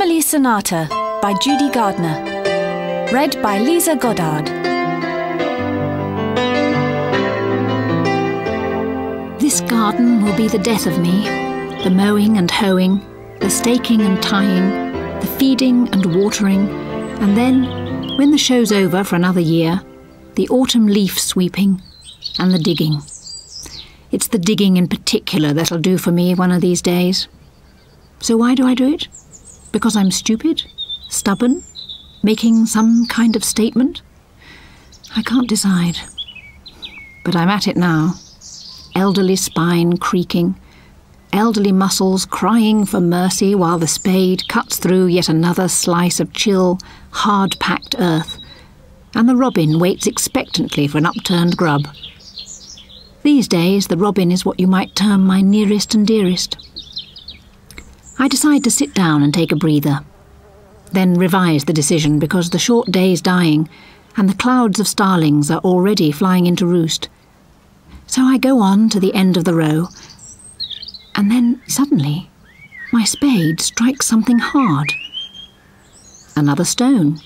Family Sonata by Judy Gardner. Read by Liza Goddard. This garden will be the death of me. The mowing and hoeing, the staking and tying, the feeding and watering, and then, when the show's over for another year, the autumn leaf sweeping and the digging. It's the digging in particular that'll do for me one of these days. So why do I do it? Because I'm stupid? Stubborn? Making some kind of statement? I can't decide. But I'm at it now. Elderly spine creaking, elderly muscles crying for mercy while the spade cuts through yet another slice of chill, hard-packed earth, and the robin waits expectantly for an upturned grub. These days, the robin is what you might term my nearest and dearest. I decide to sit down and take a breather, then revise the decision because the short day's dying and the clouds of starlings are already flying into roost. So I go on to the end of the row, and then suddenly my spade strikes something hard. Another stone,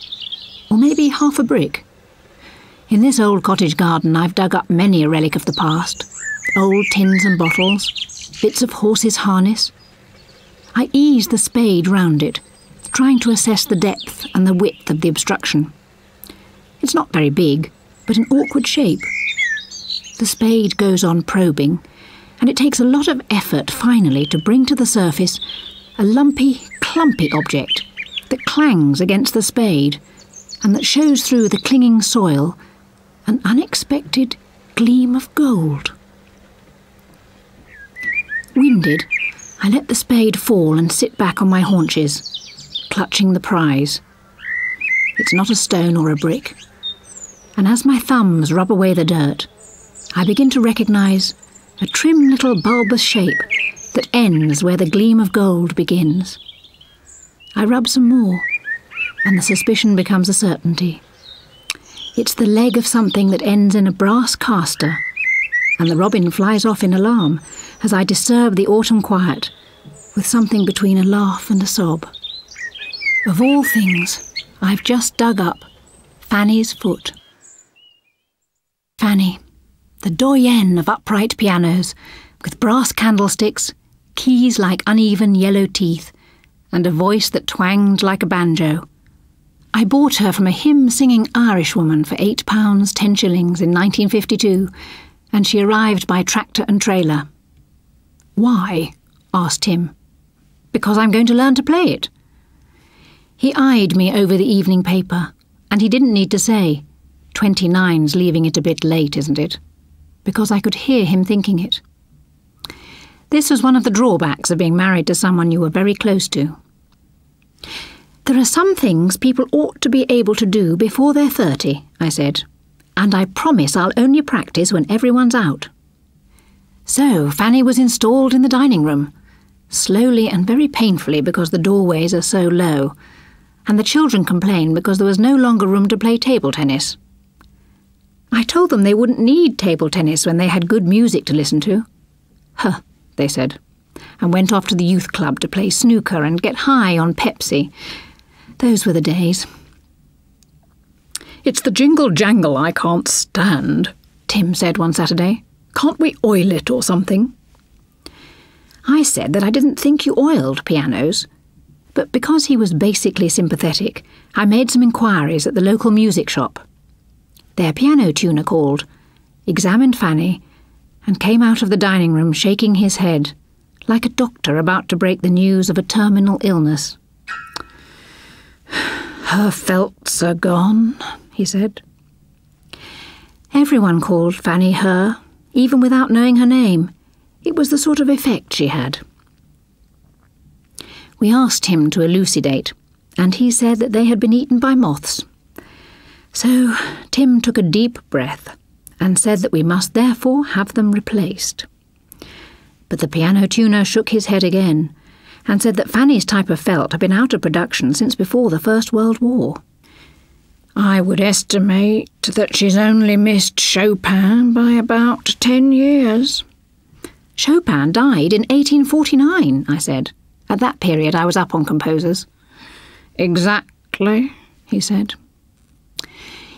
or maybe half a brick. In this old cottage garden I've dug up many a relic of the past, old tins and bottles, bits of horses' harness. I ease the spade round it, trying to assess the depth and the width of the obstruction. It's not very big, but an awkward shape. The spade goes on probing, and it takes a lot of effort finally to bring to the surface a lumpy, clumpy object that clangs against the spade and that shows through the clinging soil an unexpected gleam of gold. Winded, I let the spade fall and sit back on my haunches, clutching the prize. It's not a stone or a brick, and as my thumbs rub away the dirt, I begin to recognise a trim little bulbous shape that ends where the gleam of gold begins. I rub some more, and the suspicion becomes a certainty. It's the leg of something that ends in a brass caster, and the robin flies off in alarm as I disturb the autumn quiet with something between a laugh and a sob. Of all things, I've just dug up Fanny's foot. Fanny, the doyenne of upright pianos, with brass candlesticks, keys like uneven yellow teeth, and a voice that twanged like a banjo. I bought her from a hymn-singing Irishwoman for £8, 10 shillings in 1952, and she arrived by tractor and trailer. "Why?" asked Tim. "Because I'm going to learn to play it." He eyed me over the evening paper, and he didn't need to say, "29's leaving it a bit late, isn't it?" because I could hear him thinking it. This was one of the drawbacks of being married to someone you were very close to. "There are some things people ought to be able to do before they're 30, I said, "and I promise I'll only practice when everyone's out." So Fanny was installed in the dining room, slowly and very painfully because the doorways are so low, and the children complained because there was no longer room to play table tennis. I told them they wouldn't need table tennis when they had good music to listen to. "Huh," they said, and went off to the youth club to play snooker and get high on Pepsi. Those were the days. "It's the jingle-jangle I can't stand," Tim said one Saturday. "Can't we oil it or something?" I said that I didn't think you oiled pianos, but because he was basically sympathetic, I made some inquiries at the local music shop. Their piano tuner called, examined Fanny, and came out of the dining room shaking his head, like a doctor about to break the news of a terminal illness. "Her felts are gone," he said. Everyone called Fanny her, even without knowing her name. It was the sort of effect she had. We asked him to elucidate, and he said that they had been eaten by moths. So Tim took a deep breath and said that we must therefore have them replaced. But the piano tuner shook his head again and said that Fanny's type of felt had been out of production since before the First World War. "I would estimate that she's only missed Chopin by about 10 years. "Chopin died in 1849, I said. At that period I was up on composers. "Exactly," he said.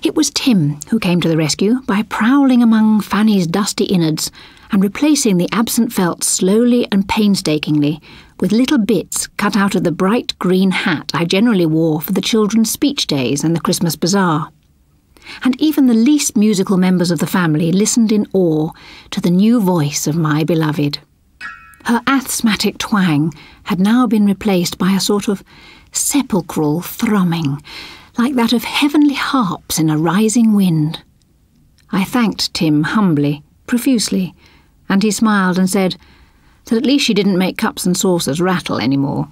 It was Tim who came to the rescue by prowling among Fanny's dusty innards and replacing the absent felt slowly and painstakingly with little bits cut out of the bright green hat I generally wore for the children's speech days and the Christmas bazaar. And even the least musical members of the family listened in awe to the new voice of my beloved. Her asthmatic twang had now been replaced by a sort of sepulchral thrumming, like that of heavenly harps in a rising wind. I thanked Tim humbly, profusely, and he smiled and said that at least she didn't make cups and saucers rattle any more.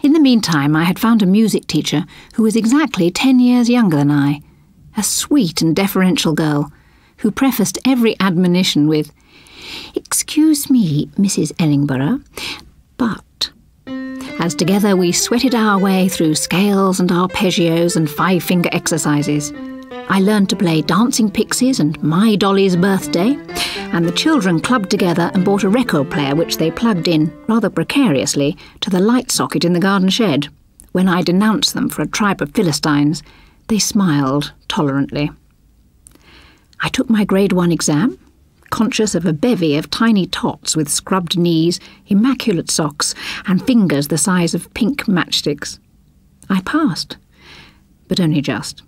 In the meantime, I had found a music teacher who was exactly 10 years younger than I, a sweet and deferential girl, who prefaced every admonition with, "Excuse me, Mrs. Ellingborough, but..." as together we sweated our way through scales and arpeggios and five-finger exercises. I learned to play Dancing Pixies and My Dolly's Birthday, and the children clubbed together and bought a record player which they plugged in, rather precariously, to the light socket in the garden shed. When I denounced them for a tribe of Philistines, they smiled tolerantly. I took my Grade 1 exam, conscious of a bevy of tiny tots with scrubbed knees, immaculate socks, and fingers the size of pink matchsticks. I passed, but only just,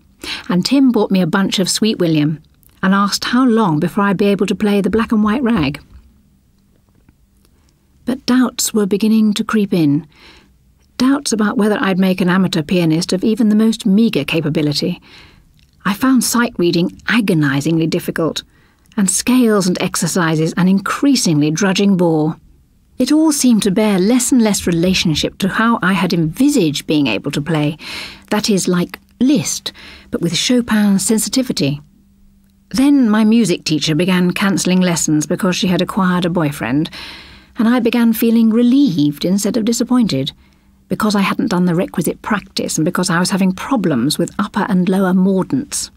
and Tim bought me a bunch of Sweet William and asked how long before I'd be able to play the Black and White Rag. But doubts were beginning to creep in, doubts about whether I'd make an amateur pianist of even the most meagre capability. I found sight reading agonisingly difficult, and scales and exercises an increasingly drudging bore. It all seemed to bear less and less relationship to how I had envisaged being able to play, that is, like Liszt, but with Chopin's sensitivity. Then my music teacher began cancelling lessons because she had acquired a boyfriend, and I began feeling relieved instead of disappointed, because I hadn't done the requisite practice and because I was having problems with upper and lower mordants.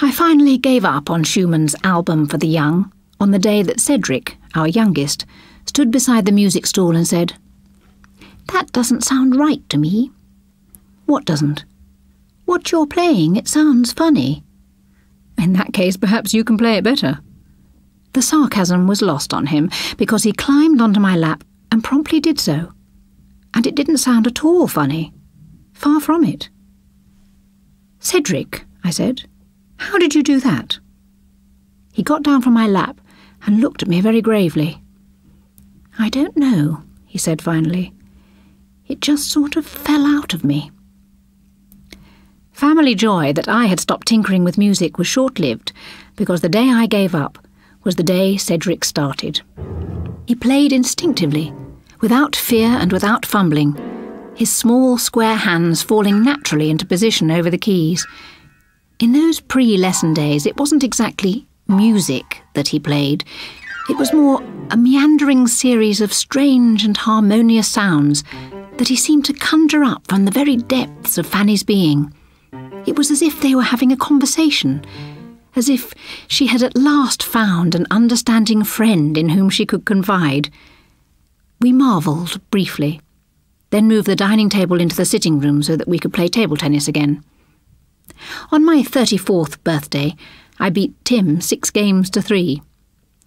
I finally gave up on Schumann's Album for the Young on the day that Cedric, our youngest, stood beside the music stall and said, "That doesn't sound right to me." "What doesn't?" "What you're playing, it sounds funny." "In that case, perhaps you can play it better." The sarcasm was lost on him because he climbed onto my lap and promptly did so. And it didn't sound at all funny. Far from it. "Cedric," I said, "how did you do that?" He got down from my lap and looked at me very gravely. "I don't know," he said finally. "It just sort of fell out of me." Family joy that I had stopped tinkering with music was short-lived, because the day I gave up was the day Cedric started. He played instinctively, without fear and without fumbling, his small square hands falling naturally into position over the keys. In those pre-lesson days, it wasn't exactly music that he played. It was more a meandering series of strange and harmonious sounds that he seemed to conjure up from the very depths of Fanny's being. It was as if they were having a conversation, as if she had at last found an understanding friend in whom she could confide. We marvelled briefly, then moved the dining table into the sitting room so that we could play table tennis again. On my 34th birthday, I beat Tim 6 games to 3.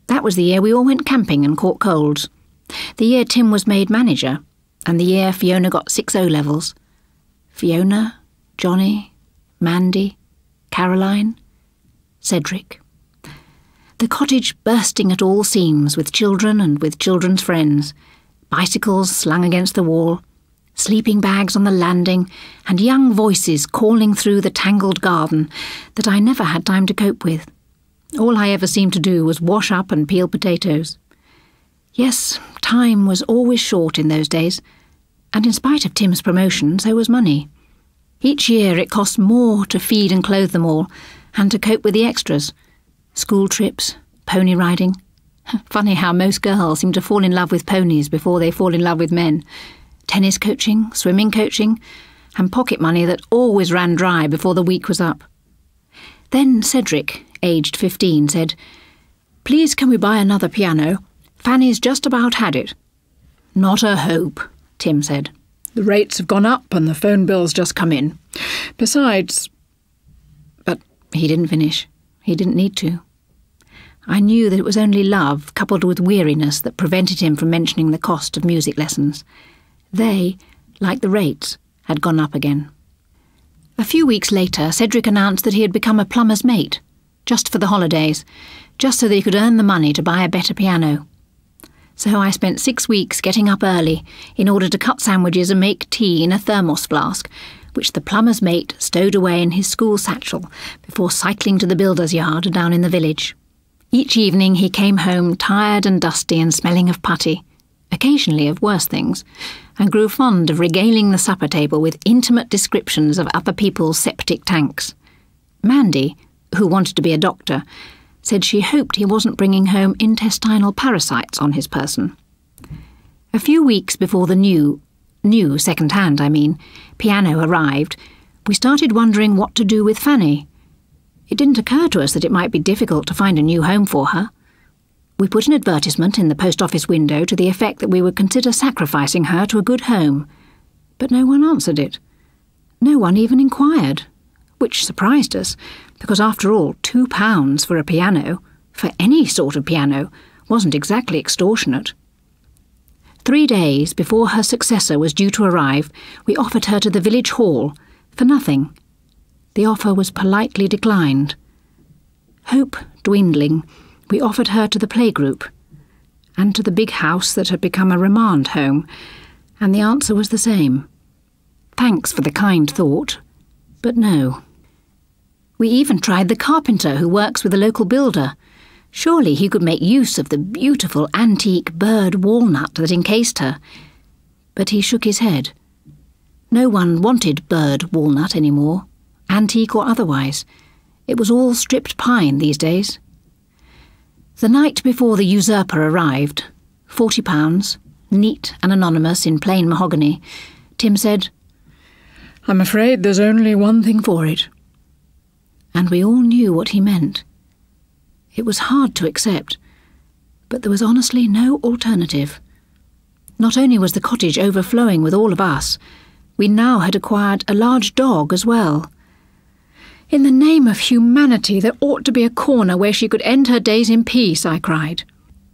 That was the year we all went camping and caught colds. The year Tim was made manager, and the year Fiona got 6 O-levels. Fiona, Johnny, Mandy, Caroline, Cedric. The cottage bursting at all seams with children and with children's friends, bicycles slung against the wall, sleeping bags on the landing, and young voices calling through the tangled garden that I never had time to cope with. All I ever seemed to do was wash up and peel potatoes. Yes, time was always short in those days, and in spite of Tim's promotion, so was money. Each year it cost more to feed and clothe them all, and to cope with the extras. School trips, pony riding. Funny how most girls seem to fall in love with ponies before they fall in love with men. Tennis coaching, swimming coaching, and pocket money that always ran dry before the week was up. Then Cedric, aged 15, said, "Please can we buy another piano? Fanny's just about had it." "Not a hope," Tim said. The rates have gone up and the phone bill's just come in. Besides—" But he didn't finish. He didn't need to. I knew that it was only love, coupled with weariness, that prevented him from mentioning the cost of music lessons. They, like the rates, had gone up again. A few weeks later, Cedric announced that he had become a plumber's mate, just for the holidays, just so that he could earn the money to buy a better piano. So I spent 6 weeks getting up early in order to cut sandwiches and make tea in a thermos flask, which the plumber's mate stowed away in his school satchel before cycling to the builder's yard down in the village. Each evening he came home tired and dusty and smelling of putty, occasionally of worse things, and grew fond of regaling the supper table with intimate descriptions of other people's septic tanks. Mandy, who wanted to be a doctor, said she hoped he wasn't bringing home intestinal parasites on his person. A few weeks before the new second-hand, piano arrived, we started wondering what to do with Fanny. It didn't occur to us that it might be difficult to find a new home for her. We put an advertisement in the post office window to the effect that we would consider sacrificing her to a good home, but no one answered it. No one even inquired, which surprised us, because after all, £2 for a piano, for any sort of piano, wasn't exactly extortionate. 3 days before her successor was due to arrive, we offered her to the village hall, for nothing. The offer was politely declined. Hope dwindling, we offered her to the playgroup, and to the big house that had become a remand home, and the answer was the same. Thanks for the kind thought, but no. We even tried the carpenter who works with a local builder. Surely he could make use of the beautiful antique bird walnut that encased her. But he shook his head. No one wanted bird walnut anymore, antique or otherwise. It was all stripped pine these days. The night before the usurper arrived, £40, neat and anonymous in plain mahogany, Tim said, "I'm afraid there's only one thing for it." And we all knew what he meant. It was hard to accept, but there was honestly no alternative. Not only was the cottage overflowing with all of us, we now had acquired a large dog as well. "In the name of humanity, there ought to be a corner where she could end her days in peace," I cried.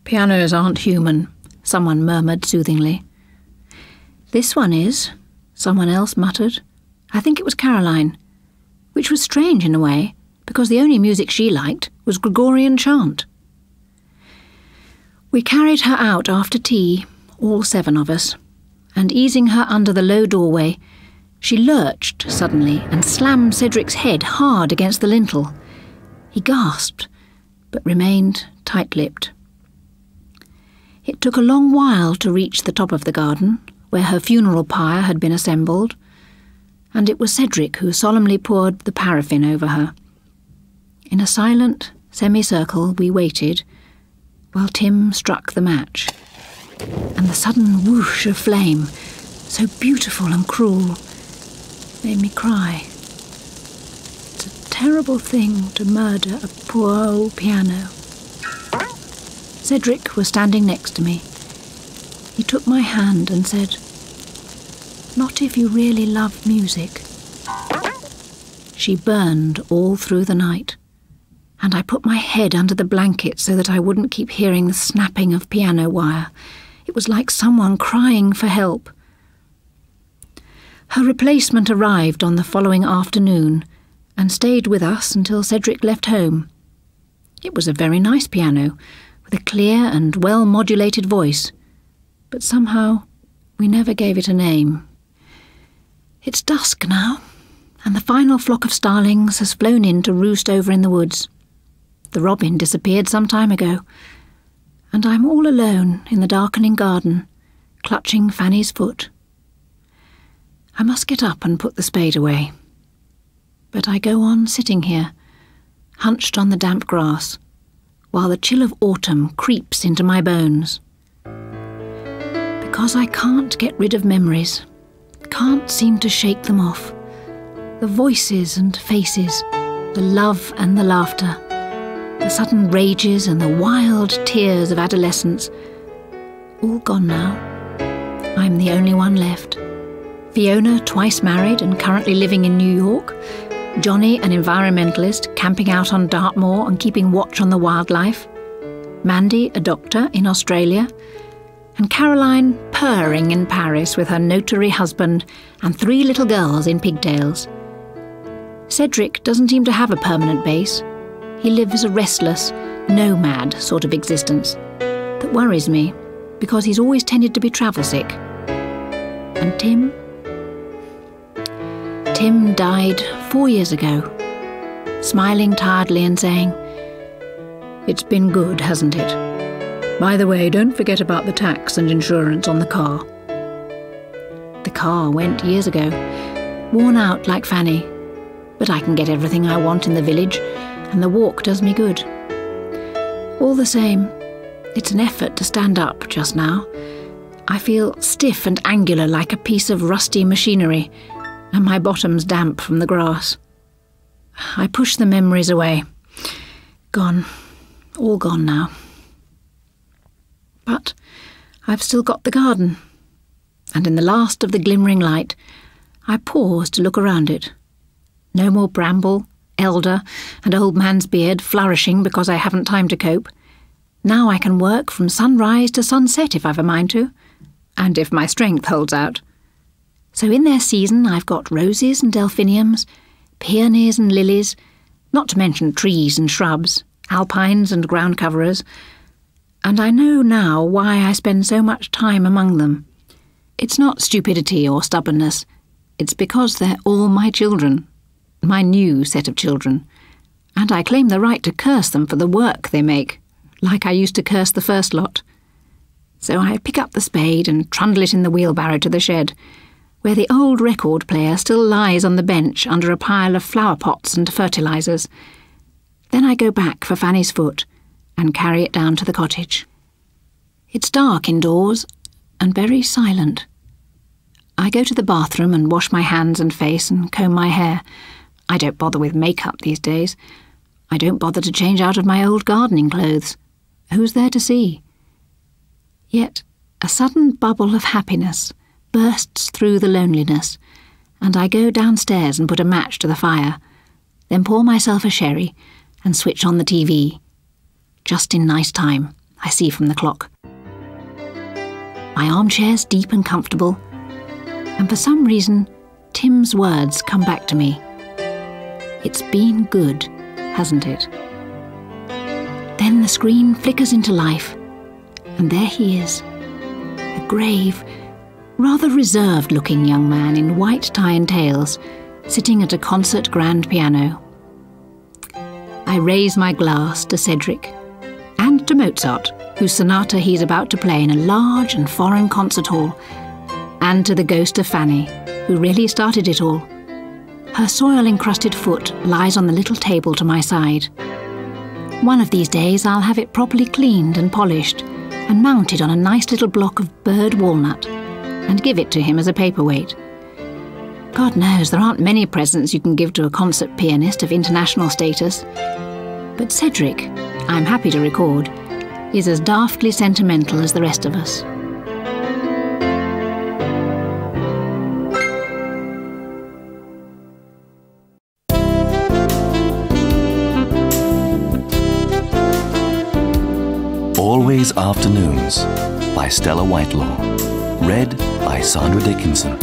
"Pianos aren't human," someone murmured soothingly. "This one is," someone else muttered. I think it was Caroline, which was strange in a way, because the only music she liked was Gregorian chant. We carried her out after tea, all 7 of us, and easing her under the low doorway, she lurched suddenly and slammed Cedric's head hard against the lintel. He gasped, but remained tight-lipped. It took a long while to reach the top of the garden, where her funeral pyre had been assembled, and it was Cedric who solemnly poured the paraffin over her. In a silent semicircle we waited, while Tim struck the match, and the sudden whoosh of flame, so beautiful and cruel, made me cry. It's a terrible thing to murder a poor old piano. Cedric was standing next to me. He took my hand and said, "Not if you really love music." She burned all through the night, and I put my head under the blanket so that I wouldn't keep hearing the snapping of piano wire. It was like someone crying for help. Her replacement arrived on the following afternoon and stayed with us until Cedric left home. It was a very nice piano, with a clear and well-modulated voice, but somehow we never gave it a name. It's dusk now, and the final flock of starlings has flown in to roost over in the woods. The robin disappeared some time ago, and I'm all alone in the darkening garden, clutching Fanny's foot. I must get up and put the spade away. But I go on sitting here, hunched on the damp grass, while the chill of autumn creeps into my bones. Because I can't get rid of memories, can't seem to shake them off. The voices and faces, the love and the laughter, the sudden rages and the wild tears of adolescence, all gone now. I'm the only one left. Fiona, twice married and currently living in New York. Johnny, an environmentalist, camping out on Dartmoor and keeping watch on the wildlife. Mandy, a doctor in Australia. And Caroline, purring in Paris with her notary husband and 3 little girls in pigtails. Cedric doesn't seem to have a permanent base. He lives a restless, nomad sort of existence that worries me because he's always tended to be travel sick. And Tim? Tim died 4 years ago, smiling tiredly and saying, "It's been good, hasn't it? By the way, don't forget about the tax and insurance on the car." The car went years ago, worn out like Fanny, but I can get everything I want in the village, and the walk does me good. All the same, it's an effort to stand up just now. I feel stiff and angular like a piece of rusty machinery, and my bottom's damp from the grass. I push the memories away. Gone. All gone now. But I've still got the garden, and in the last of the glimmering light, I pause to look around it. No more bramble, elder, and old man's beard flourishing because I haven't time to cope. Now I can work from sunrise to sunset if I've a mind to, and if my strength holds out. So in their season I've got roses and delphiniums, peonies and lilies, not to mention trees and shrubs, alpines and ground coverers, and I know now why I spend so much time among them. It's not stupidity or stubbornness, it's because they're all my children, my new set of children, and I claim the right to curse them for the work they make, like I used to curse the first lot. So I pick up the spade and trundle it in the wheelbarrow to the shed, where the old record player still lies on the bench under a pile of flower pots and fertilisers. Then I go back for Fanny's foot and carry it down to the cottage. It's dark indoors and very silent. I go to the bathroom and wash my hands and face and comb my hair. I don't bother with makeup these days. I don't bother to change out of my old gardening clothes. Who's there to see? Yet a sudden bubble of happiness bursts through the loneliness, and I go downstairs and put a match to the fire, then pour myself a sherry and switch on the TV. Just in nice time, I see from the clock. My armchair's deep and comfortable, and for some reason, Tim's words come back to me. It's been good, hasn't it? Then the screen flickers into life, and there he is, a grave, rather reserved-looking young man in white tie and tails, sitting at a concert grand piano. I raise my glass to Cedric, and to Mozart, whose sonata he's about to play in a large and foreign concert hall, and to the ghost of Fanny, who really started it all. Her soil-encrusted foot lies on the little table to my side. One of these days I'll have it properly cleaned and polished, and mounted on a nice little block of bird walnut, and give it to him as a paperweight. God knows there aren't many presents you can give to a concert pianist of international status, but Cedric, I'm happy to record, is as daftly sentimental as the rest of us. Always Afternoons by Stella Whitelaw. Read by Sandra Dickenson.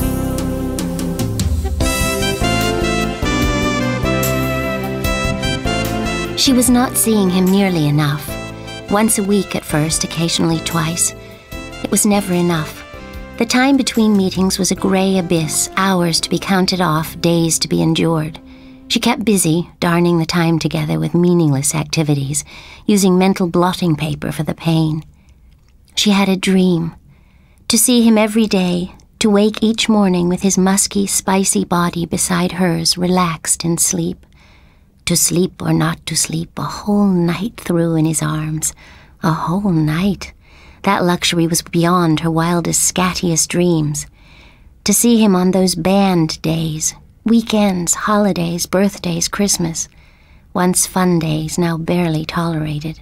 She was not seeing him nearly enough. Once a week at first, occasionally twice. It was never enough. The time between meetings was a grey abyss, hours to be counted off, days to be endured. She kept busy, darning the time together with meaningless activities, using mental blotting paper for the pain. She had a dream. To see him every day, to wake each morning with his musky, spicy body beside hers, relaxed in sleep. To sleep or not to sleep, a whole night through in his arms. A whole night. That luxury was beyond her wildest, scattiest dreams. To see him on those band days, weekends, holidays, birthdays, Christmas. Once fun days, now barely tolerated.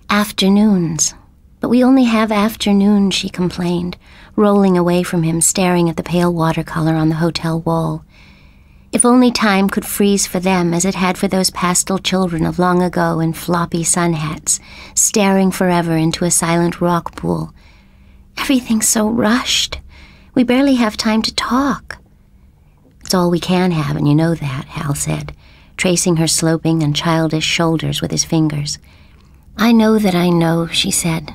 Afternoons. But But we only have afternoons, she complained, rolling away from him, staring at the pale watercolor on the hotel wall. If only time could freeze for them as it had for those pastel children of long ago in floppy sun hats, staring forever into a silent rock pool. Everything's so rushed. We barely have time to talk. It's all we can have, and you know that, Hal said, tracing her sloping and childish shoulders with his fingers. I know, she said.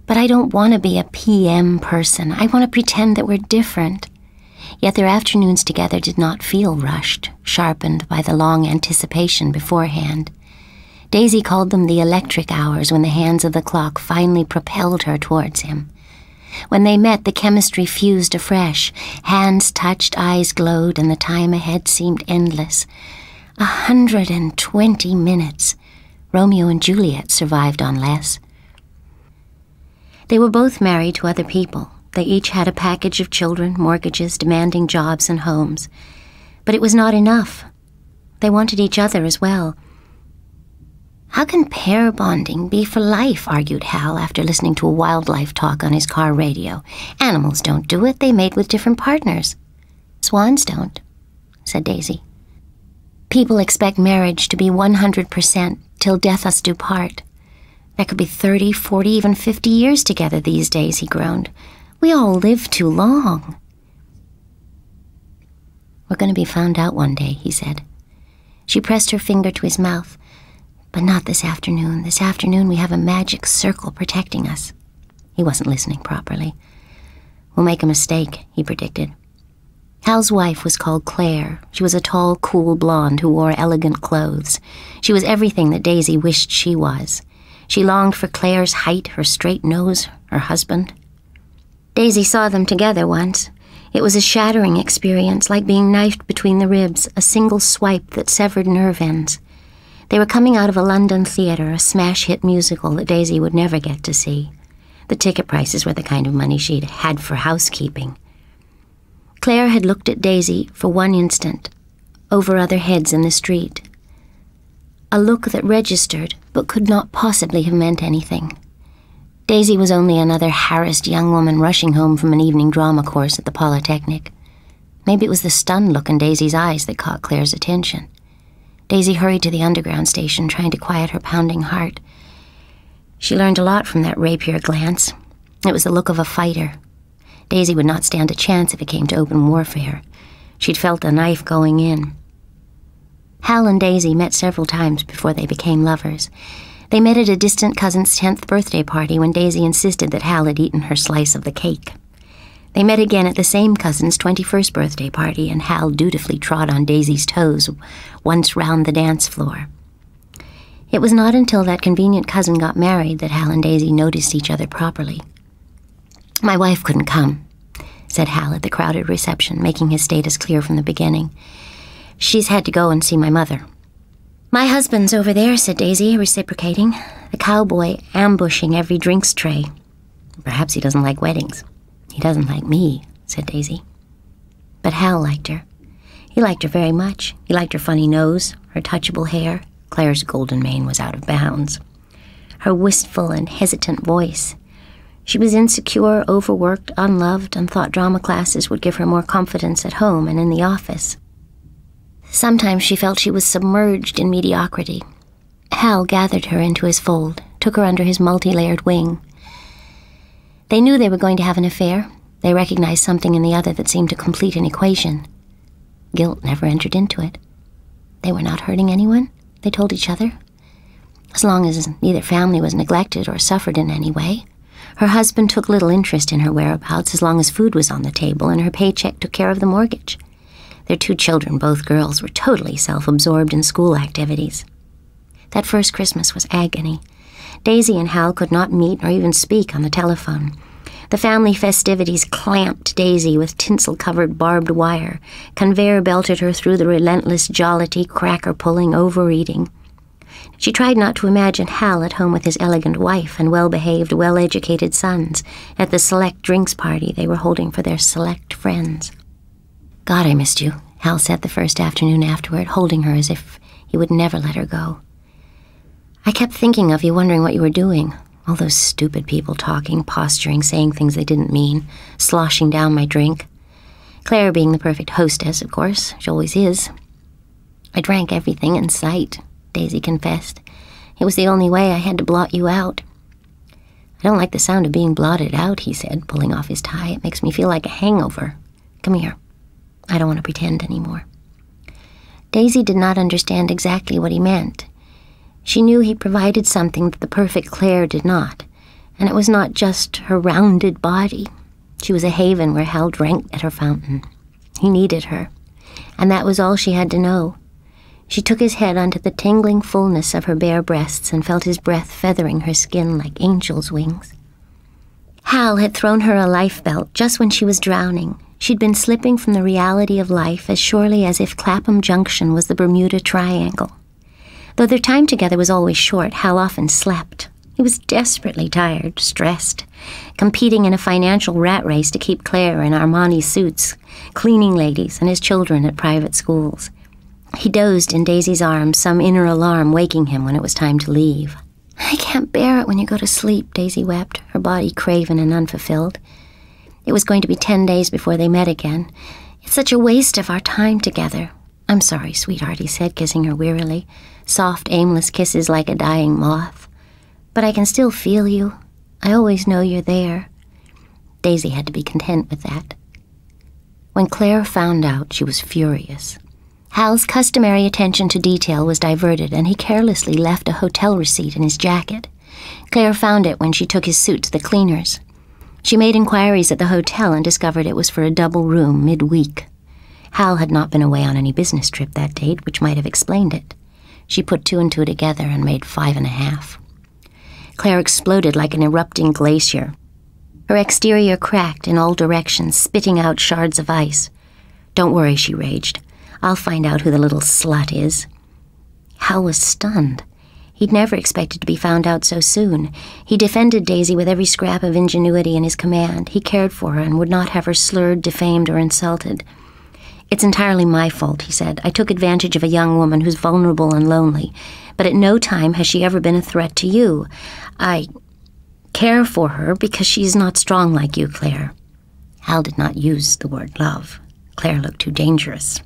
But I don't want to be a PM person. I want to pretend that we're different. Yet their afternoons together did not feel rushed, sharpened by the long anticipation beforehand. Daisy called them the electric hours when the hands of the clock finally propelled her towards him. When they met, the chemistry fused afresh. Hands touched, eyes glowed, and the time ahead seemed endless. 120 minutes. Romeo and Juliet survived on less. They were both married to other people. They each had a package of children, mortgages, demanding jobs and homes. But it was not enough. They wanted each other as well. How can pair bonding be for life, argued Hal after listening to a wildlife talk on his car radio. Animals don't do it. They mate with different partners. Swans don't, said Daisy. People expect marriage to be 100% till death us do part. That could be 30, 40, even 50 years together these days, he groaned. We all live too long. We're going to be found out one day, he said. She pressed her finger to his mouth. But not this afternoon. This afternoon we have a magic circle protecting us. He wasn't listening properly. We'll make a mistake, he predicted. Hal's wife was called Claire. She was a tall, cool blonde who wore elegant clothes. She was everything that Daisy wished she was. She longed for Claire's height, her straight nose, her husband. Daisy saw them together once. It was a shattering experience, like being knifed between the ribs, a single swipe that severed nerve ends. They were coming out of a London theater, a smash-hit musical that Daisy would never get to see. The ticket prices were the kind of money she'd had for housekeeping. Claire had looked at Daisy for one instant, over other heads in the street. A look that registered, but could not possibly have meant anything. Daisy was only another harassed young woman rushing home from an evening drama course at the Polytechnic. Maybe it was the stunned look in Daisy's eyes that caught Claire's attention. Daisy hurried to the underground station, trying to quiet her pounding heart. She learned a lot from that rapier glance. It was the look of a fighter. Daisy would not stand a chance if it came to open warfare. She'd felt a knife going in. Hal and Daisy met several times before they became lovers. They met at a distant cousin's 10th birthday party when Daisy insisted that Hal had eaten her slice of the cake. They met again at the same cousin's 21st birthday party, and Hal dutifully trod on Daisy's toes once round the dance floor. It was not until that convenient cousin got married that Hal and Daisy noticed each other properly. My wife couldn't come, said Hal at the crowded reception, making his status clear from the beginning. She's had to go and see my mother. My husband's over there, said Daisy, reciprocating, the cowboy ambushing every drinks tray. Perhaps he doesn't like weddings. He doesn't like me, said Daisy. But Hal liked her. He liked her very much. He liked her funny nose, her touchable hair. Claire's golden mane was out of bounds. Her wistful and hesitant voice. She was insecure, overworked, unloved, and thought drama classes would give her more confidence at home and in the office. Sometimes she felt she was submerged in mediocrity. Hal gathered her into his fold, took her under his multi-layered wing. They knew they were going to have an affair. They recognized something in the other that seemed to complete an equation. Guilt never entered into it. They were not hurting anyone, they told each other. As long as neither family was neglected or suffered in any way. Her husband took little interest in her whereabouts as long as food was on the table and her paycheck took care of the mortgage. Their 2 children, both girls, were totally self-absorbed in school activities. That first Christmas was agony. Daisy and Hal could not meet or even speak on the telephone. The family festivities clamped Daisy with tinsel-covered barbed wire, conveyor belted her through the relentless jollity, cracker-pulling, overeating. She tried not to imagine Hal at home with his elegant wife and well-behaved, well-educated sons at the select drinks party they were holding for their select friends. God, I missed you, Hal said the first afternoon afterward, holding her as if he would never let her go. I kept thinking of you, wondering what you were doing. All those stupid people talking, posturing, saying things they didn't mean, sloshing down my drink. Claire being the perfect hostess, of course. She always is. I drank everything in sight, Daisy confessed. It was the only way I had to blot you out. I don't like the sound of being blotted out, he said, pulling off his tie. It makes me feel like a hangover. Come here. I don't want to pretend anymore. Daisy did not understand exactly what he meant. She knew he provided something that the perfect Claire did not, and it was not just her rounded body. She was a haven where Hal drank at her fountain. He needed her, and that was all she had to know. She took his head onto the tingling fullness of her bare breasts and felt his breath feathering her skin like angel's wings. Hal had thrown her a life belt just when she was drowning. She'd been slipping from the reality of life as surely as if Clapham Junction was the Bermuda Triangle. Though their time together was always short, Hal often slept. He was desperately tired, stressed, competing in a financial rat race to keep Claire in Armani suits, cleaning ladies, and his children at private schools. He dozed in Daisy's arms, some inner alarm waking him when it was time to leave. I can't bear it when you go to sleep, Daisy wept, her body craven and unfulfilled. It was going to be 10 days before they met again. It's such a waste of our time together. I'm sorry, sweetheart, he said, kissing her wearily. Soft, aimless kisses like a dying moth. But I can still feel you. I always know you're there. Daisy had to be content with that. When Claire found out, she was furious. Hal's customary attention to detail was diverted, and he carelessly left a hotel receipt in his jacket. Claire found it when she took his suit to the cleaners. She made inquiries at the hotel and discovered it was for a double room midweek. Hal had not been away on any business trip that date, which might have explained it. She put 2 and 2 together and made 5.5. Claire exploded like an erupting glacier. Her exterior cracked in all directions, spitting out shards of ice. Don't worry, she raged. I'll find out who the little slut is. Hal was stunned. He'd never expected to be found out so soon. He defended Daisy with every scrap of ingenuity in his command. He cared for her and would not have her slurred, defamed, or insulted. It's entirely my fault, he said. I took advantage of a young woman who's vulnerable and lonely, but at no time has she ever been a threat to you. I care for her because she's not strong like you, Claire. Hal did not use the word love. Claire looked too dangerous.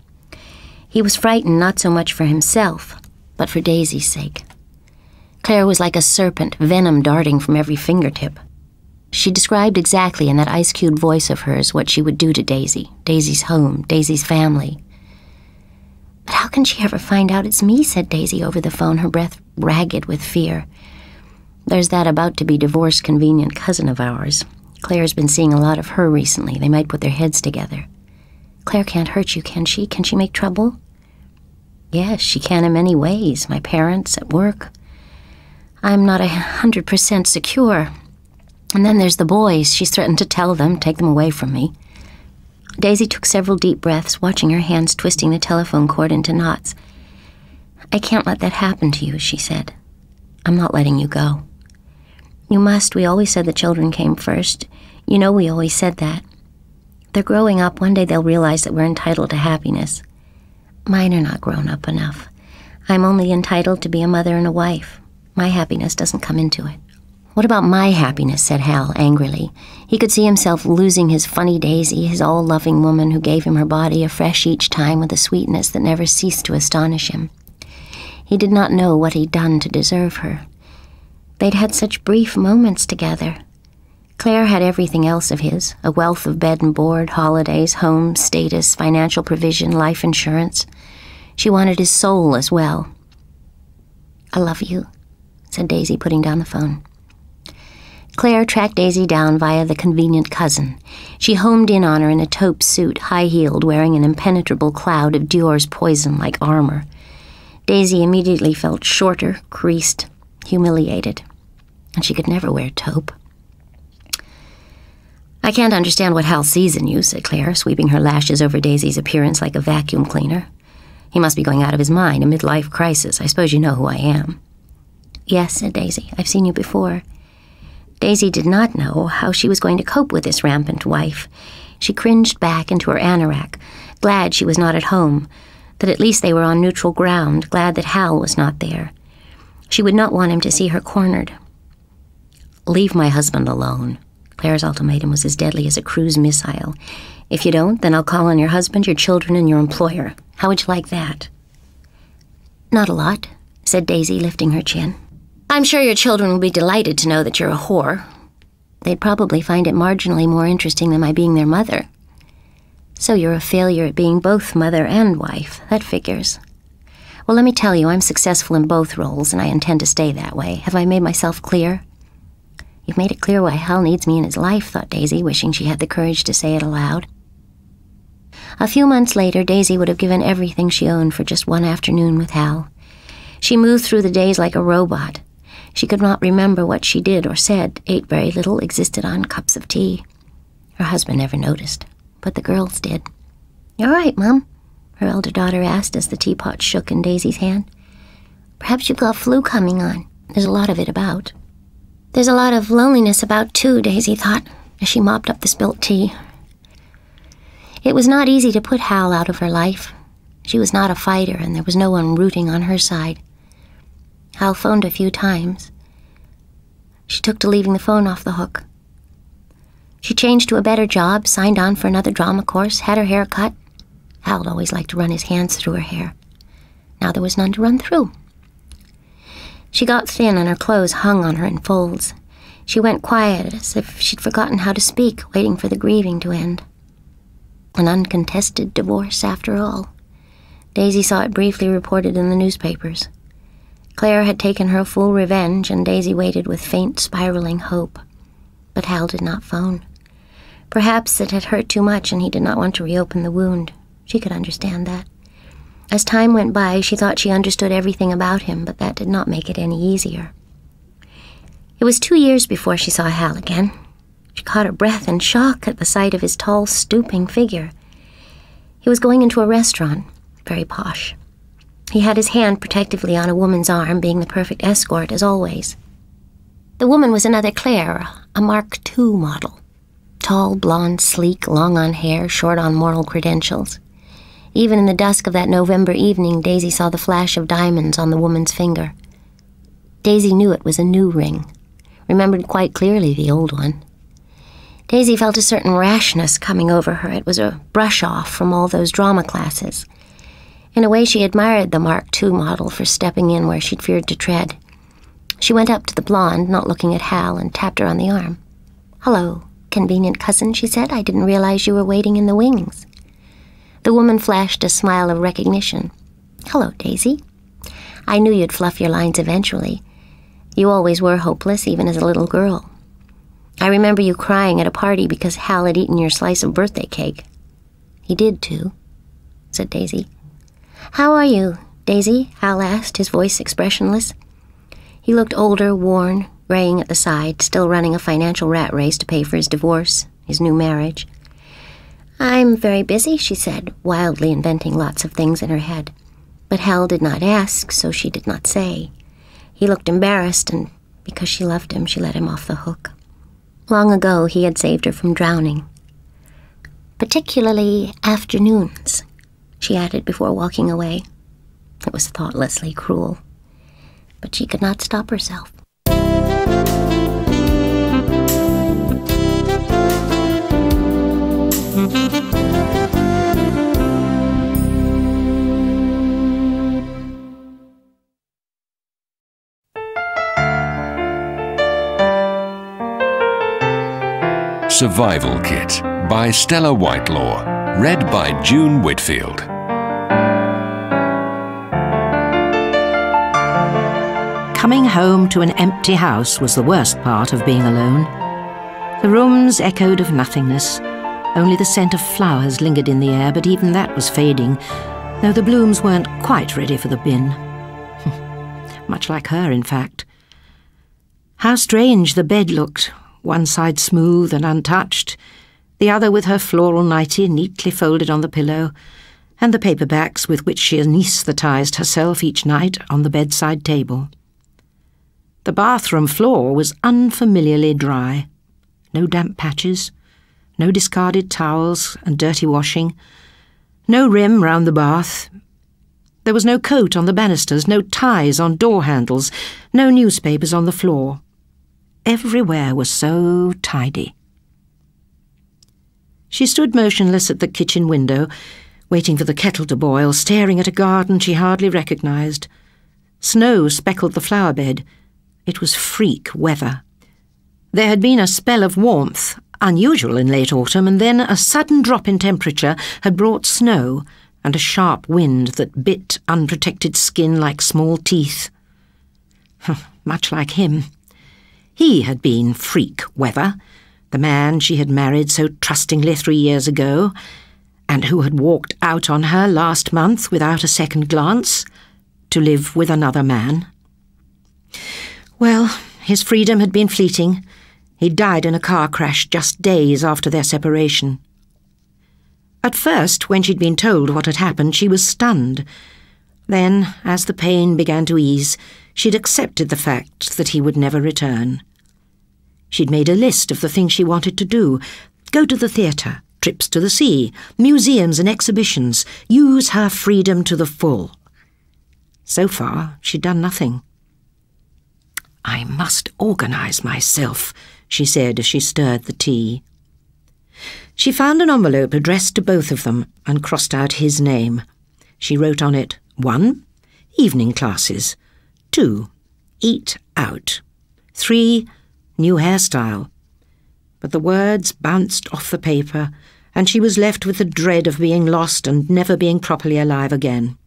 He was frightened not so much for himself, but for Daisy's sake. Claire was like a serpent, venom darting from every fingertip. She described exactly in that ice-cubed voice of hers what she would do to Daisy, Daisy's home, Daisy's family. But how can she ever find out it's me, said Daisy over the phone, her breath ragged with fear. There's that about-to-be-divorced convenient cousin of ours. Claire's been seeing a lot of her recently. They might put their heads together. Claire can't hurt you, can she? Can she make trouble? Yes, she can in many ways. My parents, at work. I'm not 100% secure. And then there's the boys. She's threatened to tell them, take them away from me. Daisy took several deep breaths, watching her hands twisting the telephone cord into knots. I can't let that happen to you, she said. I'm not letting you go. You must. We always said the children came first. You know we always said that. They're growing up. One day they'll realize that we're entitled to happiness. Mine are not grown up enough. I'm only entitled to be a mother and a wife. My happiness doesn't come into it. What about my happiness, said Hal angrily. He could see himself losing his funny Daisy, his all-loving woman who gave him her body afresh each time with a sweetness that never ceased to astonish him. He did not know what he'd done to deserve her. They'd had such brief moments together. Claire had everything else of his, a wealth of bed and board, holidays, home, status, financial provision, life insurance. She wanted his soul as well. I love you, said Daisy, putting down the phone. Claire tracked Daisy down via the convenient cousin. She homed in on her in a taupe suit, high-heeled, wearing an impenetrable cloud of Dior's poison-like armor. Daisy immediately felt shorter, creased, humiliated. And she could never wear taupe. I can't understand what Hal sees in you, said Claire, sweeping her lashes over Daisy's appearance like a vacuum cleaner. He must be going out of his mind, a midlife crisis. I suppose you know who I am. Yes, said Daisy. I've seen you before. Daisy did not know how she was going to cope with this rampant wife. She cringed back into her anorak, glad she was not at home, that at least they were on neutral ground, glad that Hal was not there. She would not want him to see her cornered. Leave my husband alone. Claire's ultimatum was as deadly as a cruise missile. If you don't, then I'll call on your husband, your children, and your employer. How would you like that? Not a lot, said Daisy, lifting her chin. I'm sure your children will be delighted to know that you're a whore. They'd probably find it marginally more interesting than my being their mother. So you're a failure at being both mother and wife. That figures. Well, let me tell you, I'm successful in both roles, and I intend to stay that way. Have I made myself clear? You've made it clear why Hal needs me in his life, thought Daisy, wishing she had the courage to say it aloud. A few months later, Daisy would have given everything she owned for just one afternoon with Hal. She moved through the days like a robot. She could not remember what she did or said, ate very little, existed on cups of tea. Her husband never noticed, but the girls did. "You all right, Mum?" her elder daughter asked as the teapot shook in Daisy's hand. "Perhaps you've got flu coming on. There's a lot of it about." There's a lot of loneliness about, too, Daisy thought, as she mopped up the spilt tea. It was not easy to put Hal out of her life. She was not a fighter, and there was no one rooting on her side. Hal phoned a few times. She took to leaving the phone off the hook. She changed to a better job, signed on for another drama course, had her hair cut. Hal always liked to run his hands through her hair. Now there was none to run through. She got thin and her clothes hung on her in folds. She went quiet as if she'd forgotten how to speak, waiting for the grieving to end. An uncontested divorce, after all. Daisy saw it briefly reported in the newspapers. Claire had taken her full revenge, and Daisy waited with faint, spiraling hope. But Hal did not phone. Perhaps it had hurt too much and he did not want to reopen the wound. She could understand that. As time went by, she thought she understood everything about him, but that did not make it any easier. It was 2 years before she saw Hal again. She caught her breath in shock at the sight of his tall, stooping figure. He was going into a restaurant, very posh. He had his hand protectively on a woman's arm, being the perfect escort, as always. The woman was another Claire, a Mark II model. Tall, blonde, sleek, long on hair, short on moral credentials. Even in the dusk of that November evening, Daisy saw the flash of diamonds on the woman's finger. Daisy knew it was a new ring, remembered quite clearly the old one. Daisy felt a certain rashness coming over her. It was a brush-off from all those drama classes. In a way, she admired the Mark II model for stepping in where she'd feared to tread. She went up to the blonde, not looking at Hal, and tapped her on the arm. "Hello, convenient cousin," she said. "I didn't realize you were waiting in the wings." The woman flashed a smile of recognition. "Hello, Daisy. I knew you'd fluff your lines eventually. You always were hopeless, even as a little girl. I remember you crying at a party because Hal had eaten your slice of birthday cake." "He did, too," said Daisy. "How are you, Daisy?" Hal asked, his voice expressionless. He looked older, worn, graying at the side, still running a financial rat race to pay for his divorce, his new marriage. "I'm very busy," she said, wildly inventing lots of things in her head. But Hal did not ask, so she did not say. He looked embarrassed, and because she loved him, she let him off the hook. Long ago, he had saved her from drowning. "Particularly afternoons," she added before walking away. It was thoughtlessly cruel, but she could not stop herself. Survival Kit by Stella Whitelaw, read by June Whitfield. Coming home to an empty house was the worst part of being alone. The rooms echoed of nothingness. Only the scent of flowers lingered in the air, but even that was fading, though the blooms weren't quite ready for the bin. Much like her, in fact. How strange the bed looked, one side smooth and untouched, the other with her floral nightie neatly folded on the pillow, and the paperbacks with which she anaesthetised herself each night on the bedside table. The bathroom floor was unfamiliarly dry. No damp patches, no discarded towels and dirty washing, no rim round the bath. There was no coat on the banisters, no ties on door handles, no newspapers on the floor. everywhere was so tidy. She stood motionless at the kitchen window, waiting for the kettle to boil, staring at a garden she hardly recognised. Snow speckled the flower bed. It was freak weather. There had been a spell of warmth, unusual in late autumn, and then a sudden drop in temperature had brought snow and a sharp wind that bit unprotected skin like small teeth. Much like him. He had been freak weather, the man she had married so trustingly 3 years ago, and who had walked out on her last month without a second glance, to live with another man. Well, his freedom had been fleeting. He died in a car crash just days after their separation. At first, when she'd been told what had happened, she was stunned. Then, as the pain began to ease, she'd accepted the fact that he would never return. She'd made a list of the things she wanted to do: go to the theatre, trips to the sea, museums and exhibitions, use her freedom to the full. So far, she'd done nothing. "I must organise myself," she said as she stirred the tea. She found an envelope addressed to both of them and crossed out his name. She wrote on it, 1. Evening classes. 2. Eat out. 3. New hairstyle. But the words bounced off the paper, and she was left with the dread of being lost and never being properly alive again.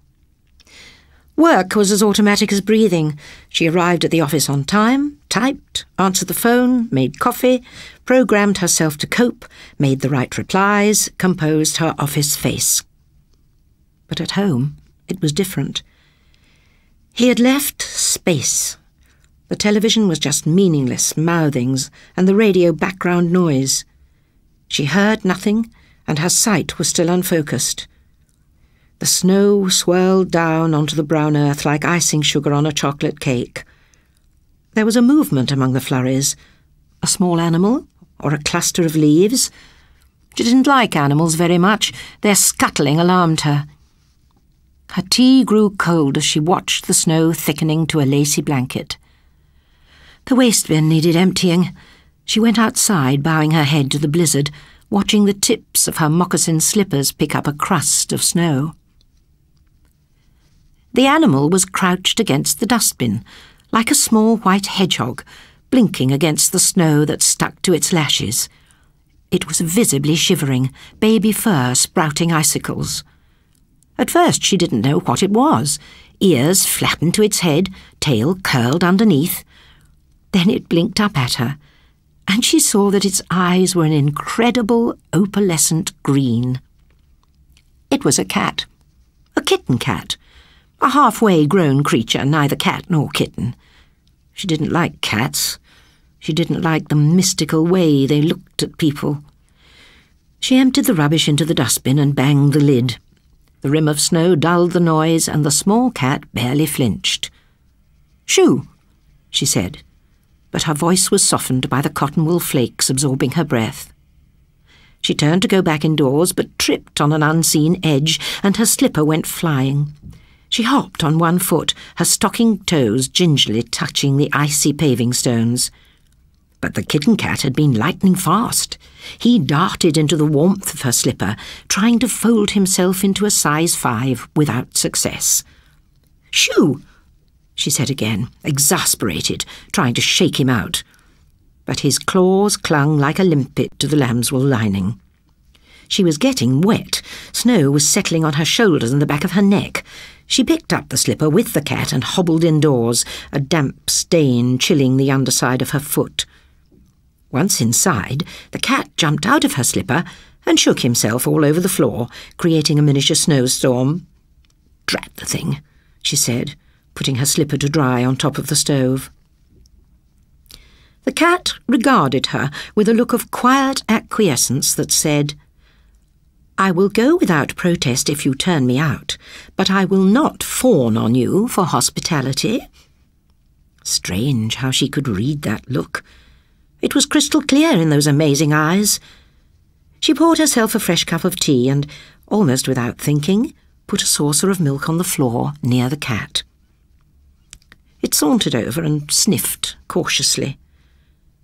Work was as automatic as breathing. She arrived at the office on time, typed, answered the phone, made coffee, programmed herself to cope, made the right replies, composed her office face. But at home, it was different. He had left space. The television was just meaningless mouthings and the radio background noise. She heard nothing, and her sight was still unfocused. The snow swirled down onto the brown earth like icing sugar on a chocolate cake. There was a movement among the flurries. A small animal, or a cluster of leaves. She didn't like animals very much. Their scuttling alarmed her. Her tea grew cold as she watched the snow thickening to a lacy blanket. The waste bin needed emptying. She went outside, bowing her head to the blizzard, watching the tips of her moccasin slippers pick up a crust of snow. The animal was crouched against the dustbin, like a small white hedgehog, blinking against the snow that stuck to its lashes. It was visibly shivering, baby fur sprouting icicles. At first she didn't know what it was. Ears flattened to its head, tail curled underneath. Then it blinked up at her, and she saw that its eyes were an incredible opalescent green. It was a cat, a kitten cat, a halfway grown creature, neither cat nor kitten. She didn't like cats. She didn't like the mystical way they looked at people. She emptied the rubbish into the dustbin and banged the lid. The rim of snow dulled the noise, and the small cat barely flinched. "Shoo," she said, but her voice was softened by the cotton wool flakes absorbing her breath. She turned to go back indoors, but tripped on an unseen edge, and her slipper went flying. She hopped on one foot, her stocking toes gingerly touching the icy paving stones. But the kitten cat had been lightning fast. He darted into the warmth of her slipper, trying to fold himself into a size 5 without success. "Shoo!" she said again, exasperated, trying to shake him out. But his claws clung like a limpet to the lambswool lining. She was getting wet. Snow was settling on her shoulders and the back of her neck. She picked up the slipper with the cat and hobbled indoors, a damp stain chilling the underside of her foot. Once inside, the cat jumped out of her slipper and shook himself all over the floor, creating a miniature snowstorm. "Drat the thing," she said, putting her slipper to dry on top of the stove. The cat regarded her with a look of quiet acquiescence that said, "I will go without protest if you turn me out, but I will not fawn on you for hospitality." Strange how she could read that look. It was crystal clear in those amazing eyes. She poured herself a fresh cup of tea and, almost without thinking, put a saucer of milk on the floor near the cat. It sauntered over and sniffed cautiously.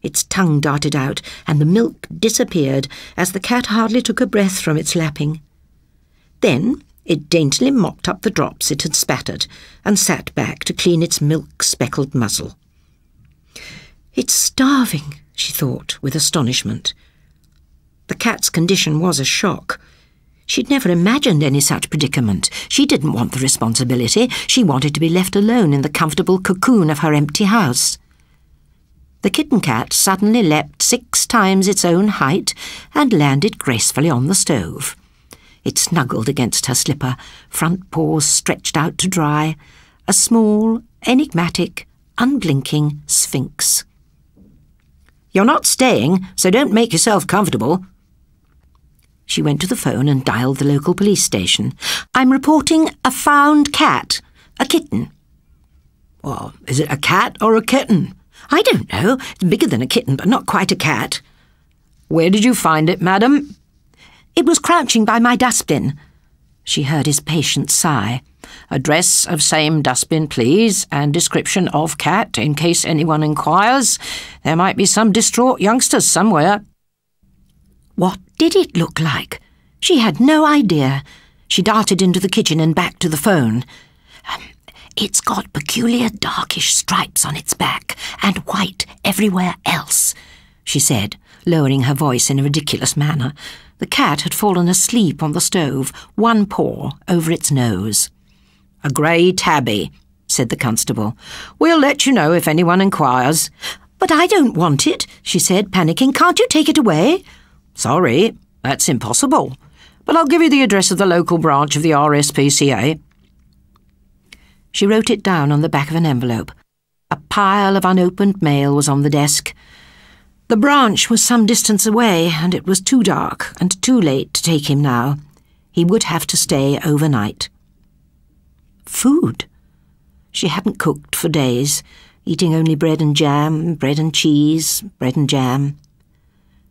Its tongue darted out, and the milk disappeared as the cat hardly took a breath from its lapping. Then it daintily mopped up the drops it had spattered and sat back to clean its milk-speckled muzzle. "It's starving," she thought with astonishment. The cat's condition was a shock. She'd never imagined any such predicament. She didn't want the responsibility. She wanted to be left alone in the comfortable cocoon of her empty house. The kitten cat suddenly leapt 6 times its own height and landed gracefully on the stove. It snuggled against her slipper, front paws stretched out to dry, a small, enigmatic, unblinking sphinx. "You're not staying, so don't make yourself comfortable." She went to the phone and dialed the local police station. "I'm reporting a found cat, a kitten." "Well, is it a cat or a kitten?" "I don't know. It's bigger than a kitten, but not quite a cat." "Where did you find it, madam?" "It was crouching by my dustbin." She heard his patient sigh. "Address of same dustbin, please, and description of cat, in case anyone inquires. There might be some distraught youngsters somewhere." What did it look like? She had no idea. She darted into the kitchen and back to the phone. "It's got peculiar darkish stripes on its back and white everywhere else," she said, lowering her voice in a ridiculous manner. The cat had fallen asleep on the stove, one paw over its nose. "A grey tabby," said the constable. "We'll let you know if anyone inquires." "But I don't want it," she said, panicking. "Can't you take it away?" "Sorry, that's impossible. But I'll give you the address of the local branch of the RSPCA." She wrote it down on the back of an envelope. A pile of unopened mail was on the desk. The branch was some distance away, and it was too dark and too late to take him now. He would have to stay overnight. Food. She hadn't cooked for days, eating only bread and jam, bread and cheese, bread and jam.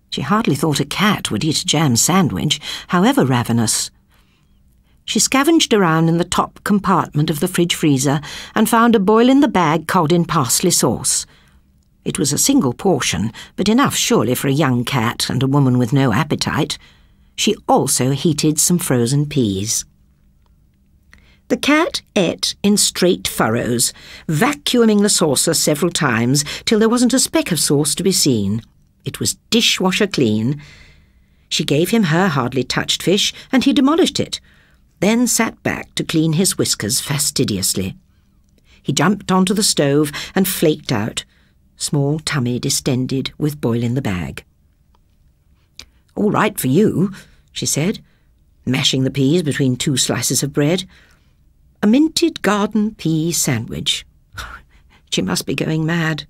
She hardly thought a cat would eat a jam sandwich, however ravenous. She scavenged around in the top compartment of the fridge-freezer and found a boil-in-the-bag cod in parsley sauce. It was a single portion, but enough surely for a young cat and a woman with no appetite. She also heated some frozen peas. The cat ate in straight furrows, vacuuming the saucer several times till there wasn't a speck of sauce to be seen. It was dishwasher clean. She gave him her hardly touched fish, and he demolished it, then sat back to clean his whiskers fastidiously. He jumped onto the stove and flaked out, small tummy distended with boil-in-the-bag. "All right for you," she said, mashing the peas between 2 slices of bread. A minted garden pea sandwich. She must be going mad.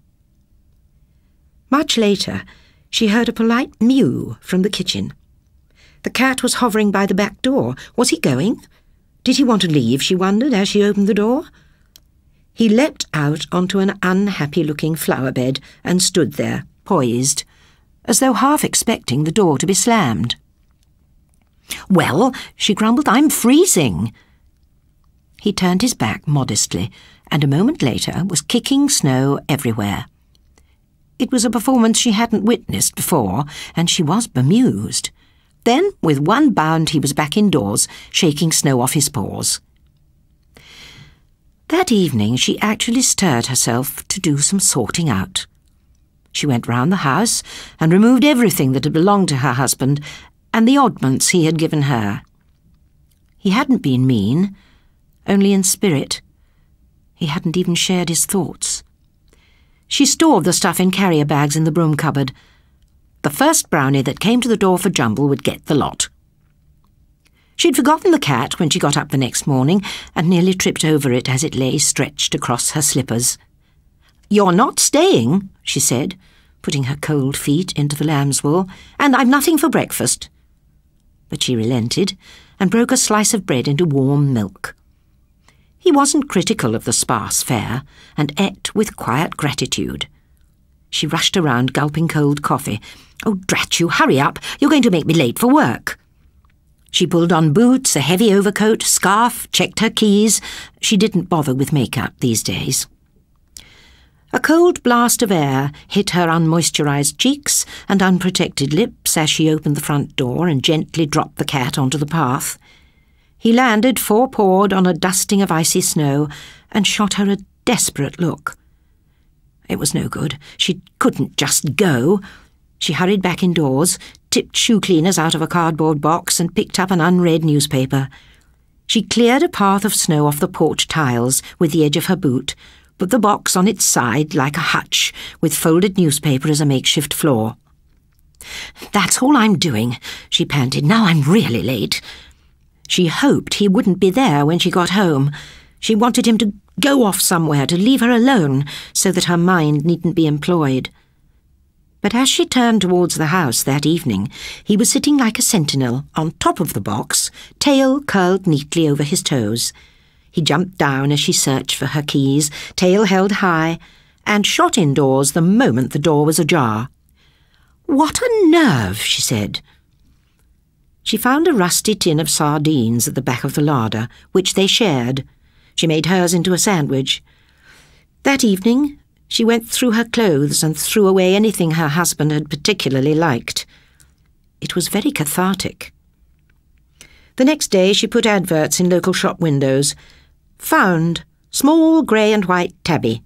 Much later, she heard a polite mew from the kitchen. The cat was hovering by the back door. Was he going? Did he want to leave, she wondered, as she opened the door? He leapt out onto an unhappy-looking flower bed and stood there, poised, as though half expecting the door to be slammed. "Well," she grumbled, "I'm freezing." He turned his back modestly, and a moment later was kicking snow everywhere. It was a performance she hadn't witnessed before, and she was bemused. Then, with one bound, he was back indoors, shaking snow off his paws. That evening she actually stirred herself to do some sorting out. She went round the house and removed everything that had belonged to her husband and the oddments he had given her. He hadn't been mean, only in spirit. He hadn't even shared his thoughts. She stored the stuff in carrier bags in the broom cupboard. The first brownie that came to the door for Jumble would get the lot. She'd forgotten the cat when she got up the next morning and nearly tripped over it as it lay stretched across her slippers. "You're not staying," she said, putting her cold feet into the lamb's wool, "and I've nothing for breakfast." But she relented and broke a slice of bread into warm milk. He wasn't critical of the sparse fare and ate with quiet gratitude. She rushed around gulping cold coffee. "Oh, drat you, hurry up. You're going to make me late for work." She pulled on boots, a heavy overcoat, scarf, checked her keys. She didn't bother with makeup these days. A cold blast of air hit her unmoisturised cheeks and unprotected lips as she opened the front door and gently dropped the cat onto the path. He landed forepawed on a dusting of icy snow and shot her a desperate look. It was no good. She couldn't just go. She hurried back indoors, tipped shoe cleaners out of a cardboard box and picked up an unread newspaper. She cleared a path of snow off the porch tiles with the edge of her boot, put the box on its side like a hutch, with folded newspaper as a makeshift floor. "That's all I'm doing," she panted. "Now I'm really late." She hoped he wouldn't be there when she got home. She wanted him to go off somewhere, to leave her alone, so that her mind needn't be employed. But as she turned towards the house that evening, he was sitting like a sentinel on top of the box, tail curled neatly over his toes. He jumped down as she searched for her keys, tail held high, and shot indoors the moment the door was ajar. "What a nerve," she said. She found a rusty tin of sardines at the back of the larder, which they shared. She made hers into a sandwich. That evening, she went through her clothes and threw away anything her husband had particularly liked. It was very cathartic. The next day she put adverts in local shop windows. "Found, small grey and white tabby."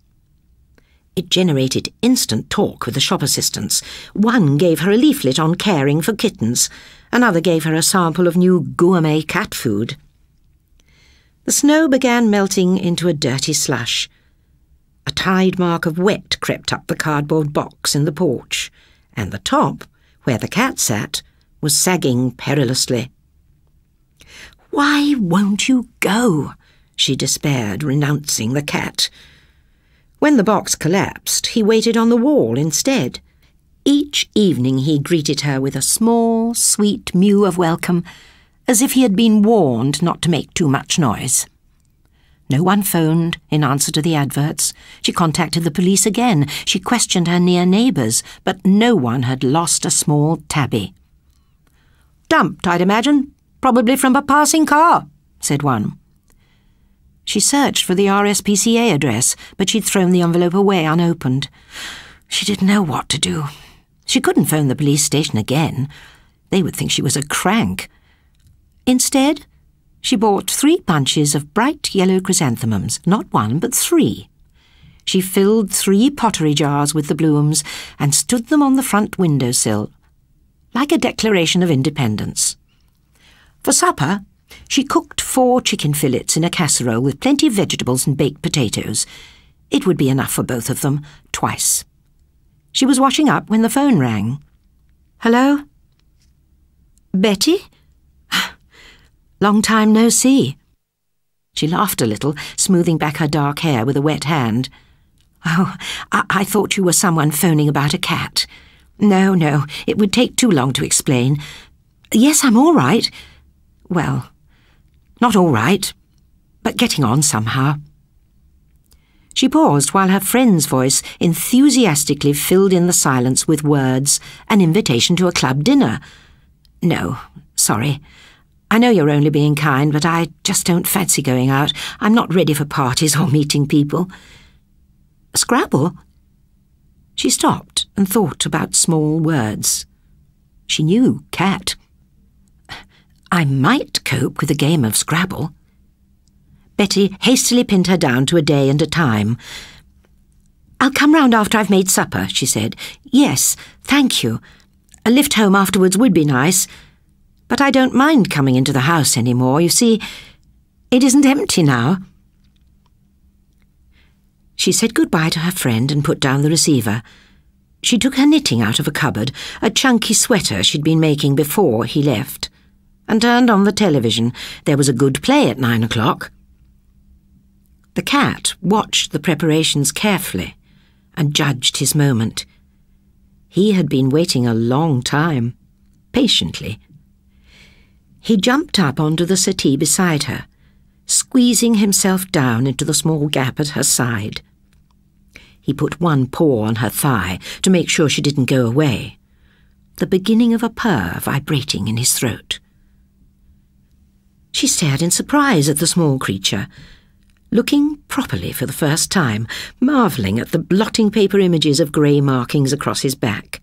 It generated instant talk with the shop assistants. One gave her a leaflet on caring for kittens. Another gave her a sample of new gourmet cat food. The snow began melting into a dirty slush. A tide mark of wet crept up the cardboard box in the porch, and the top, where the cat sat, was sagging perilously. "Why won't you go?" she despaired, renouncing the cat. When the box collapsed, he waited on the wall instead. Each evening he greeted her with a small, sweet mew of welcome, as if he had been warned not to make too much noise. No one phoned in answer to the adverts. She contacted the police again. She questioned her near neighbours, but no one had lost a small tabby. "Dumped, I'd imagine. Probably from a passing car," said one. She searched for the RSPCA address, but she'd thrown the envelope away unopened. She didn't know what to do. She couldn't phone the police station again. They would think she was a crank. Instead, she bought 3 bunches of bright yellow chrysanthemums, not 1, but 3. She filled 3 pottery jars with the blooms and stood them on the front windowsill, like a declaration of independence. For supper, she cooked 4 chicken fillets in a casserole with plenty of vegetables and baked potatoes. It would be enough for both of them, twice. She was washing up when the phone rang. "Hello? Betty? Long time no see." She laughed a little, smoothing back her dark hair with a wet hand. "Oh, I thought you were someone phoning about a cat. No, it would take too long to explain. Yes, I'm all right. Well, not all right, but getting on somehow." She paused while her friend's voice enthusiastically filled in the silence with words, an invitation to a club dinner. "No, sorry. I know you're only being kind, but I just don't fancy going out. I'm not ready for parties or meeting people." "Scrabble?" She stopped and thought about small words. She knew cat. "I might cope with a game of Scrabble." Betty hastily pinned her down to a day and a time. "I'll come round after I've made supper," she said. "Yes, thank you. A lift home afterwards would be nice. But I don't mind coming into the house any more. You see, it isn't empty now." She said goodbye to her friend and put down the receiver. She took her knitting out of a cupboard, a chunky sweater she'd been making before he left, and turned on the television. There was a good play at 9 o'clock. The cat watched the preparations carefully and judged his moment. He had been waiting a long time, patiently. He jumped up onto the settee beside her, squeezing himself down into the small gap at her side. He put one paw on her thigh to make sure she didn't go away, the beginning of a purr vibrating in his throat. She stared in surprise at the small creature. looking properly for the first time, marvelling at the blotting paper images of grey markings across his back.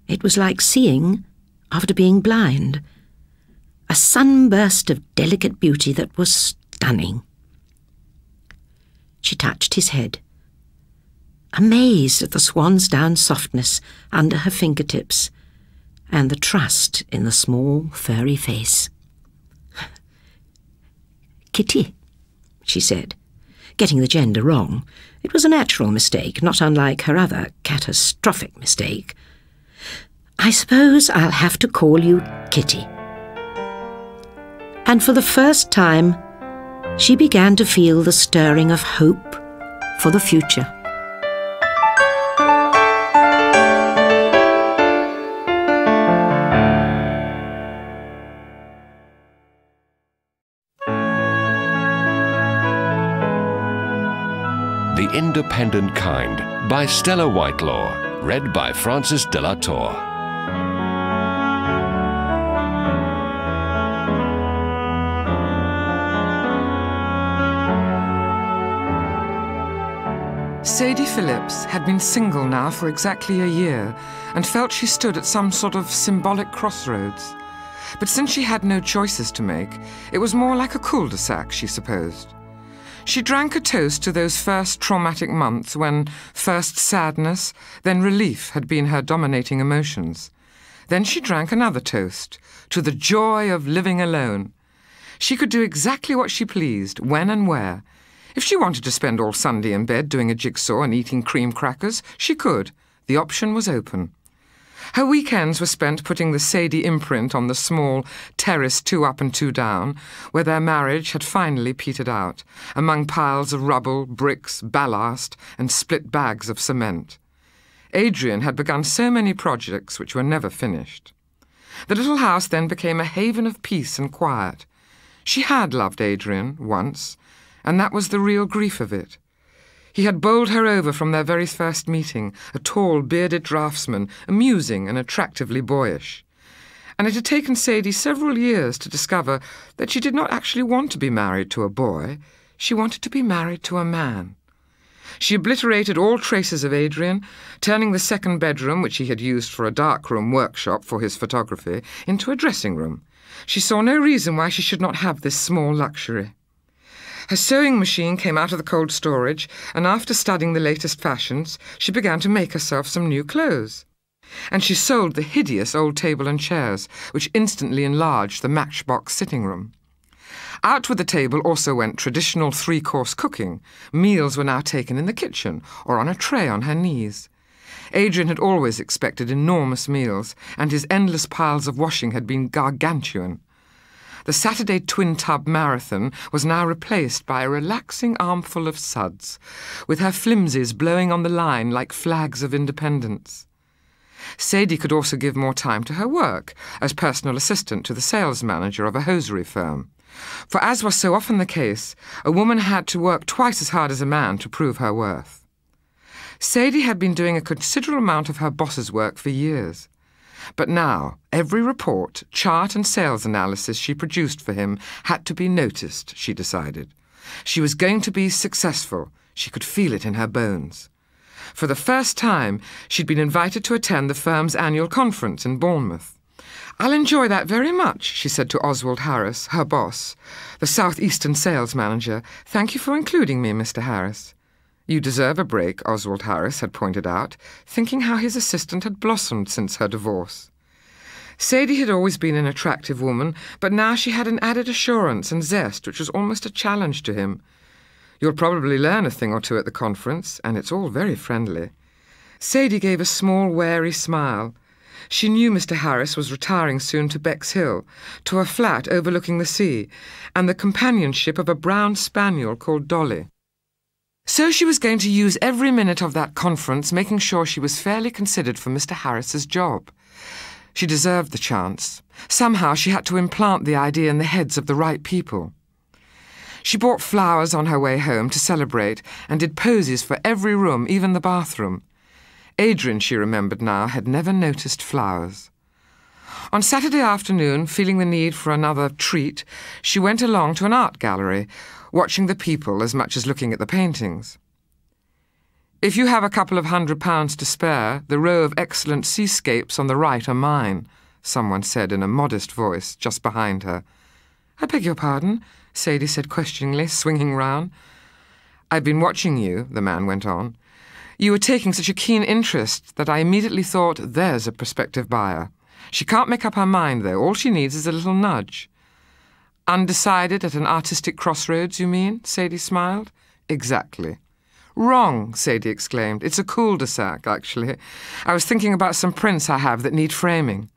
It was like seeing after being blind, a sunburst of delicate beauty that was stunning. She touched his head, amazed at the swan's down softness under her fingertips and the trust in the small, furry face. "Kitty," she said, getting the gender wrong. It was a natural mistake, not unlike her other catastrophic mistake. "I suppose I'll have to call you Kitty." And for the first time, she began to feel the stirring of hope for the future. The Independent Kind by Stella Whitelaw, read by Frances de la Tour. Sadie Phillips had been single now for exactly a year and felt she stood at some sort of symbolic crossroads. But since she had no choices to make, it was more like a cul-de-sac, she supposed. She drank a toast to those first traumatic months when first sadness, then relief had been her dominating emotions. Then she drank another toast to the joy of living alone. She could do exactly what she pleased, when and where. If she wanted to spend all Sunday in bed doing a jigsaw and eating cream crackers, she could. The option was open. Her weekends were spent putting the Sadie imprint on the small terrace 2 up and 2 down, where their marriage had finally petered out, among piles of rubble, bricks, ballast, and split bags of cement. Adrian had begun so many projects which were never finished. The little house then became a haven of peace and quiet. She had loved Adrian once, and that was the real grief of it. He had bowled her over from their very first meeting, a tall, bearded draftsman, amusing and attractively boyish. And it had taken Sadie several years to discover that she did not actually want to be married to a boy. She wanted to be married to a man. She obliterated all traces of Adrian, turning the second bedroom, which he had used for a darkroom workshop for his photography, into a dressing room. She saw no reason why she should not have this small luxury. Her sewing machine came out of the cold storage, and after studying the latest fashions, she began to make herself some new clothes. And she sold the hideous old table and chairs, which instantly enlarged the matchbox sitting room. Out with the table also went traditional 3-course cooking. Meals were now taken in the kitchen or on a tray on her knees. Adrian had always expected enormous meals, and his endless piles of washing had been gargantuan. The Saturday twin-tub marathon was now replaced by a relaxing armful of suds, with her flimsies blowing on the line like flags of independence. Sadie could also give more time to her work as personal assistant to the sales manager of a hosiery firm. For as was so often the case, a woman had to work twice as hard as a man to prove her worth. Sadie had been doing a considerable amount of her boss's work for years. But now, every report, chart and sales analysis she produced for him had to be noticed, she decided. She was going to be successful. She could feel it in her bones. For the first time, she'd been invited to attend the firm's annual conference in Bournemouth. "I'll enjoy that very much," she said to Oswald Harris, her boss, the South-Eastern sales manager. "Thank you for including me, Mr. Harris." "You deserve a break," Oswald Harris had pointed out, thinking how his assistant had blossomed since her divorce. Sadie had always been an attractive woman, but now she had an added assurance and zest which was almost a challenge to him. "You'll probably learn a thing or two at the conference, and it's all very friendly." Sadie gave a small, wary smile. She knew Mr. Harris was retiring soon to Bexhill, to a flat overlooking the sea, and the companionship of a brown spaniel called Dolly. So she was going to use every minute of that conference making sure she was fairly considered for Mr. Harris's job. She deserved the chance. Somehow she had to implant the idea in the heads of the right people. She bought flowers on her way home to celebrate and did posies for every room, even the bathroom. Adrian, she remembered now, had never noticed flowers. On Saturday afternoon, feeling the need for another treat, she went along to an art gallery, watching the people as much as looking at the paintings. "If you have a couple of £100 to spare, the row of excellent seascapes on the right are mine," someone said in a modest voice just behind her. "I beg your pardon?" Sadie said questioningly, swinging round. "I've been watching you," the man went on. "You were taking such a keen interest that I immediately thought, there's a prospective buyer. She can't make up her mind, though. All she needs is a little nudge." "Undecided at an artistic crossroads, you mean?" Sadie smiled. "Exactly." "Wrong," Sadie exclaimed. "It's a cul-de-sac, actually. I was thinking about some prints I have that need framing.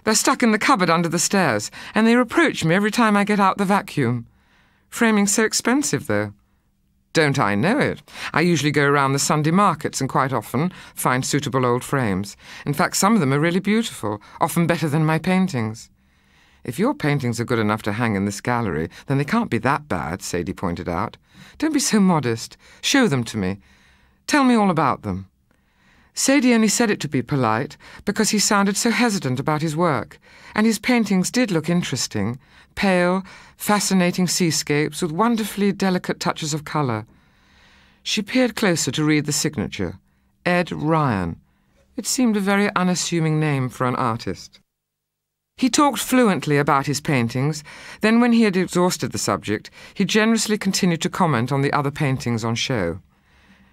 They're stuck in the cupboard under the stairs, and they reproach me every time I get out the vacuum. Framing's so expensive, though." "Don't I know it? I usually go around the Sunday markets and quite often find suitable old frames. In fact, some of them are really beautiful, often better than my paintings." "If your paintings are good enough to hang in this gallery, then they can't be that bad," Sadie pointed out. "Don't be so modest. Show them to me. Tell me all about them." Sadie only said it to be polite, because he sounded so hesitant about his work, and his paintings did look interesting, pale, fascinating seascapes with wonderfully delicate touches of colour. She peered closer to read the signature, Ed Ryan. It seemed a very unassuming name for an artist. He talked fluently about his paintings, then when he had exhausted the subject, he generously continued to comment on the other paintings on show.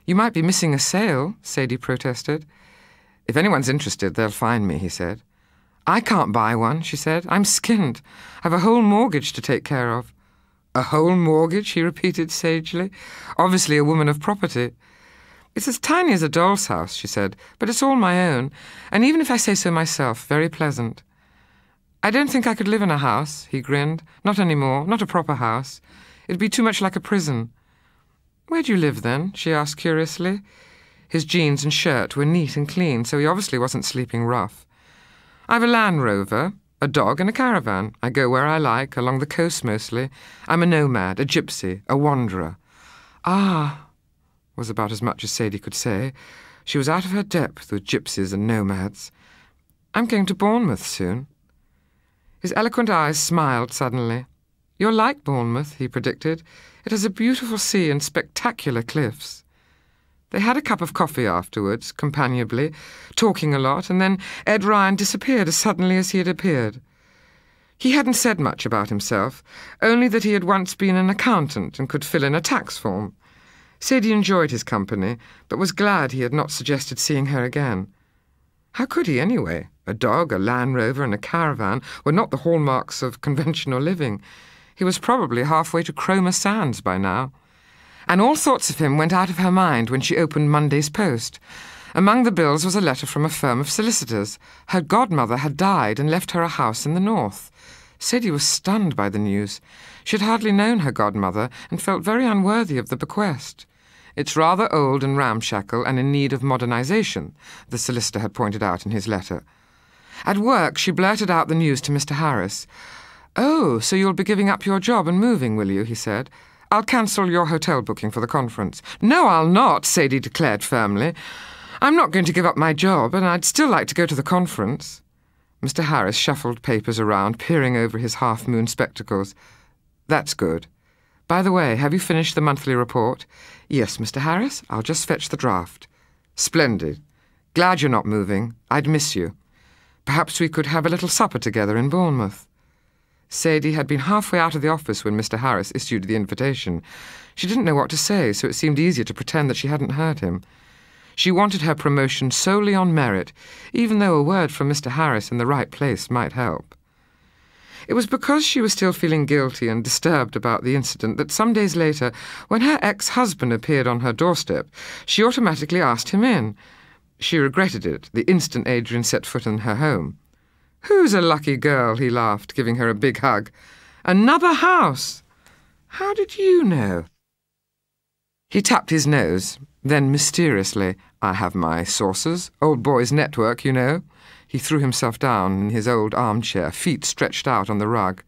"You might be missing a sale," Sadie protested. "If anyone's interested, they'll find me," he said. "I can't buy one," she said. "I'm skinned. I've a whole mortgage to take care of." "A whole mortgage?" he repeated sagely. "Obviously a woman of property." "It's as tiny as a doll's house," she said, "but it's all my own, and even if I say so myself, very pleasant." "I don't think I could live in a house," he grinned. "Not any more, not a proper house. It'd be too much like a prison." "Where do you live, then?" she asked curiously. His jeans and shirt were neat and clean, so he obviously wasn't sleeping rough. "I've a Land Rover, a dog and a caravan. I go where I like, along the coast mostly. I'm a nomad, a gypsy, a wanderer." "Ah," was about as much as Sadie could say. She was out of her depth with gypsies and nomads. "I'm going to Bournemouth soon." His eloquent eyes smiled suddenly. "You'll like Bournemouth," he predicted. "It has a beautiful sea and spectacular cliffs." They had a cup of coffee afterwards, companionably, talking a lot, and then Ed Ryan disappeared as suddenly as he had appeared. He hadn't said much about himself, only that he had once been an accountant and could fill in a tax form. Sadie enjoyed his company, but was glad he had not suggested seeing her again. How could he, anyway? A dog, a Land Rover, and a caravan were not the hallmarks of conventional living. He was probably halfway to Cromer Sands by now. And all thoughts of him went out of her mind when she opened Monday's post. Among the bills was a letter from a firm of solicitors. Her godmother had died and left her a house in the north. Sadie was stunned by the news. She had hardly known her godmother and felt very unworthy of the bequest. "It's rather old and ramshackle and in need of modernization," the solicitor had pointed out in his letter. At work, she blurted out the news to Mr. Harris. "Oh, so you'll be giving up your job and moving, will you?" he said. "I'll cancel your hotel booking for the conference." "No, I'll not," Sadie declared firmly. "I'm not going to give up my job, and I'd still like to go to the conference." Mr. Harris shuffled papers around, peering over his half-moon spectacles. "That's good. By the way, have you finished the monthly report?" "Yes, Mr. Harris. I'll just fetch the draft." "Splendid. Glad you're not moving. I'd miss you. Perhaps we could have a little supper together in Bournemouth." Sadie had been halfway out of the office when Mr. Harris issued the invitation. She didn't know what to say, so it seemed easier to pretend that she hadn't heard him. She wanted her promotion solely on merit, even though a word from Mr. Harris in the right place might help. It was because she was still feeling guilty and disturbed about the incident that some days later, when her ex-husband appeared on her doorstep, she automatically asked him in. She regretted it the instant Adrian set foot in her home. "Who's a lucky girl?" he laughed, giving her a big hug. "Another house! How did you know?" He tapped his nose, then mysteriously, "I have my sources, old boy's network, you know." He threw himself down in his old armchair, feet stretched out on the rug.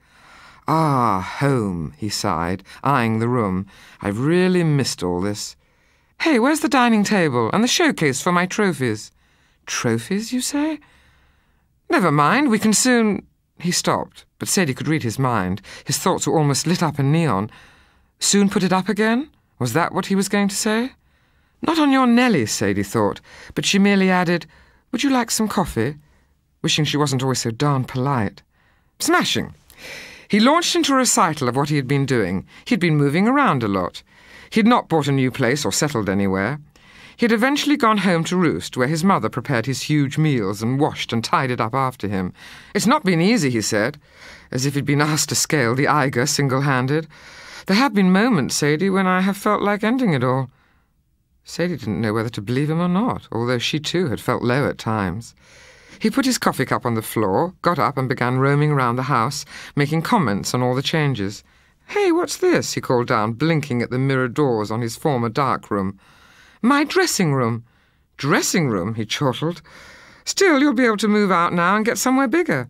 "Ah, home," he sighed, eyeing the room. "I've really missed all this. Hey, where's the dining table and the showcase for my trophies?" "Trophies, you say?" "Never mind, we can soon—" He stopped, but Sadie could read his mind. His thoughts were almost lit up in neon. Soon put it up again? Was that what he was going to say? Not on your Nelly, Sadie thought, but she merely added, "Would you like some coffee?" wishing she wasn't always so darn polite. Smashing. He launched into a recital of what he had been doing. He'd been moving around a lot. He'd not bought a new place or settled anywhere. He had eventually gone home to roost, where his mother prepared his huge meals and washed and tidied up after him. "It's not been easy," he said, as if he'd been asked to scale the Eiger single-handed. "There have been moments, Sadie, when I have felt like ending it all." Sadie didn't know whether to believe him or not, although she too had felt low at times. He put his coffee cup on the floor, got up and began roaming around the house, making comments on all the changes. "Hey, what's this?" he called down, blinking at the mirror doors on his former dark room. "My dressing room." "Dressing room?" he chortled. "Still, you'll be able to move out now and get somewhere bigger."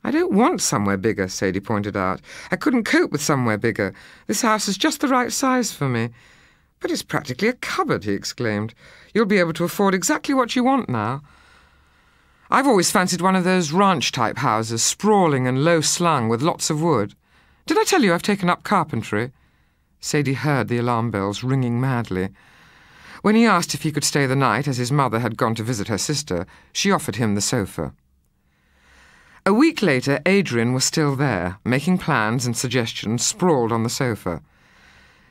"I don't want somewhere bigger," Sadie pointed out. "I couldn't cope with somewhere bigger. This house is just the right size for me." "But it's practically a cupboard," he exclaimed. "You'll be able to afford exactly what you want now." "I've always fancied one of those ranch-type houses, sprawling and low-slung, with lots of wood. Did I tell you I've taken up carpentry?" Sadie heard the alarm bells ringing madly. When he asked if he could stay the night, as his mother had gone to visit her sister, she offered him the sofa. A week later, Adrian was still there, making plans and suggestions, sprawled on the sofa.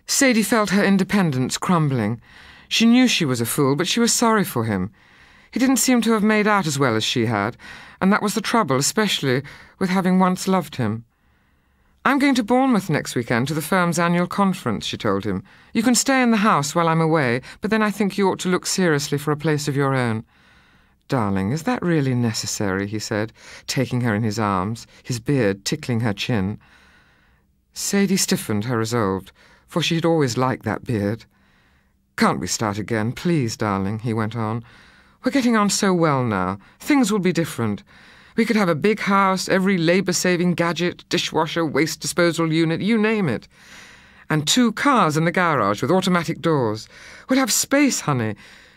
Sadie felt her independence crumbling. She knew she was a fool, but she was sorry for him. He didn't seem to have made out as well as she had, and that was the trouble, especially with having once loved him. "I'm going to Bournemouth next weekend to the firm's annual conference," she told him. "You can stay in the house while I'm away, but then I think you ought to look seriously for a place of your own." "Darling, is that really necessary?" he said, taking her in his arms, his beard tickling her chin. Sadie stiffened her resolve, for she had always liked that beard. "Can't we start again, please, darling?" he went on. "We're getting on so well now. Things will be different. We could have a big house, every labour-saving gadget, dishwasher, waste disposal unit, you name it. And 2 cars in the garage with automatic doors. We'll have space, honey.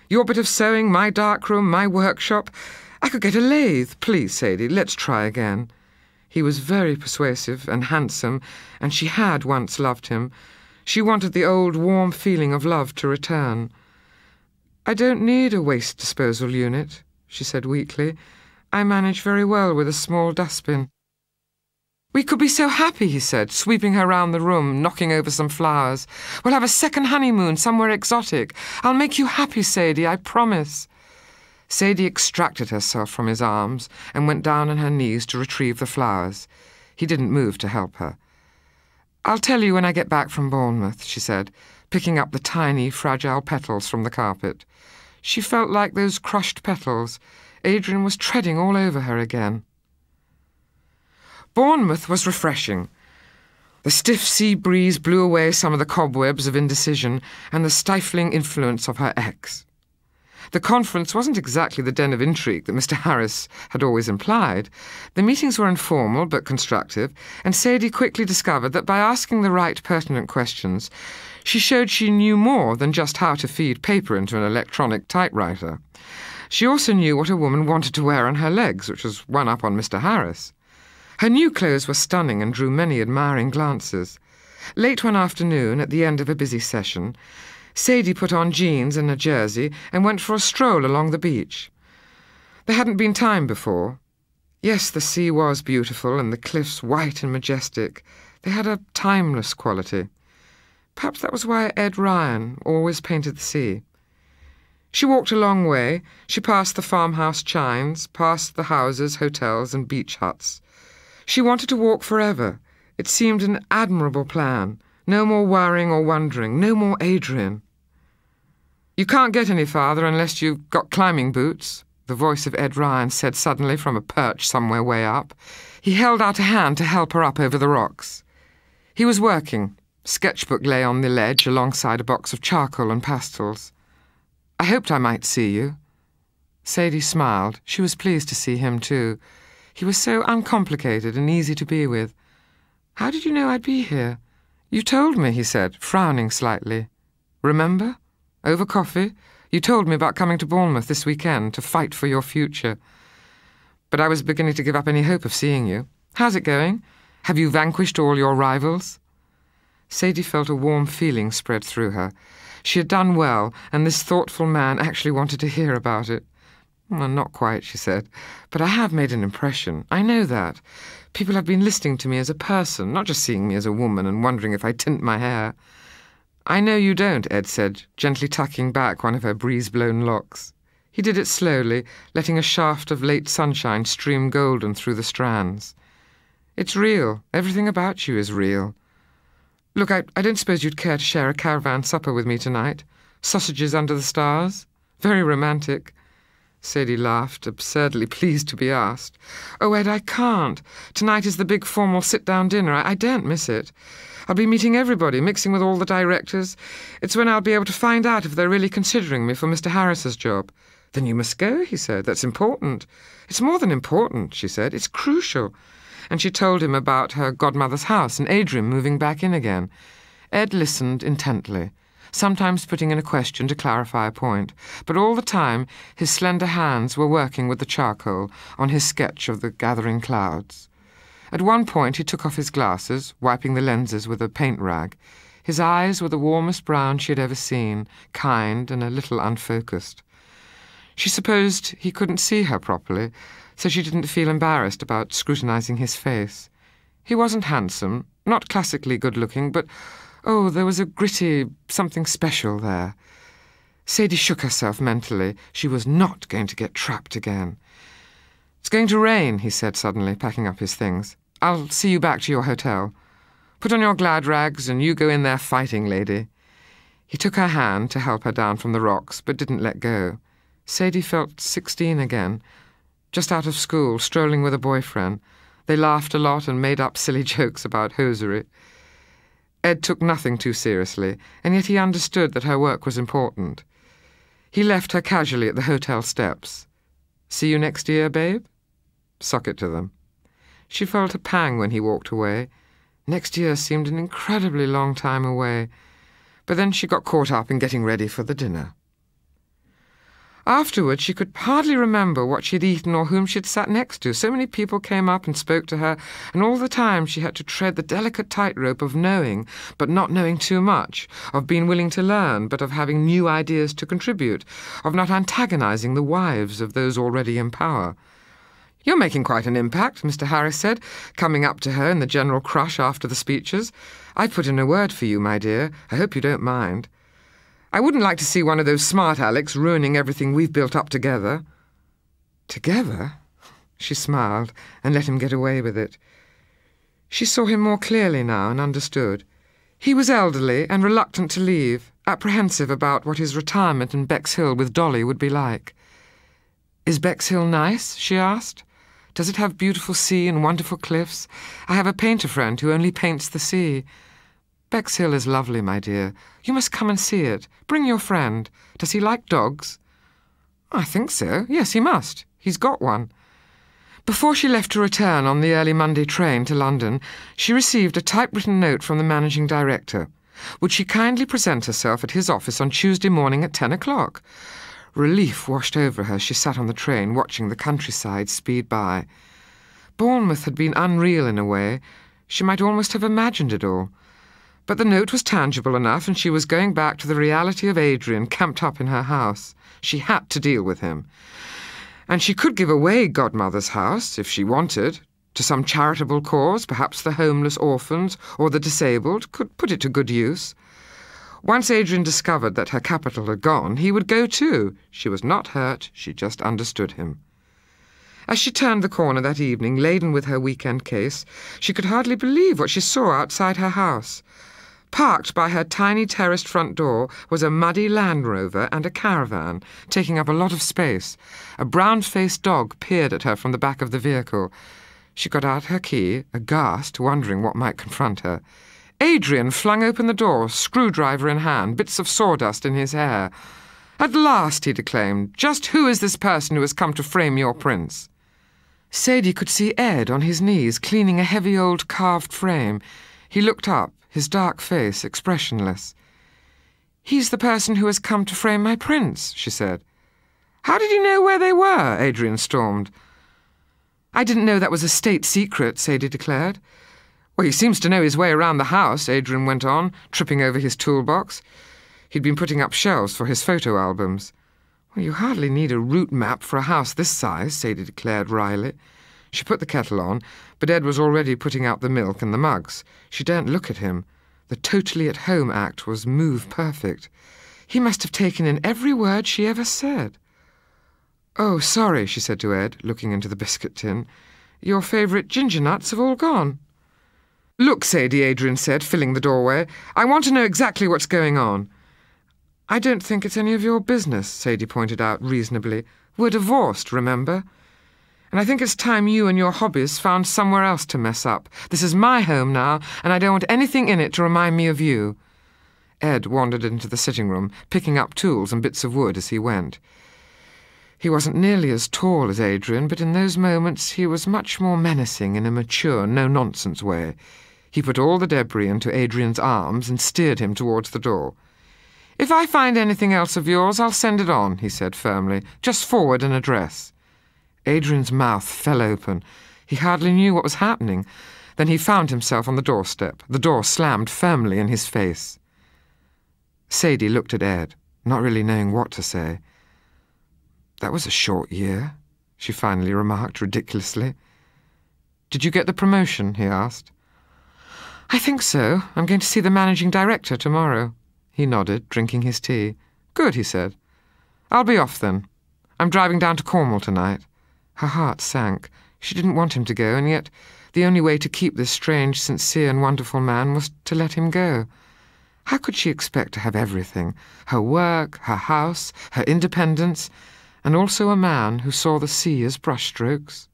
Your bit of sewing, my darkroom, my workshop. I could get a lathe. Please, Sadie, let's try again." He was very persuasive and handsome, and she had once loved him. She wanted the old warm feeling of love to return. "I don't need a waste disposal unit," she said weakly. "I manage very well with a small dustbin." "We could be so happy," he said, sweeping her round the room, knocking over some flowers. "We'll have a second honeymoon somewhere exotic. I'll make you happy, Sadie, I promise." Sadie extracted herself from his arms and went down on her knees to retrieve the flowers. He didn't move to help her. "I'll tell you when I get back from Bournemouth," she said, picking up the tiny, fragile petals from the carpet. She felt like those crushed petals. Adrian was treading all over her again. Bournemouth was refreshing. The stiff sea breeze blew away some of the cobwebs of indecision and the stifling influence of her ex. The conference wasn't exactly the den of intrigue that Mr. Harris had always implied. The meetings were informal but constructive, and Sadie quickly discovered that by asking the right pertinent questions, she showed she knew more than just how to feed paper into an electronic typewriter. She also knew what a woman wanted to wear on her legs, which was one up on Mr. Harris. Her new clothes were stunning and drew many admiring glances. Late one afternoon, at the end of a busy session, Sadie put on jeans and a jersey and went for a stroll along the beach. There hadn't been time before. Yes, the sea was beautiful and the cliffs white and majestic. They had a timeless quality. Perhaps that was why Ed Ryan always painted the sea. She walked a long way. She passed the farmhouse chines, past the houses, hotels and beach huts. She wanted to walk forever. It seemed an admirable plan. No more worrying or wondering. No more Adrian. "You can't get any farther unless you've got climbing boots," the voice of Ed Ryan said suddenly from a perch somewhere way up. He held out a hand to help her up over the rocks. He was working. Sketchbook lay on the ledge alongside a box of charcoal and pastels. "I hoped I might see you." Sadie smiled. She was pleased to see him too. He was so uncomplicated and easy to be with. "How did you know I'd be here?" "You told me," he said, frowning slightly. "Remember? Over coffee? You told me about coming to Bournemouth this weekend to fight for your future. But I was beginning to give up any hope of seeing you. How's it going? Have you vanquished all your rivals?" Sadie felt a warm feeling spread through her. She had done well, and this thoughtful man actually wanted to hear about it. Well, not quite, she said, but I have made an impression. I know that. People have been listening to me as a person, not just seeing me as a woman and wondering if I tint my hair. I know you don't, Ed said, gently tucking back one of her breeze-blown locks. He did it slowly, letting a shaft of late sunshine stream golden through the strands. It's real. Everything about you is real. Look, I don't suppose you'd care to share a caravan supper with me tonight? Sausages under the stars? Very romantic. Sadie laughed, absurdly pleased to be asked. Oh, Ed, I can't. Tonight is the big formal sit-down dinner. I daren't miss it. I'll be meeting everybody, mixing with all the directors. It's when I'll be able to find out if they're really considering me for Mr. Harris's job. Then you must go, he said. That's important. It's more than important, she said. It's crucial. And she told him about her godmother's house and Adrian moving back in again. Ed listened intently, sometimes putting in a question to clarify a point, but all the time his slender hands were working with the charcoal on his sketch of the gathering clouds. At one point he took off his glasses, wiping the lenses with a paint rag. His eyes were the warmest brown she had ever seen, kind and a little unfocused. She supposed he couldn't see her properly, so she didn't feel embarrassed about scrutinizing his face. He wasn't handsome, not classically good-looking, but, oh, there was a gritty something special there. Sadie shook herself mentally. She was not going to get trapped again. It's going to rain, he said suddenly, packing up his things. I'll see you back to your hotel. Put on your glad rags and you go in there fighting, lady. He took her hand to help her down from the rocks, but didn't let go. Sadie felt 16 again, just out of school, strolling with a boyfriend. They laughed a lot and made up silly jokes about hosiery. Ed took nothing too seriously, and yet he understood that her work was important. He left her casually at the hotel steps. See you next year, babe? Sock it to them. She felt a pang when he walked away. Next year seemed an incredibly long time away, but then she got caught up in getting ready for the dinner. Afterwards, she could hardly remember what she'd eaten or whom she'd sat next to. So many people came up and spoke to her, and all the time she had to tread the delicate tightrope of knowing, but not knowing too much, of being willing to learn, but of having new ideas to contribute, of not antagonizing the wives of those already in power. You're making quite an impact, Mr. Harris said, coming up to her in the general crush after the speeches. I've put in a word for you, my dear. I hope you don't mind. I wouldn't like to see one of those smart Alecks ruining everything we've built up together. Together? She smiled and let him get away with it. She saw him more clearly now and understood. He was elderly and reluctant to leave, apprehensive about what his retirement in Bexhill with Dolly would be like. Is Bexhill nice? She asked. Does it have beautiful sea and wonderful cliffs? I have a painter friend who only paints the sea. Bexhill is lovely, my dear. You must come and see it. Bring your friend. Does he like dogs? I think so. Yes, he must. He's got one. Before she left to return on the early Monday train to London, she received a typewritten note from the managing director. Would she kindly present herself at his office on Tuesday morning at 10 o'clock? Relief washed over her as she sat on the train, watching the countryside speed by. Bournemouth had been unreal in a way. She might almost have imagined it all. But the note was tangible enough, and she was going back to the reality of Adrian camped up in her house. She had to deal with him. And she could give away Godmother's house, if she wanted, to some charitable cause, perhaps the homeless orphans or the disabled, could put it to good use. Once Adrian discovered that her capital had gone, he would go too. She was not hurt, she just understood him. As she turned the corner that evening, laden with her weekend case, she could hardly believe what she saw outside her house. Parked by her tiny terraced front door was a muddy Land Rover and a caravan, taking up a lot of space. A brown-faced dog peered at her from the back of the vehicle. She got out her key, aghast, wondering what might confront her. Adrian flung open the door, screwdriver in hand, bits of sawdust in his hair. At last, he declaimed, just who is this person who has come to frame your prince? Sadie could see Ed on his knees, cleaning a heavy old carved frame. He looked up, his dark face expressionless. He's the person who has come to frame my prince, she said. How did you know where they were? Adrian stormed. I didn't know that was a state secret, Sadie declared. Well, he seems to know his way around the house, Adrian went on, tripping over his toolbox. He'd been putting up shelves for his photo albums. Well, you hardly need a route map for a house this size, Sadie declared wryly. She put the kettle on, but Ed was already putting out the milk and the mugs. She daren't look at him. The totally at home act was move perfect. He must have taken in every word she ever said. "Oh, sorry," she said to Ed, looking into the biscuit tin. "Your favourite ginger nuts have all gone." "Look, Sadie," Adrian said, filling the doorway. "I want to know exactly what's going on." "I don't think it's any of your business," Sadie pointed out reasonably. "We're divorced, remember? And I think it's time you and your hobbies found somewhere else to mess up. This is my home now, and I don't want anything in it to remind me of you." Ed wandered into the sitting room, picking up tools and bits of wood as he went. He wasn't nearly as tall as Adrian, but in those moments he was much more menacing in a mature, no-nonsense way. He put all the debris into Adrian's arms and steered him towards the door. "If I find anything else of yours, I'll send it on," he said firmly. "Just forward an address." Adrian's mouth fell open. He hardly knew what was happening. Then he found himself on the doorstep. The door slammed firmly in his face. Sadie looked at Ed, not really knowing what to say. "That was a short year," she finally remarked ridiculously. "Did you get the promotion?" he asked. "I think so. I'm going to see the managing director tomorrow." He nodded, drinking his tea. "Good," he said. "I'll be off then. I'm driving down to Cornwall tonight." Her heart sank. She didn't want him to go, and yet the only way to keep this strange, sincere and wonderful man was to let him go. How could she expect to have everything? Her work, her house, her independence, and also a man who saw the sea as brushstrokes?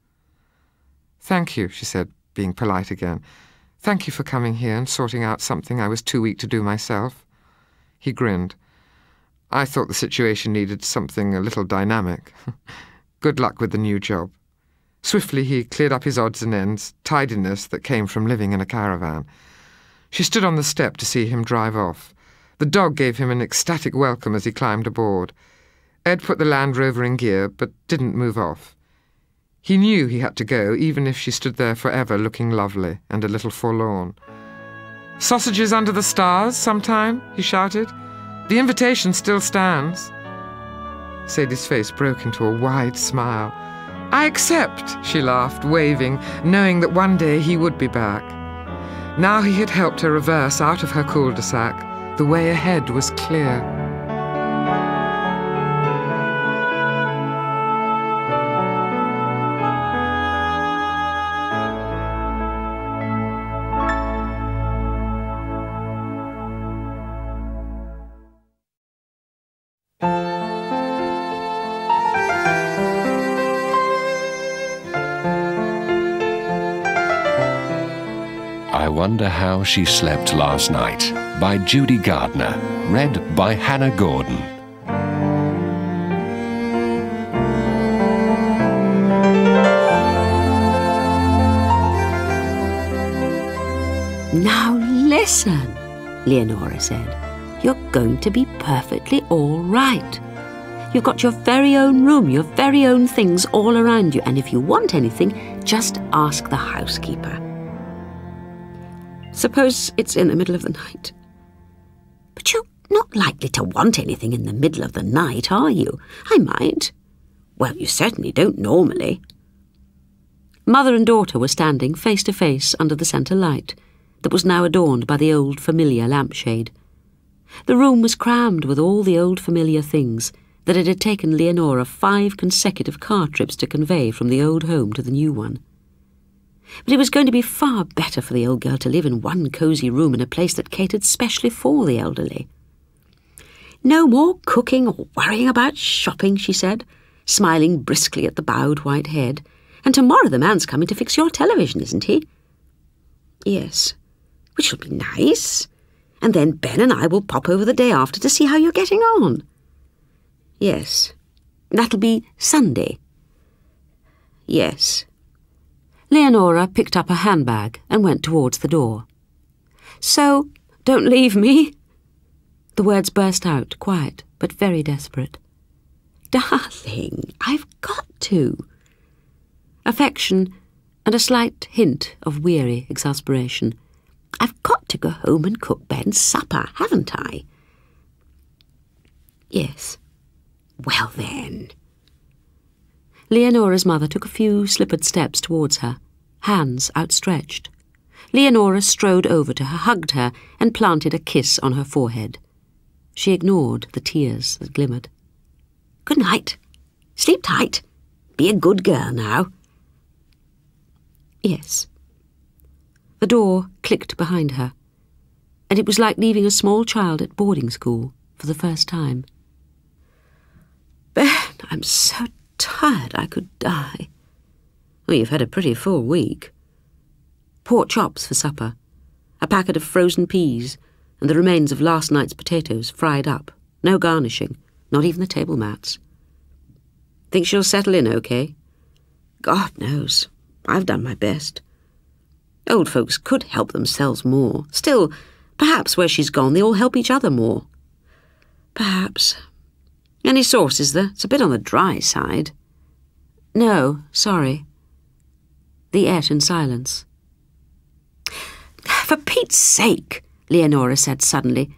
"Thank you," she said, being polite again. "Thank you for coming here and sorting out something I was too weak to do myself." He grinned. "I thought the situation needed something a little dynamic. Good luck with the new job." Swiftly he cleared up his odds and ends, tidiness that came from living in a caravan. She stood on the step to see him drive off. The dog gave him an ecstatic welcome as he climbed aboard. Ed put the Land Rover in gear, but didn't move off. He knew he had to go, even if she stood there forever looking lovely and a little forlorn. "Sausages under the stars sometime?" he shouted. "The invitation still stands." Sadie's face broke into a wide smile. "I accept," she laughed, waving, knowing that one day he would be back. Now he had helped her reverse out of her cul-de-sac. The way ahead was clear. I Wonder How She Slept Last Night by Judy Gardner, read by Hannah Gordon. "Now listen," Leonora said. "You're going to be perfectly all right. You've got your very own room, your very own things all around you, and if you want anything, just ask the housekeeper. Suppose it's in the middle of the night. But you're not likely to want anything in the middle of the night, are you? I might. Well, you certainly don't normally." Mother and daughter were standing face to face under the centre light that was now adorned by the old familiar lampshade. The room was crammed with all the old familiar things that it had taken Leonora 5 consecutive car trips to convey from the old home to the new one. But it was going to be far better for the old girl to live in one cosy room in a place that catered specially for the elderly. "No more cooking or worrying about shopping," she said, smiling briskly at the bowed white head. "And tomorrow the man's coming to fix your television, isn't he?" "Yes, which will be nice. And then Ben and I will pop over the day after to see how you're getting on." "Yes, that'll be Sunday." "Yes." Leonora picked up her handbag and went towards the door. "So, don't leave me." The words burst out, quiet but very desperate. "Darling, I've got to." Affection and a slight hint of weary exasperation. "I've got to go home and cook Ben's supper, haven't I?" "Yes." "Well then." Leonora's mother took a few slippered steps towards her, hands outstretched. Leonora strode over to her, hugged her, and planted a kiss on her forehead. She ignored the tears that glimmered. "Good night. Sleep tight. Be a good girl now." "Yes." The door clicked behind her, and it was like leaving a small child at boarding school for the first time. "Ben, I'm so tired I could die." "Well, you've had a pretty full week." "Pork chops for supper, a packet of frozen peas, and the remains of last night's potatoes fried up. No garnishing, not even the table mats." "Think she'll settle in okay?" "God knows. I've done my best. Old folks could help themselves more. Still, perhaps where she's gone they all help each other more." "Perhaps. Any sauce, is there? It's a bit on the dry side." "No, sorry." They ate in silence. "For Pete's sake," Leonora said suddenly.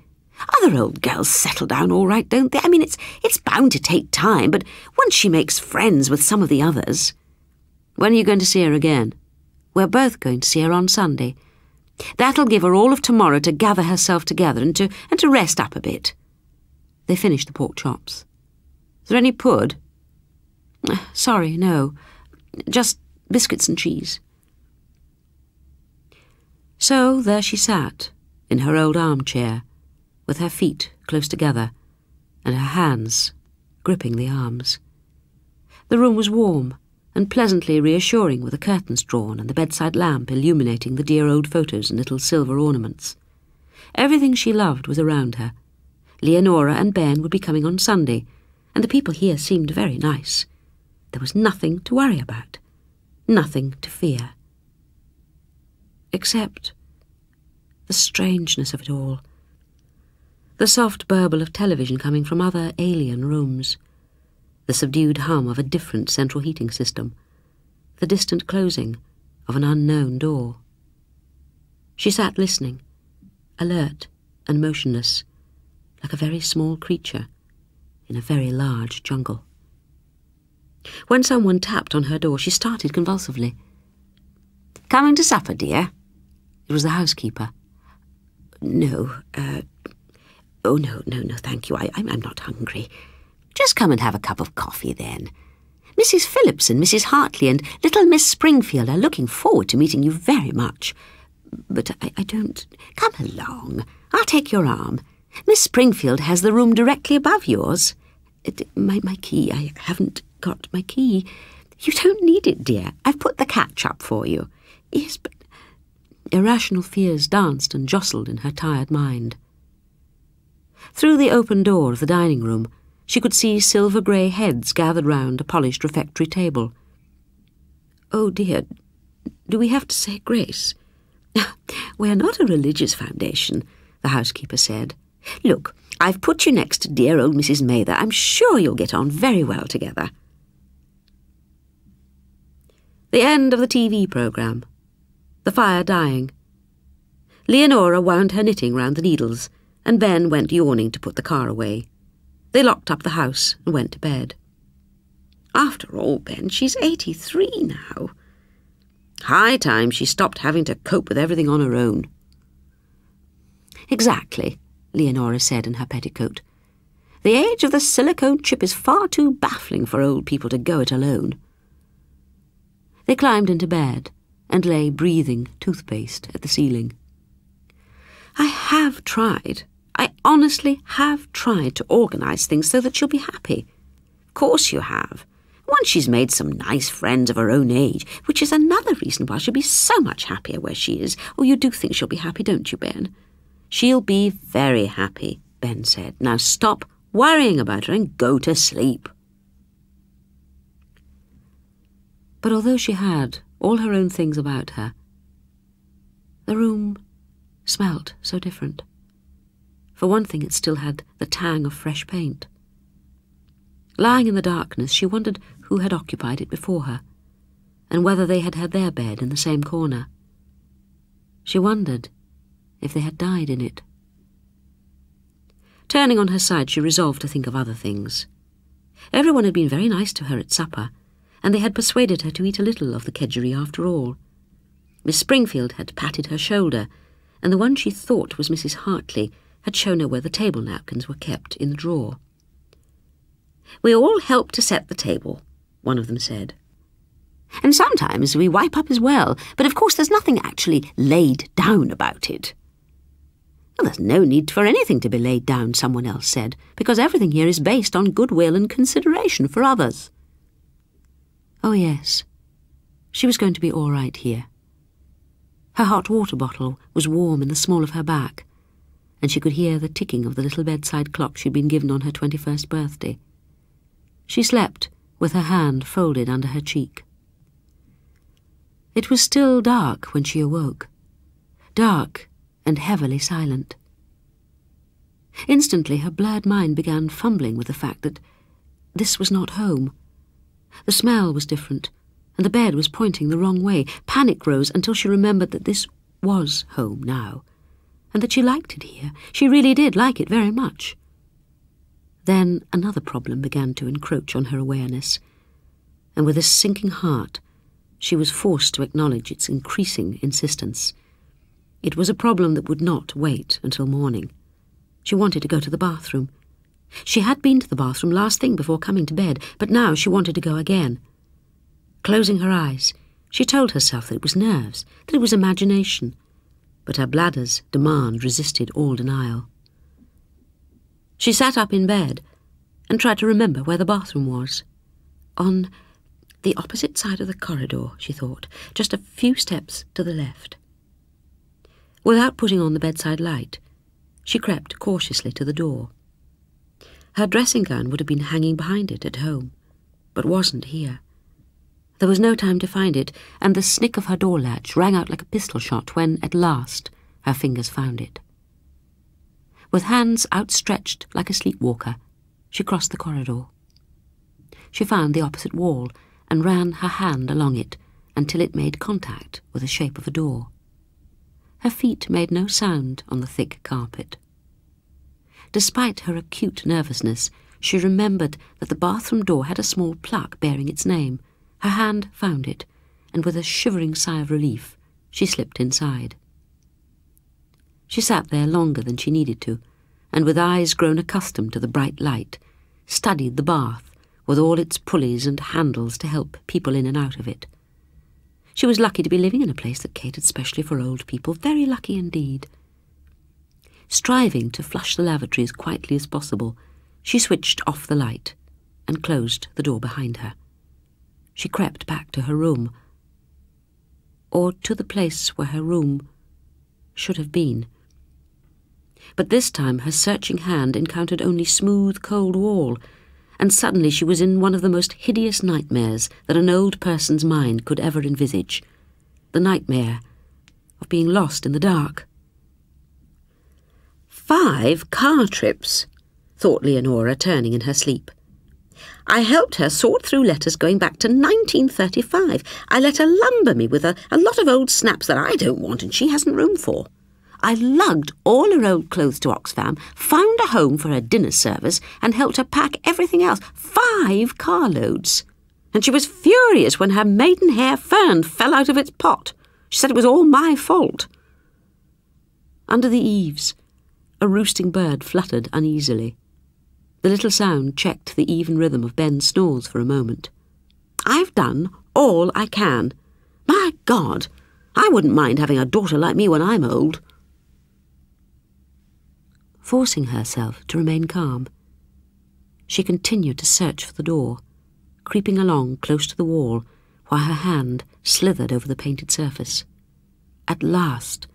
"Other old girls settle down all right, don't they? I mean, it's bound to take time, but once she makes friends with some of the others—" "When are you going to see her again?" "We're both going to see her on Sunday. That'll give her all of tomorrow to gather herself together and to rest up a bit." They finished the pork chops. "Is there any pud?" "Sorry, no. Just biscuits and cheese." So there she sat, in her old armchair, with her feet close together, and her hands gripping the arms. The room was warm and pleasantly reassuring, with the curtains drawn and the bedside lamp illuminating the dear old photos and little silver ornaments. Everything she loved was around her. Leonora and Ben would be coming on Sunday, and the people here seemed very nice. There was nothing to worry about, nothing to fear. Except the strangeness of it all. The soft burble of television coming from other alien rooms. The subdued hum of a different central heating system. The distant closing of an unknown door. She sat listening, alert and motionless, like a very small creature in a very large jungle. When someone tapped on her door, she started convulsively. "Coming to supper, dear?" It was the housekeeper. "No, oh, no, thank you. I'm not hungry." "Just come and have a cup of coffee, then. Mrs. Phillips and Mrs. Hartley and little Miss Springfield are looking forward to meeting you very much. But I don't... Come along. I'll take your arm. Miss Springfield has the room directly above yours. My key. I haven't got my key." "You don't need it, dear. I've put the catch up for you." "Yes, but..." Irrational fears danced and jostled in her tired mind. Through the open door of the dining room, she could see silver-grey heads gathered round a polished refectory table. "Oh dear, do we have to say grace?" "We're not a religious foundation," the housekeeper said. "Look, I've put you next to dear old Mrs. Mather. I'm sure you'll get on very well together." The end of the TV programme. The fire dying. Leonora wound her knitting round the needles, and Ben went yawning to put the car away. They locked up the house and went to bed. "After all, Ben, she's 83 now. High time she stopped having to cope with everything on her own." "Exactly," Leonora said in her petticoat. "The age of the silicone chip is far too baffling for old people to go it alone." They climbed into bed and lay breathing toothpaste at the ceiling. "I have tried. I honestly have tried to organise things so that she'll be happy." "Of course you have. Once she's made some nice friends of her own age, which is another reason why she'll be so much happier where she is." "Oh, you do think she'll be happy, don't you, Ben?" "She'll be very happy," Ben said. "Now stop worrying about her and go to sleep." But although she had all her own things about her, the room smelt so different. For one thing, it still had the tang of fresh paint. Lying in the darkness, she wondered who had occupied it before her. and whether they had had their bed in the same corner. She wondered if they had died in it. Turning on her side, she resolved to think of other things. Everyone had been very nice to her at supper, and they had persuaded her to eat a little of the kedgeree after all. Miss Springfield had patted her shoulder, and the one she thought was Mrs. Hartley had shown her where the table napkins were kept in the drawer. "We all help to set the table," one of them said. "And sometimes we wipe up as well, but of course there's nothing actually laid down about it." "Well, there's no need for anything to be laid down," someone else said, "because everything here is based on goodwill and consideration for others." Oh yes, she was going to be all right here. Her hot water bottle was warm in the small of her back, and she could hear the ticking of the little bedside clock she'd been given on her 21st birthday. She slept with her hand folded under her cheek. It was still dark when she awoke, dark and heavily silent. Instantly her blurred mind began fumbling with the fact that this was not home. The smell was different, and the bed was pointing the wrong way. Panic rose until she remembered that this was home now, and that she liked it here. She really did like it very much. Then another problem began to encroach on her awareness, and with a sinking heart, she was forced to acknowledge its increasing insistence. It was a problem that would not wait until morning. She wanted to go to the bathroom. She had been to the bathroom last thing before coming to bed, but now she wanted to go again. Closing her eyes, she told herself that it was nerves, that it was imagination, but her bladder's demand resisted all denial. She sat up in bed and tried to remember where the bathroom was. On the opposite side of the corridor, she thought, just a few steps to the left. Without putting on the bedside light, she crept cautiously to the door. Her dressing gown would have been hanging behind it at home, but wasn't here. There was no time to find it, and the snick of her door latch rang out like a pistol shot when, at last, her fingers found it. With hands outstretched like a sleepwalker, she crossed the corridor. She found the opposite wall and ran her hand along it until it made contact with the shape of a door. Her feet made no sound on the thick carpet. Despite her acute nervousness, she remembered that the bathroom door had a small plaque bearing its name. Her hand found it, and with a shivering sigh of relief, she slipped inside. She sat there longer than she needed to, and with eyes grown accustomed to the bright light, studied the bath with all its pulleys and handles to help people in and out of it. She was lucky to be living in a place that catered specially for old people, very lucky indeed. Striving to flush the lavatory as quietly as possible, she switched off the light and closed the door behind her. She crept back to her room, or to the place where her room should have been. But this time her searching hand encountered only smooth, cold wall, and suddenly she was in one of the most hideous nightmares that an old person's mind could ever envisage, the nightmare of being lost in the dark. 5 car trips, thought Leonora, turning in her sleep. I helped her sort through letters going back to 1935. I let her lumber me with a lot of old snaps that I don't want and she hasn't room for. I lugged all her old clothes to Oxfam, found a home for her dinner service, and helped her pack everything else. 5 carloads. And she was furious when her maidenhair fern fell out of its pot. She said it was all my fault. Under the eaves, a roosting bird fluttered uneasily. The little sound checked the even rhythm of Ben's snores for a moment. I've done all I can. My God, I wouldn't mind having a daughter like me when I'm old. Forcing herself to remain calm, she continued to search for the door, creeping along close to the wall while her hand slithered over the painted surface. At last,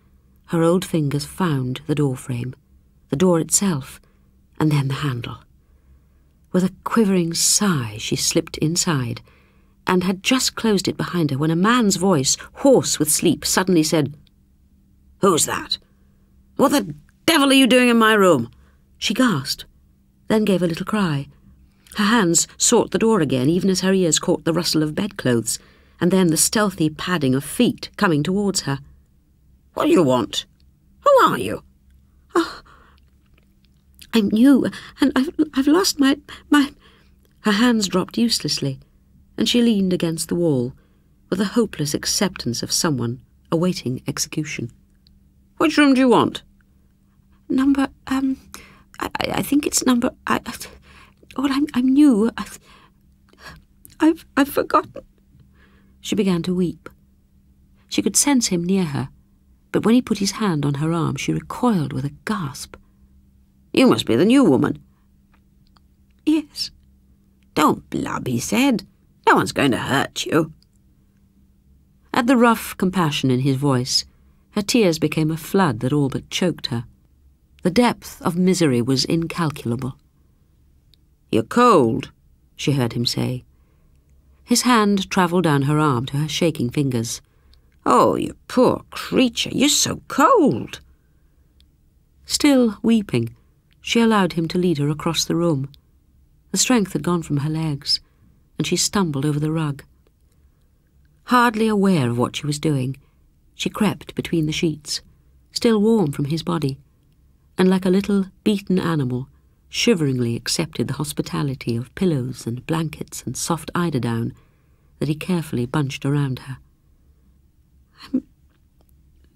her old fingers found the door frame, the door itself, and then the handle. With a quivering sigh, she slipped inside, and had just closed it behind her when a man's voice, hoarse with sleep, suddenly said, "Who's that? What the devil are you doing in my room?" She gasped, then gave a little cry. Her hands sought the door again, even as her ears caught the rustle of bedclothes, and then the stealthy padding of feet coming towards her. "What do you want? Who are you?" "Oh, I'm new, and I've lost my... Her hands dropped uselessly, and she leaned against the wall with a hopeless acceptance of someone awaiting execution. "Which room do you want?" "Number... I think it's number... I'm new. I've forgotten." She began to weep. She could sense him near her, but when he put his hand on her arm, she recoiled with a gasp. "You must be the new woman." "Yes." "Don't blub," he said. "No one's going to hurt you." At the rough compassion in his voice, her tears became a flood that all but choked her. The depth of misery was incalculable. "You're cold," she heard him say. His hand travelled down her arm to her shaking fingers. "Oh, you poor creature, you're so cold." Still weeping, she allowed him to lead her across the room. The strength had gone from her legs, and she stumbled over the rug. Hardly aware of what she was doing, she crept between the sheets, still warm from his body, and like a little beaten animal, shiveringly accepted the hospitality of pillows and blankets and soft eiderdown that he carefully bunched around her. "I'm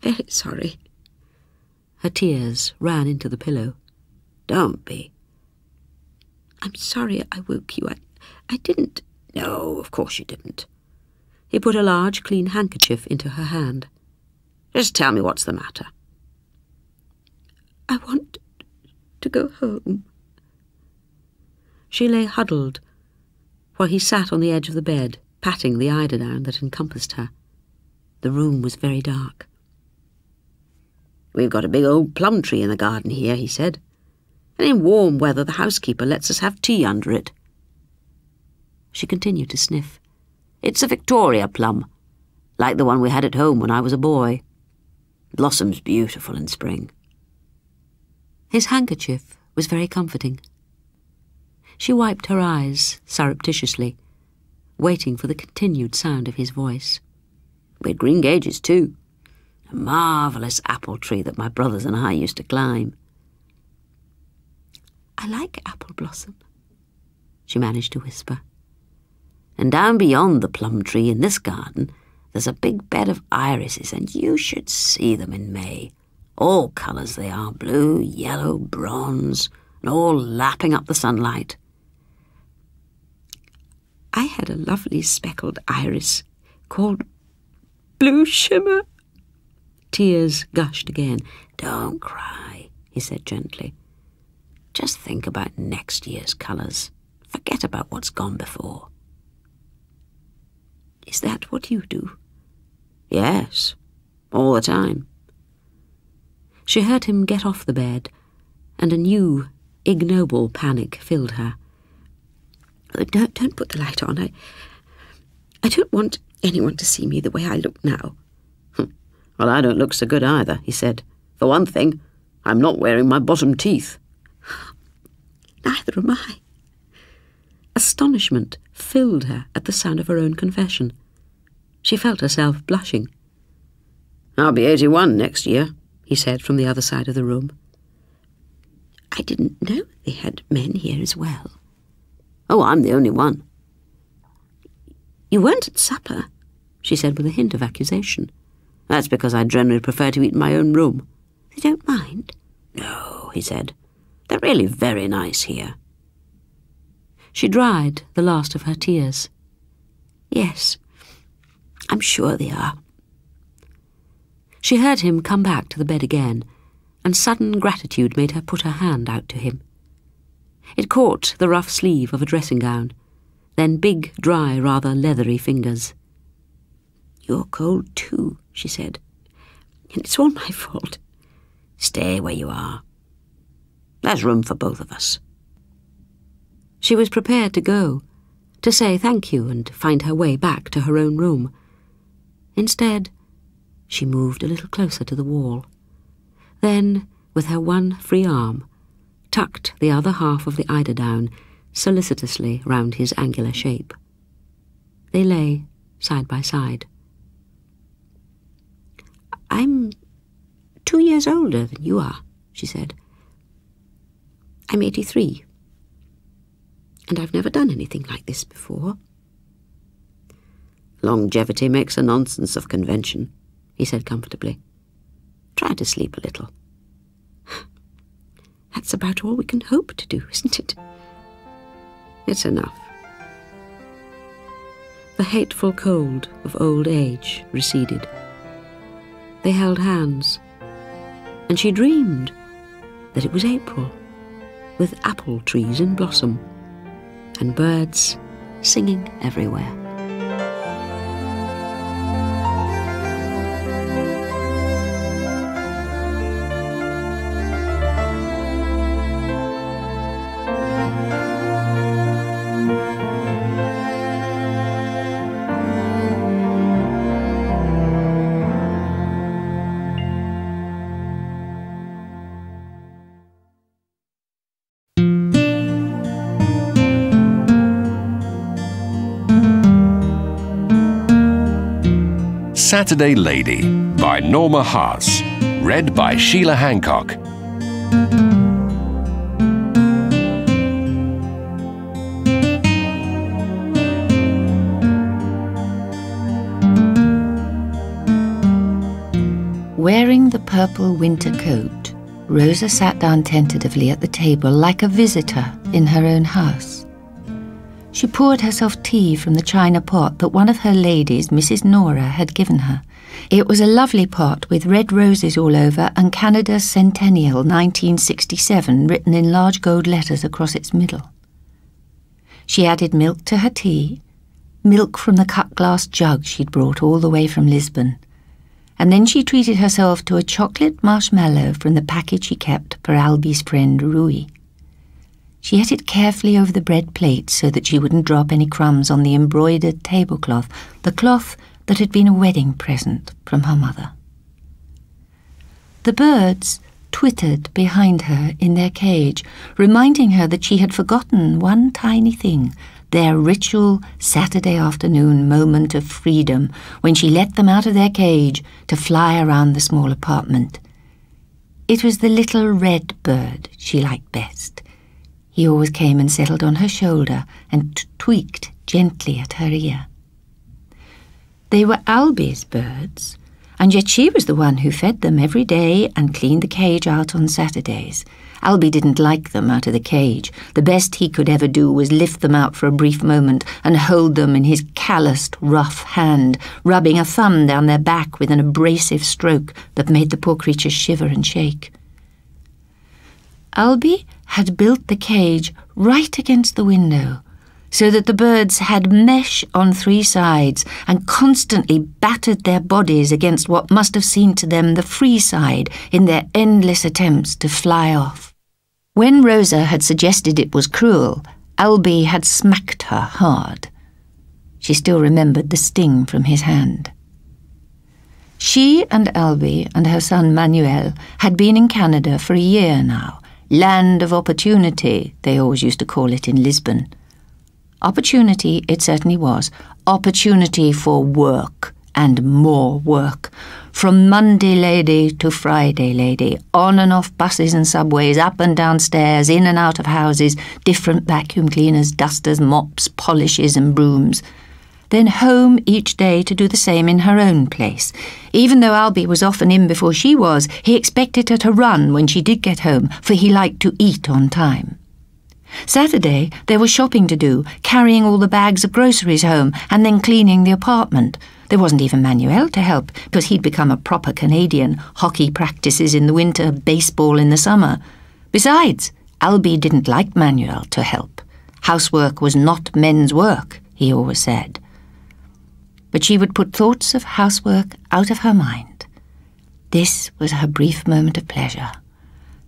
very sorry." Her tears ran into the pillow. "Don't be." "I'm sorry I woke you. I didn't..." "No, of course you didn't." He put a large, clean handkerchief into her hand. "Just tell me what's the matter." "I want to go home." She lay huddled, while he sat on the edge of the bed, patting the eiderdown that encompassed her. The room was very dark. "We've got a big old plum tree in the garden here," he said, "and in warm weather the housekeeper lets us have tea under it." She continued to sniff. "It's a Victoria plum, like the one we had at home when I was a boy. Blossoms beautiful in spring." His handkerchief was very comforting. She wiped her eyes surreptitiously, waiting for the continued sound of his voice. "We had green gages too. A marvellous apple tree that my brothers and I used to climb." "I like apple blossom," she managed to whisper. "And down beyond the plum tree in this garden, there's a big bed of irises, and you should see them in May. All colours they are, blue, yellow, bronze, and all lapping up the sunlight." "I had a lovely speckled iris called Blue Shimmer." Tears gushed again. "Don't cry," he said gently. "Just think about next year's colours. Forget about what's gone before." "Is that what you do?" "Yes, all the time." She heard him get off the bed, and a new, ignoble panic filled her. Don't put the light on. I don't want anyone to see me the way I look now." "Well, I don't look so good either," he said. "For one thing, I'm not wearing my bottom teeth." "Neither am I." Astonishment filled her at the sound of her own confession. She felt herself blushing. "I'll be 81 next year," he said from the other side of the room. "I didn't know they had men here as well." "Oh, I'm the only one." "You weren't at supper," she said with a hint of accusation. "That's because I generally prefer to eat in my own room." "They don't mind?" "No," he said. "They're really very nice here." She dried the last of her tears. "Yes, I'm sure they are." She heard him come back to the bed again, and sudden gratitude made her put her hand out to him. It caught the rough sleeve of a dressing gown, then big, dry, rather leathery fingers. "You're cold too," she said, "and it's all my fault." "Stay where you are. There's room for both of us." She was prepared to go, to say thank you and find her way back to her own room. Instead, she moved a little closer to the wall. Then, with her one free arm, tucked the other half of the eiderdown solicitously round his angular shape. They lay side by side. "I'm 2 years older than you are," she said. "I'm 83, and I've never done anything like this before." "Longevity makes a nonsense of convention," he said comfortably. "Try to sleep a little." "That's about all we can hope to do, isn't it?" "It's enough." The hateful cold of old age receded. They held hands, and she dreamed that it was April, with apple trees in blossom, and birds singing everywhere. Saturday Lady by Norma Haas. Read by Shelia Hancock. Wearing the purple winter coat, Rosa sat down tentatively at the table like a visitor in her own house. She poured herself tea from the china pot that one of her ladies, Mrs. Nora, had given her. It was a lovely pot with red roses all over and Canada's Centennial 1967 written in large gold letters across its middle. She added milk to her tea, milk from the cut glass jug she'd brought all the way from Lisbon, and then she treated herself to a chocolate marshmallow from the package she kept for Albie's friend Rui. She ate it carefully over the bread plate so that she wouldn't drop any crumbs on the embroidered tablecloth, the cloth that had been a wedding present from her mother. The birds twittered behind her in their cage, reminding her that she had forgotten one tiny thing, their ritual Saturday afternoon moment of freedom when she let them out of their cage to fly around the small apartment. It was the little red bird she liked best. He always came and settled on her shoulder and tweaked gently at her ear. They were Albie's birds, and yet she was the one who fed them every day and cleaned the cage out on Saturdays. Albie didn't like them out of the cage. The best he could ever do was lift them out for a brief moment and hold them in his calloused, rough hand, rubbing a thumb down their back with an abrasive stroke that made the poor creatures shiver and shake. Albie had built the cage right against the window, so that the birds had mesh on 3 sides and constantly battered their bodies against what must have seemed to them the free side in their endless attempts to fly off. When Rosa had suggested it was cruel, Albie had smacked her hard. She still remembered the sting from his hand. She and Albie and her son Manuel had been in Canada for a year now. Land of opportunity, they always used to call it in Lisbon. Opportunity it certainly was. Opportunity for work and more work. From Monday lady to Friday lady, on and off buses and subways, up and down stairs, in and out of houses, different vacuum cleaners, dusters, mops, polishes and brooms. Then home each day to do the same in her own place. Even though Albie was often in before she was, he expected her to run when she did get home, for he liked to eat on time. Saturday, there was shopping to do, carrying all the bags of groceries home and then cleaning the apartment. There wasn't even Manuel to help, because he'd become a proper Canadian, hockey practices in the winter, baseball in the summer. Besides, Albie didn't like Manuel to help. Housework was not men's work, he always said. But she would put thoughts of housework out of her mind. This was her brief moment of pleasure,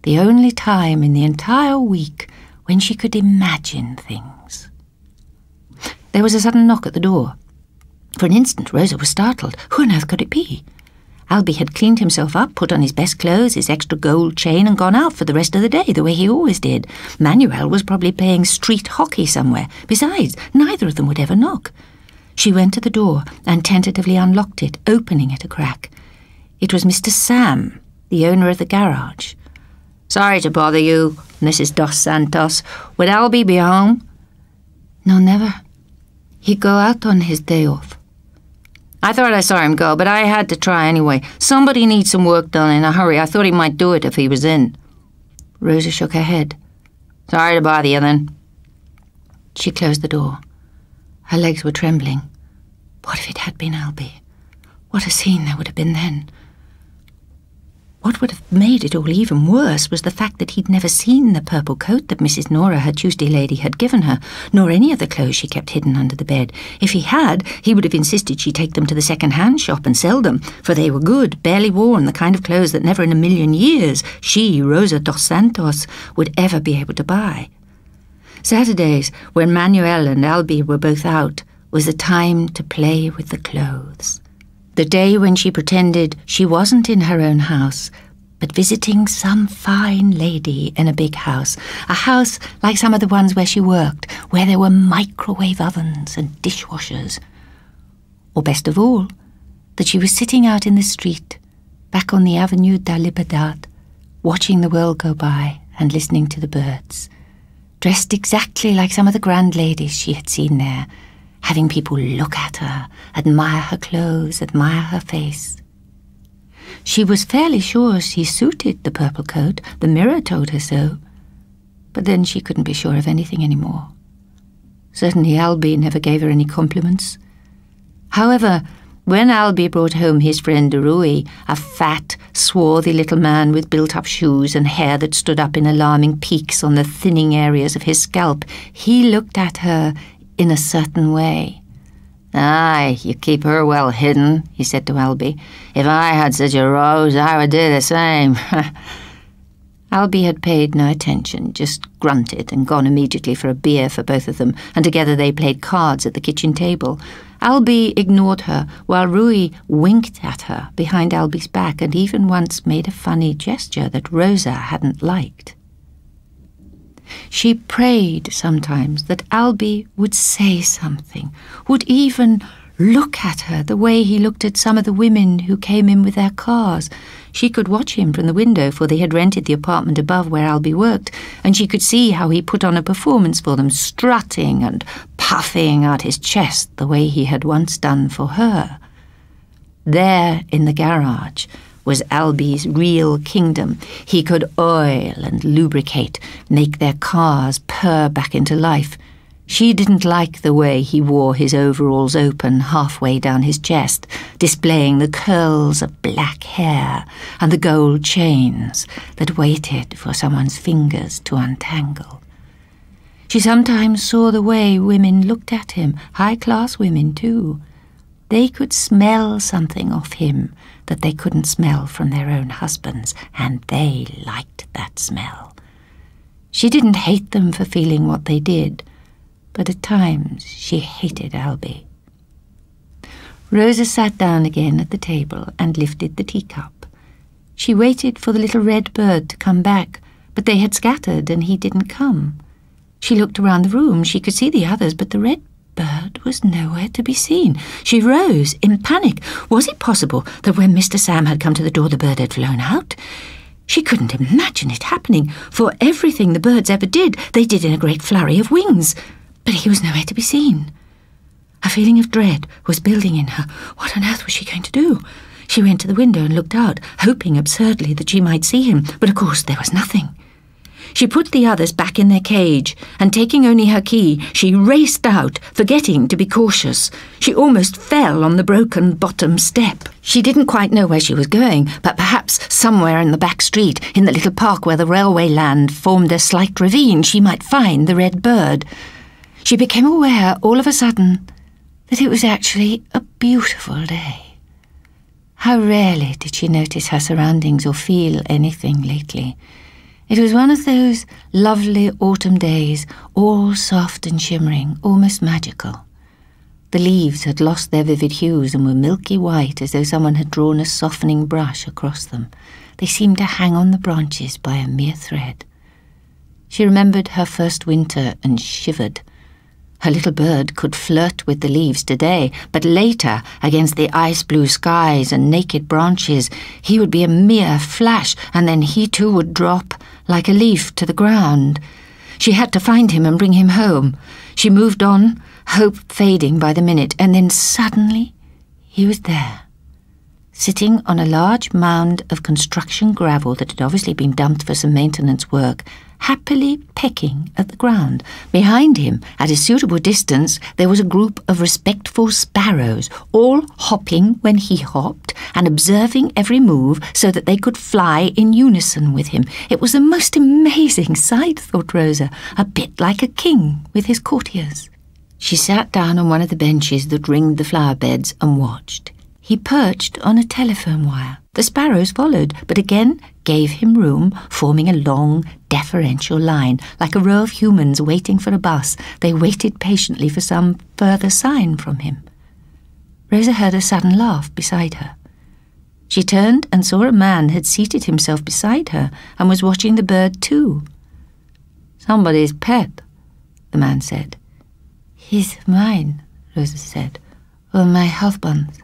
the only time in the entire week when she could imagine things. There was a sudden knock at the door. For an instant, Rosa was startled. Who on earth could it be? Albie had cleaned himself up, put on his best clothes, his extra gold chain, and gone out for the rest of the day, the way he always did. Manuel was probably playing street hockey somewhere. Besides, neither of them would ever knock. She went to the door and tentatively unlocked it, opening it a crack. It was Mr. Sam, the owner of the garage. "Sorry to bother you, Mrs. Dos Santos. Would Albie be home?" "No, never. He'd go out on his day off." "I thought I saw him go, but I had to try anyway. Somebody needs some work done in a hurry. I thought he might do it if he was in." Rosa shook her head. "Sorry to bother you, then." She closed the door. Her legs were trembling. What if it had been Albie? What a scene there would have been then. What would have made it all even worse was the fact that he'd never seen the purple coat that Mrs. Nora, her Tuesday lady, had given her, nor any of the clothes she kept hidden under the bed. If he had, he would have insisted she take them to the second-hand shop and sell them, for they were good, barely worn, the kind of clothes that never in a million years she, Rosa dos Santos, would ever be able to buy. Saturdays, when Manuel and Albie were both out, was the time to play with the clothes. The day when she pretended she wasn't in her own house, but visiting some fine lady in a big house, a house like some of the ones where she worked, where there were microwave ovens and dishwashers. Or best of all, that she was sitting out in the street, back on the Avenue da Libertad, watching the world go by and listening to the birds, dressed exactly like some of the grand ladies she had seen there, having people look at her, admire her clothes, admire her face. She was fairly sure she suited the purple coat. The mirror told her so. But then she couldn't be sure of anything anymore. Certainly Albie never gave her any compliments. However, when Albie brought home his friend Rui, a fat, swarthy little man with built-up shoes and hair that stood up in alarming peaks on the thinning areas of his scalp, he looked at her in a certain way. "Aye, you keep her well hidden," he said to Albie. "If I had such a rose, I would do the same." Albie had paid no attention, just grunted and gone immediately for a beer for both of them, and together they played cards at the kitchen table. Albie ignored her, while Rui winked at her behind Albie's back and even once made a funny gesture that Rosa hadn't liked. She prayed sometimes that Albie would say something, would even look at her the way he looked at some of the women who came in with their cars. She could watch him from the window, for they had rented the apartment above where Albie worked, and she could see how he put on a performance for them, strutting and puffing out his chest the way he had once done for her. There in the garage was Albie's real kingdom. He could oil and lubricate, make their cars purr back into life. She didn't like the way he wore his overalls open halfway down his chest, displaying the curls of black hair and the gold chains that waited for someone's fingers to untangle. She sometimes saw the way women looked at him, high-class women too. They could smell something off him that they couldn't smell from their own husbands, and they liked that smell. She didn't hate them for feeling what they did, but at times she hated Albie. Rosa sat down again at the table and lifted the teacup. She waited for the little red bird to come back, but they had scattered and he didn't come. She looked around the room. She could see the others, but the red bird was nowhere to be seen. She rose in panic. Was it possible that when Mr. Sam had come to the door, the bird had flown out? She couldn't imagine it happening, for everything the birds ever did, they did in a great flurry of wings. But he was nowhere to be seen. A feeling of dread was building in her. What on earth was she going to do? She went to the window and looked out, hoping absurdly that she might see him, but of course there was nothing. She put the others back in their cage, and taking only her key, she raced out, forgetting to be cautious. She almost fell on the broken bottom step. She didn't quite know where she was going, but perhaps somewhere in the back street, in the little park where the railway land formed a slight ravine, she might find the red bird. She became aware, all of a sudden, that it was actually a beautiful day. How rarely did she notice her surroundings or feel anything lately? It was one of those lovely autumn days, all soft and shimmering, almost magical. The leaves had lost their vivid hues and were milky white, as though someone had drawn a softening brush across them. They seemed to hang on the branches by a mere thread. She remembered her first winter and shivered. Her little bird could flirt with the leaves today, but later, against the ice-blue skies and naked branches, he would be a mere flash, and then he too would drop like a leaf to the ground. She had to find him and bring him home. She moved on, hope fading by the minute, and then suddenly he was there, sitting on a large mound of construction gravel that had obviously been dumped for some maintenance work, happily pecking at the ground. Behind him, at a suitable distance, there was a group of respectful sparrows, all hopping when he hopped and observing every move so that they could fly in unison with him. It was the most amazing sight, thought Rosa, a bit like a king with his courtiers. She sat down on one of the benches that ringed the flower beds and watched. He perched on a telephone wire. The sparrows followed, but again gave him room, forming a long, deferential line, like a row of humans waiting for a bus. They waited patiently for some further sign from him. Rosa heard a sudden laugh beside her. She turned and saw a man had seated himself beside her and was watching the bird too. "Somebody's pet," the man said. "He's mine," Rosa said, "or my husband's.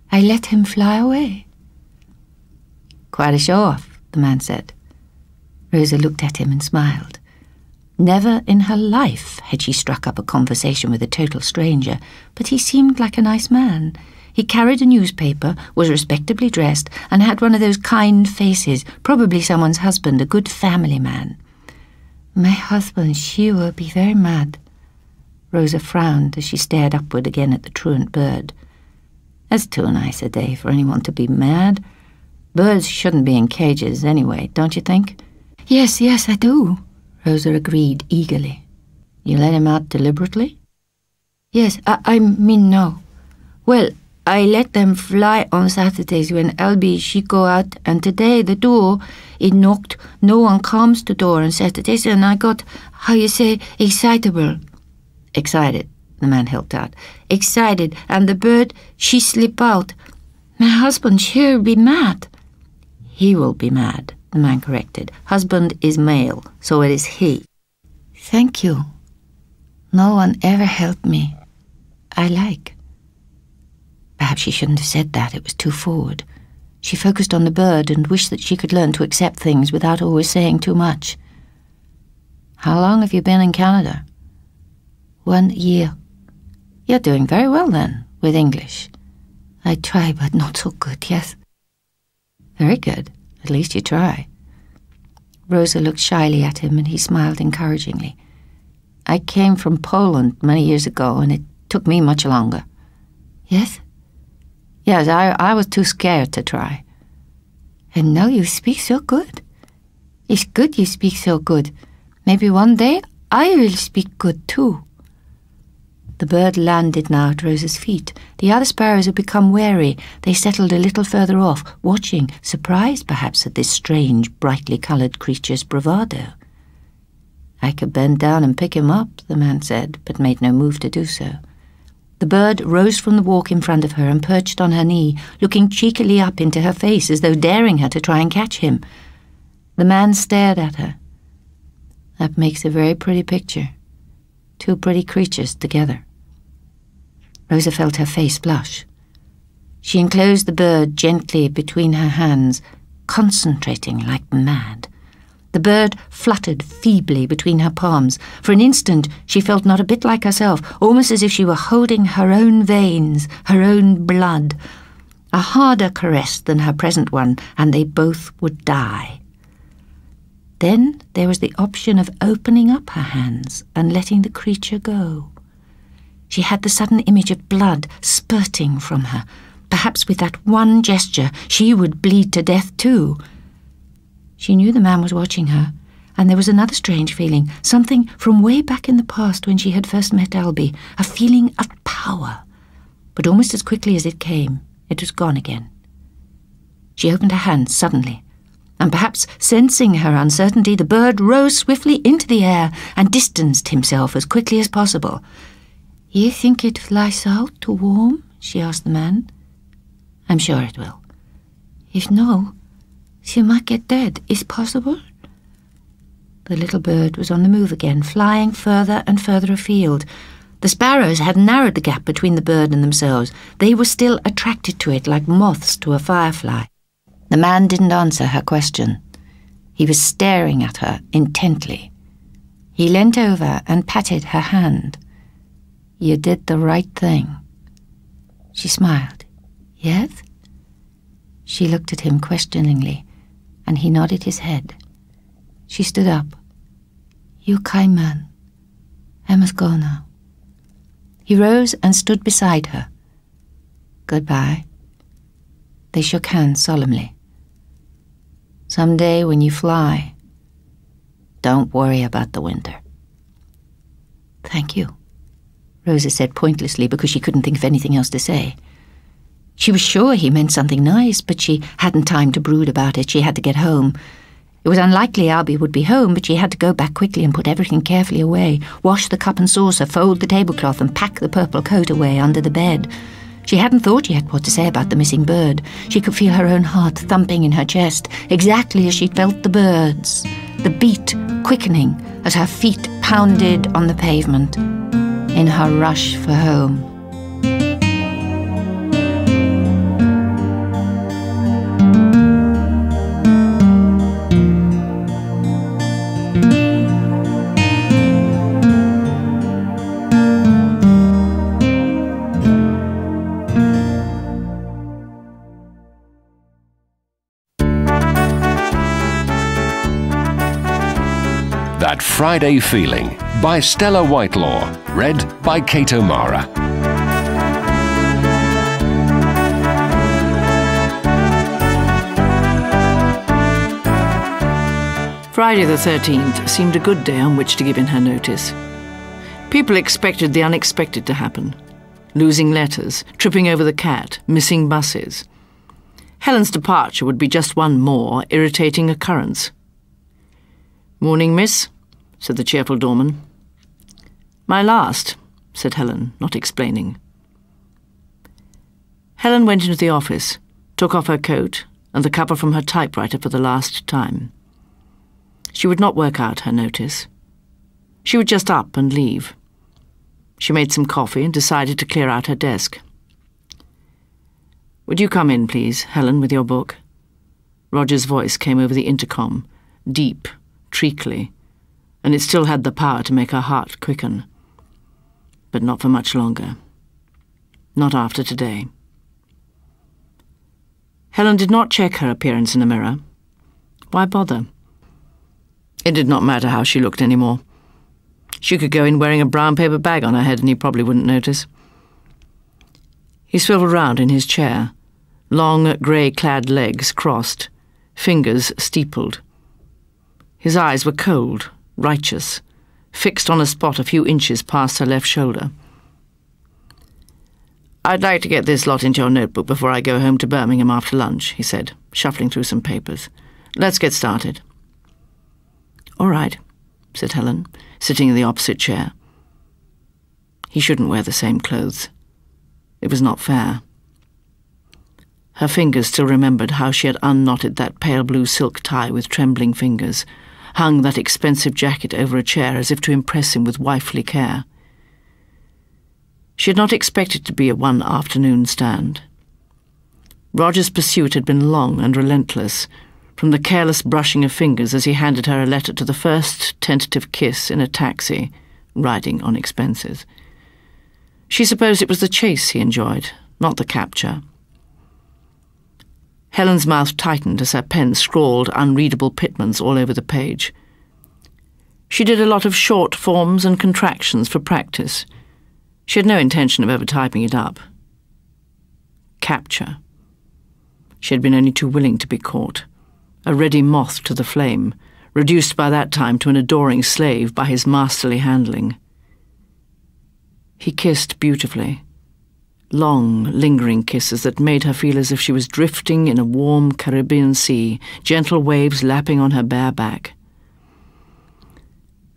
I let him fly away." "Quite a show-off," the man said. Rosa looked at him and smiled. Never in her life had she struck up a conversation with a total stranger, but he seemed like a nice man. He carried a newspaper, was respectably dressed, and had one of those kind faces, probably someone's husband, a good family man. "My husband, she will be very mad." Rosa frowned as she stared upward again at the truant bird. "That's too nice a day for anyone to be mad. Birds shouldn't be in cages anyway, don't you think?" Yes, I do," Rosa agreed eagerly. "You let him out deliberately?" "Yes, I mean no. Well, I let them fly on Saturdays when Albie she go out, and today the door, it knocked. No one comes to door on Saturdays, and I got, how you say, excitable." "Excited," the man helped out. "Excited, and the bird, she slip out. My husband, she'll be mad." "He will be mad," the man corrected. "Husband is male, so it is he." "Thank you. No one ever helped me. I like." Perhaps she shouldn't have said that. It was too forward. She focused on the bird and wished that she could learn to accept things without always saying too much. "How long have you been in Canada?" 1 year. "You're doing very well, then, with English." "I try, but not so good, yes." "Very good. At least you try." Rosa looked shyly at him, and he smiled encouragingly. "I came from Poland many years ago, and it took me much longer." "Yes?" "Yes, I was too scared to try." "And now you speak so good. It's good you speak so good. Maybe one day I will speak good too." The bird landed now at Rosa's feet. The other sparrows had become wary. They settled a little further off, watching, surprised perhaps at this strange, brightly coloured creature's bravado. "I could bend down and pick him up," the man said, but made no move to do so. The bird rose from the walk in front of her and perched on her knee, looking cheekily up into her face as though daring her to try and catch him. The man stared at her. "That makes a very pretty picture. Two pretty creatures together." Rosa felt her face flush. She enclosed the bird gently between her hands, concentrating like mad. The bird fluttered feebly between her palms. For an instant she felt not a bit like herself, almost as if she were holding her own veins, her own blood. A harder caress than her present one, and they both would die. Then there was the option of opening up her hands and letting the creature go. She had the sudden image of blood spurting from her. Perhaps with that one gesture she would bleed to death too. She knew the man was watching her, and there was another strange feeling, something from way back in the past when she had first met Albie, a feeling of power. But almost as quickly as it came, it was gone again. She opened her hands suddenly, and perhaps sensing her uncertainty, the bird rose swiftly into the air and distanced himself as quickly as possible. "You think it flies out too warm?" she asked the man. "I'm sure it will." "If no, she might get dead. Is possible?" The little bird was on the move again, flying further and further afield. The sparrows had narrowed the gap between the bird and themselves. They were still attracted to it like moths to a firefly. The man didn't answer her question. He was staring at her intently. He leant over and patted her hand. "You did the right thing." She smiled. "Yes?" She looked at him questioningly, and he nodded his head. She stood up. "You kind man. I must go now." He rose and stood beside her. "Goodbye." They shook hands solemnly. "Someday when you fly, don't worry about the winter." "Thank you," Rosa said pointlessly because she couldn't think of anything else to say. She was sure he meant something nice, but she hadn't time to brood about it. She had to get home. It was unlikely Albie would be home, but she had to go back quickly and put everything carefully away, wash the cup and saucer, fold the tablecloth, and pack the purple coat away under the bed. She hadn't thought she had what to say about the missing bird. She could feel her own heart thumping in her chest, exactly as she'd felt the bird's, the beat quickening as her feet pounded on the pavement in her rush for home. That Friday Feeling by Stella Whitelaw, read by Kate O'Mara. Friday the 13th seemed a good day on which to give in her notice. People expected the unexpected to happen. Losing letters, tripping over the cat, missing buses. Helen's departure would be just one more irritating occurrence. "Morning, miss," said the cheerful doorman. "My last," said Helen, not explaining. Helen went into the office, took off her coat and the cover from her typewriter for the last time. She would not work out her notice. She would just up and leave. She made some coffee and decided to clear out her desk. "Would you come in, please, Helen, with your book?" Roger's voice came over the intercom, deep, treacly, and it still had the power to make her heart quicken. But not for much longer. Not after today. Helen did not check her appearance in a mirror. Why bother? It did not matter how she looked anymore. She could go in wearing a brown paper bag on her head and he probably wouldn't notice. He swiveled round in his chair, long grey-clad legs crossed, fingers steepled. His eyes were cold, righteous, fixed on a spot a few inches past her left shoulder. "I'd like to get this lot into your notebook before I go home to Birmingham after lunch," he said, shuffling through some papers. "Let's get started." "All right," said Helen, sitting in the opposite chair. He shouldn't wear the same clothes. It was not fair. Her fingers still remembered how she had unknotted that pale blue silk tie with trembling fingers, hung that expensive jacket over a chair as if to impress him with wifely care. She had not expected to be a one-afternoon stand. Roger's pursuit had been long and relentless, from the careless brushing of fingers as he handed her a letter to the first tentative kiss in a taxi, riding on expenses. She supposed it was the chase he enjoyed, not the capture. Helen's mouth tightened as her pen scrawled unreadable pitmans all over the page. She did a lot of short forms and contractions for practice. She had no intention of ever typing it up. Capture. She had been only too willing to be caught, a ready moth to the flame, reduced by that time to an adoring slave by his masterly handling. He kissed beautifully. Long, lingering kisses that made her feel as if she was drifting in a warm Caribbean sea, gentle waves lapping on her bare back.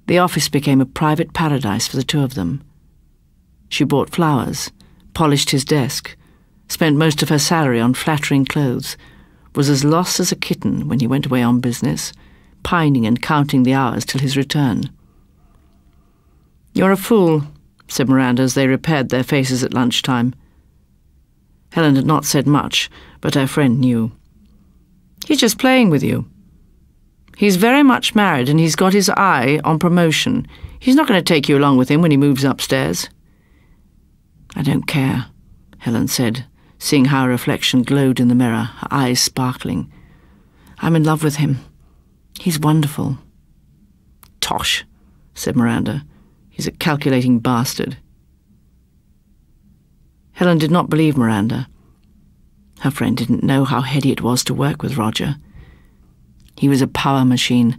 The office became a private paradise for the two of them. She bought flowers, polished his desk, spent most of her salary on flattering clothes, was as lost as a kitten when he went away on business, pining and counting the hours till his return. "You're a fool," said Miranda as they repaired their faces at lunchtime. Helen had not said much, but her friend knew. "He's just playing with you. He's very much married and he's got his eye on promotion. He's not going to take you along with him when he moves upstairs." "I don't care," Helen said, seeing how her reflection glowed in the mirror, her eyes sparkling. "I'm in love with him. He's wonderful." "Tosh," said Miranda. "He's a calculating bastard." Helen did not believe Miranda. Her friend didn't know how heady it was to work with Roger. He was a power machine,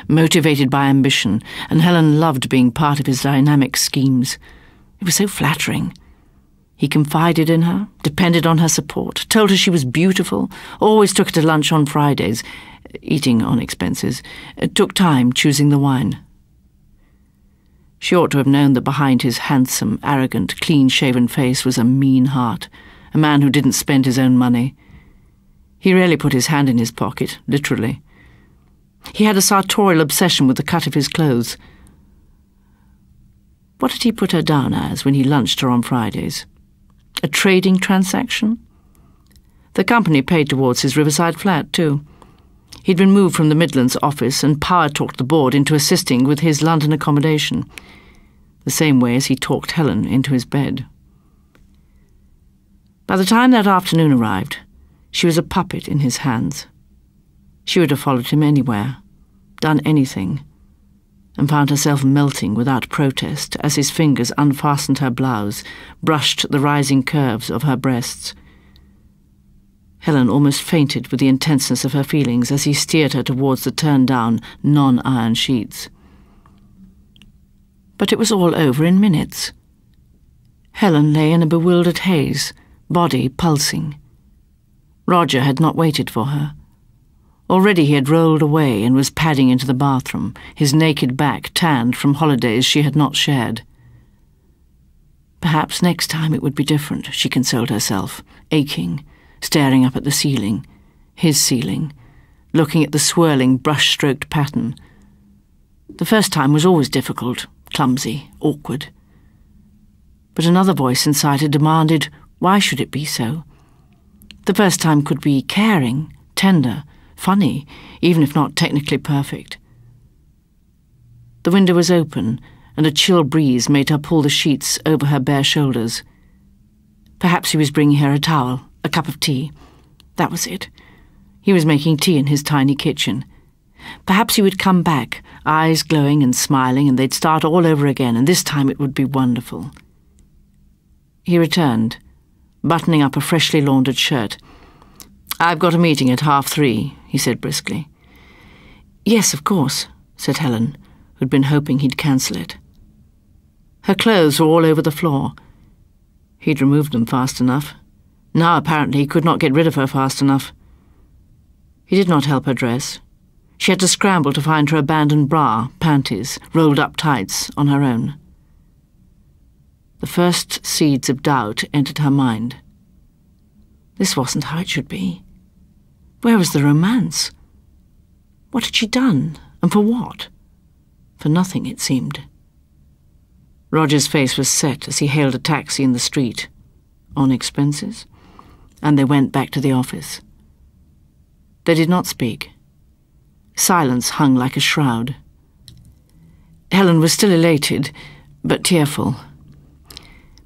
motivated by ambition, and Helen loved being part of his dynamic schemes. It was so flattering. He confided in her, depended on her support, told her she was beautiful, always took her to lunch on Fridays, eating on expenses, took time choosing the wine. She ought to have known that behind his handsome, arrogant, clean-shaven face was a mean heart, a man who didn't spend his own money. He rarely put his hand in his pocket, literally. He had a sartorial obsession with the cut of his clothes. What did he put her down as when he lunched her on Fridays? A trading transaction? The company paid towards his Riverside flat, too. He'd been moved from the Midlands office and power-talked the board into assisting with his London accommodation, the same way as he talked Helen into his bed. By the time that afternoon arrived, she was a puppet in his hands. She would have followed him anywhere, done anything, and found herself melting without protest as his fingers unfastened her blouse, brushed the rising curves of her breasts. Helen almost fainted with the intenseness of her feelings as he steered her towards the turned-down, non-iron sheets. But it was all over in minutes. Helen lay in a bewildered haze, body pulsing. Roger had not waited for her. Already he had rolled away and was padding into the bathroom, his naked back tanned from holidays she had not shared. Perhaps next time it would be different, she consoled herself, aching, staring up at the ceiling, his ceiling, looking at the swirling, brush-stroked pattern. The first time was always difficult, clumsy, awkward. But another voice inside her demanded, why should it be so? The first time could be caring, tender, funny, even if not technically perfect. The window was open, and a chill breeze made her pull the sheets over her bare shoulders. Perhaps he was bringing her a towel, a cup of tea. That was it. He was making tea in his tiny kitchen. Perhaps he would come back, eyes glowing and smiling, and they'd start all over again, and this time it would be wonderful. He returned, buttoning up a freshly laundered shirt. "I've got a meeting at 3:30, he said briskly. "Yes, of course," said Helen, who'd been hoping he'd cancel it. Her clothes were all over the floor. He'd removed them fast enough. Now apparently he could not get rid of her fast enough. He did not help her dress. She had to scramble to find her abandoned bra, panties, rolled-up tights on her own. The first seeds of doubt entered her mind. This wasn't how it should be. Where was the romance? What had she done, and for what? For nothing, it seemed. Roger's face was set as he hailed a taxi in the street. On expenses? And they went back to the office. They did not speak. Silence hung like a shroud. Helen was still elated, but tearful.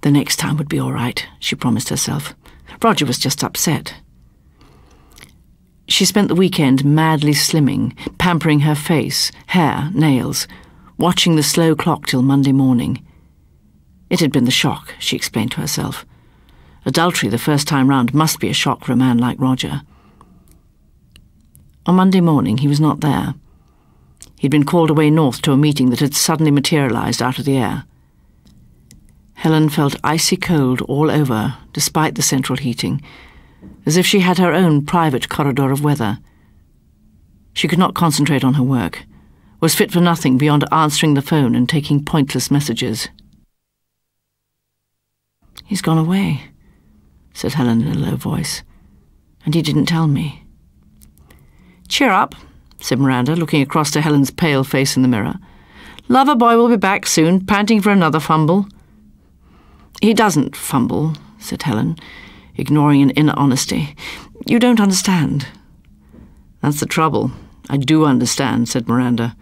The next time would be all right, she promised herself. Roger was just upset. She spent the weekend madly slimming, pampering her face, hair, nails, watching the slow clock till Monday morning. It had been the shock, she explained to herself. Adultery the first time round must be a shock for a man like Roger. On Monday morning he was not there. He'd been called away north to a meeting that had suddenly materialised out of the air. Helen felt icy cold all over, despite the central heating, as if she had her own private corridor of weather. She could not concentrate on her work, was fit for nothing beyond answering the phone and taking pointless messages. "He's gone away," said Helen in a low voice, "and he didn't tell me." "Cheer up," said Miranda, looking across to Helen's pale face in the mirror. "Lover boy will be back soon, panting for another fumble. "He doesn't fumble," said Helen, ignoring an inner honesty. "You don't understand." "That's the trouble. I do understand," said Miranda.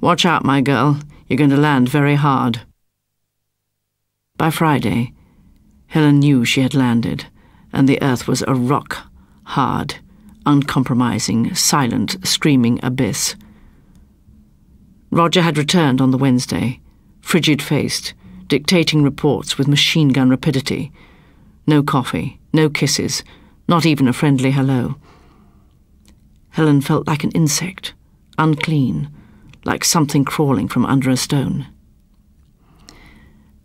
"Watch out, my girl. You're going to land very hard." By Friday, Helen knew she had landed, and the earth was a rock-hard, uncompromising, silent, screaming abyss. Roger had returned on the Wednesday, frigid-faced, dictating reports with machine-gun rapidity. No coffee, no kisses, not even a friendly hello. Helen felt like an insect, unclean, like something crawling from under a stone.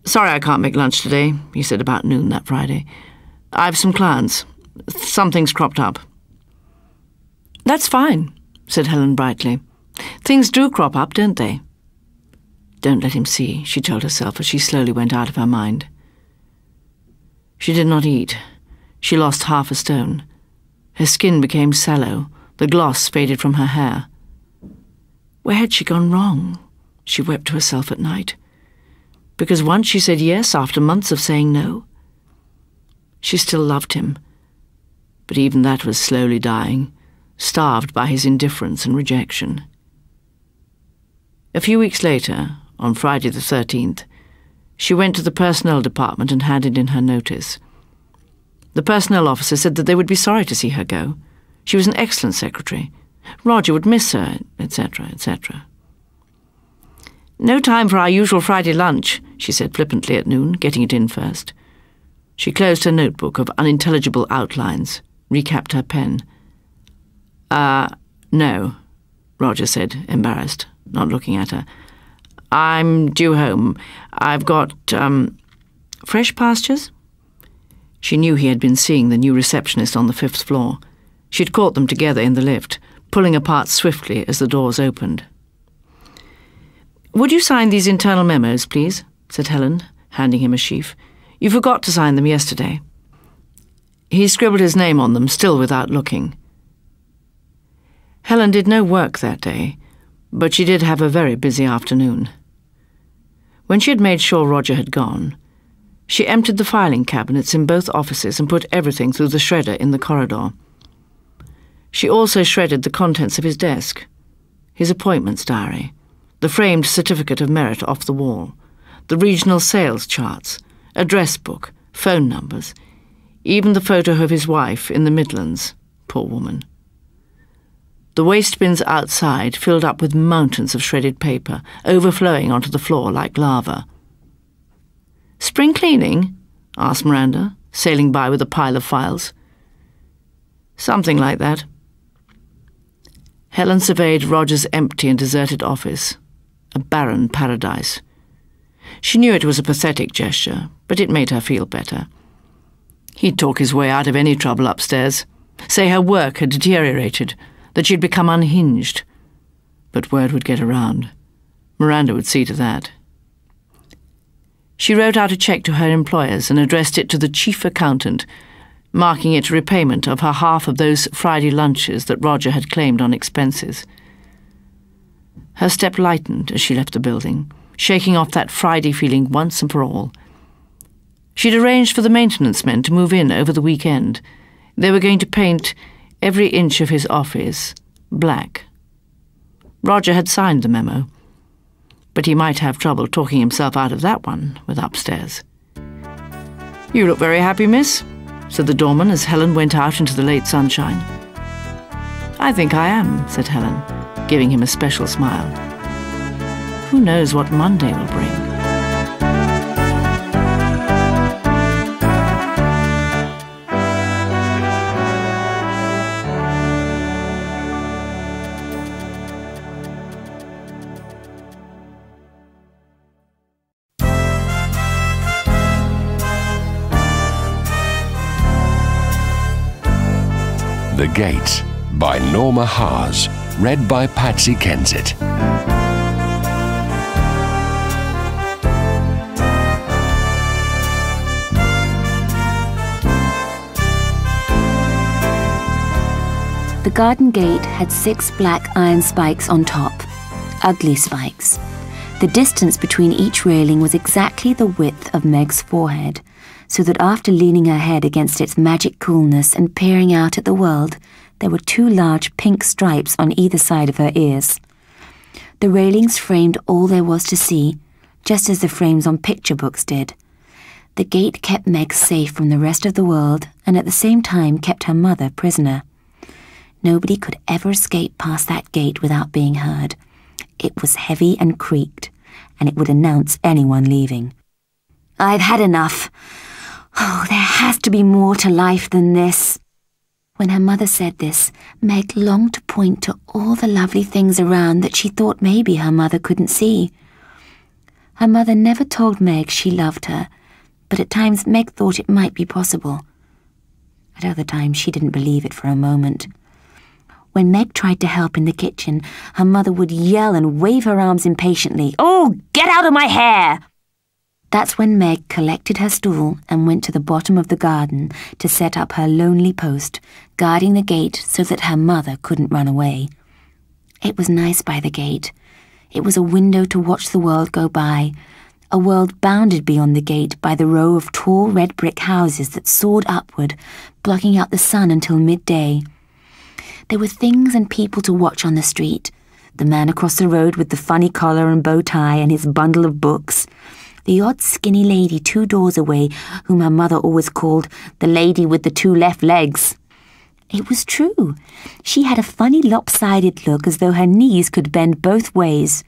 "Sorry I can't make lunch today," he said about noon that Friday. "I've some clients. Something's cropped up." "That's fine," said Helen brightly. "Things do crop up, don't they?" Don't let him see, she told herself as she slowly went out of her mind. She did not eat. She lost 1/2 a stone. Her skin became sallow. The gloss faded from her hair. Where had she gone wrong? She wept to herself at night. Because once she said yes after months of saying no. She still loved him, but even that was slowly dying, starved by his indifference and rejection. A few weeks later, on Friday the 13th, she went to the personnel department and handed in her notice. The personnel officer said that they would be sorry to see her go. She was an excellent secretary. Roger would miss her, etc., etc. "No time for our usual Friday lunch," she said flippantly at noon, getting it in first. She closed her notebook of unintelligible outlines, recapped her pen. No," Roger said, embarrassed, not looking at her. "I'm due home. I've got, fresh pastures?" She knew he had been seeing the new receptionist on the 5th floor. She'd caught them together in the lift, pulling apart swiftly as the doors opened. "Would you sign these internal memos, please?" said Helen, handing him a sheaf. "You forgot to sign them yesterday." He scribbled his name on them, still without looking. Helen did no work that day, but she did have a very busy afternoon. When she had made sure Roger had gone, she emptied the filing cabinets in both offices and put everything through the shredder in the corridor. She also shredded the contents of his desk, his appointments diary, the framed certificate of merit off the wall, the regional sales charts, address book, phone numbers, even the photo of his wife in the Midlands, poor woman. The waste bins outside filled up with mountains of shredded paper, overflowing onto the floor like lava. "Spring cleaning?" asked Miranda, sailing by with a pile of files. "Something like that." Helen surveyed Roger's empty and deserted office, a barren paradise. She knew it was a pathetic gesture, but it made her feel better. He'd talk his way out of any trouble upstairs, say her work had deteriorated, that she'd become unhinged. But word would get around. Miranda would see to that. She wrote out a cheque to her employers and addressed it to the chief accountant, marking it repayment of her half of those Friday lunches that Roger had claimed on expenses. Her step lightened as she left the building, shaking off that Friday feeling once and for all. She'd arranged for the maintenance men to move in over the weekend. They were going to paint every inch of his office black. Roger had signed the memo, but he might have trouble talking himself out of that one with upstairs. "You look very happy, miss," said the doorman as Helen went out into the late sunshine. "I think I am," said Helen, giving him a special smile. Who knows what Monday will bring? The Gate by Norma Haas, read by Patsy Kensit. The garden gate had 6 black iron spikes on top, ugly spikes. The distance between each railing was exactly the width of Meg's forehead, so that after leaning her head against its magic coolness and peering out at the world, there were 2 large pink stripes on either side of her ears. The railings framed all there was to see, just as the frames on picture books did. The gate kept Meg safe from the rest of the world and at the same time kept her mother prisoner. Nobody could ever escape past that gate without being heard. It was heavy and creaked, and it would announce anyone leaving. "I've had enough. Oh, there has to be more to life than this." When her mother said this, Meg longed to point to all the lovely things around that she thought maybe her mother couldn't see. Her mother never told Meg she loved her, but at times Meg thought it might be possible. At other times she didn't believe it for a moment. When Meg tried to help in the kitchen, her mother would yell and wave her arms impatiently. "Oh, get out of my hair!" That's when Meg collected her stool and went to the bottom of the garden to set up her lonely post, guarding the gate so that her mother couldn't run away. It was nice by the gate. It was a window to watch the world go by, a world bounded beyond the gate by the row of tall red brick houses that soared upward, blocking out the sun until midday. There were things and people to watch on the street. The man across the road with the funny collar and bow tie and his bundle of books. The odd skinny lady 2 doors away, whom her mother always called the lady with the 2 left legs. It was true. She had a funny lopsided look as though her knees could bend both ways.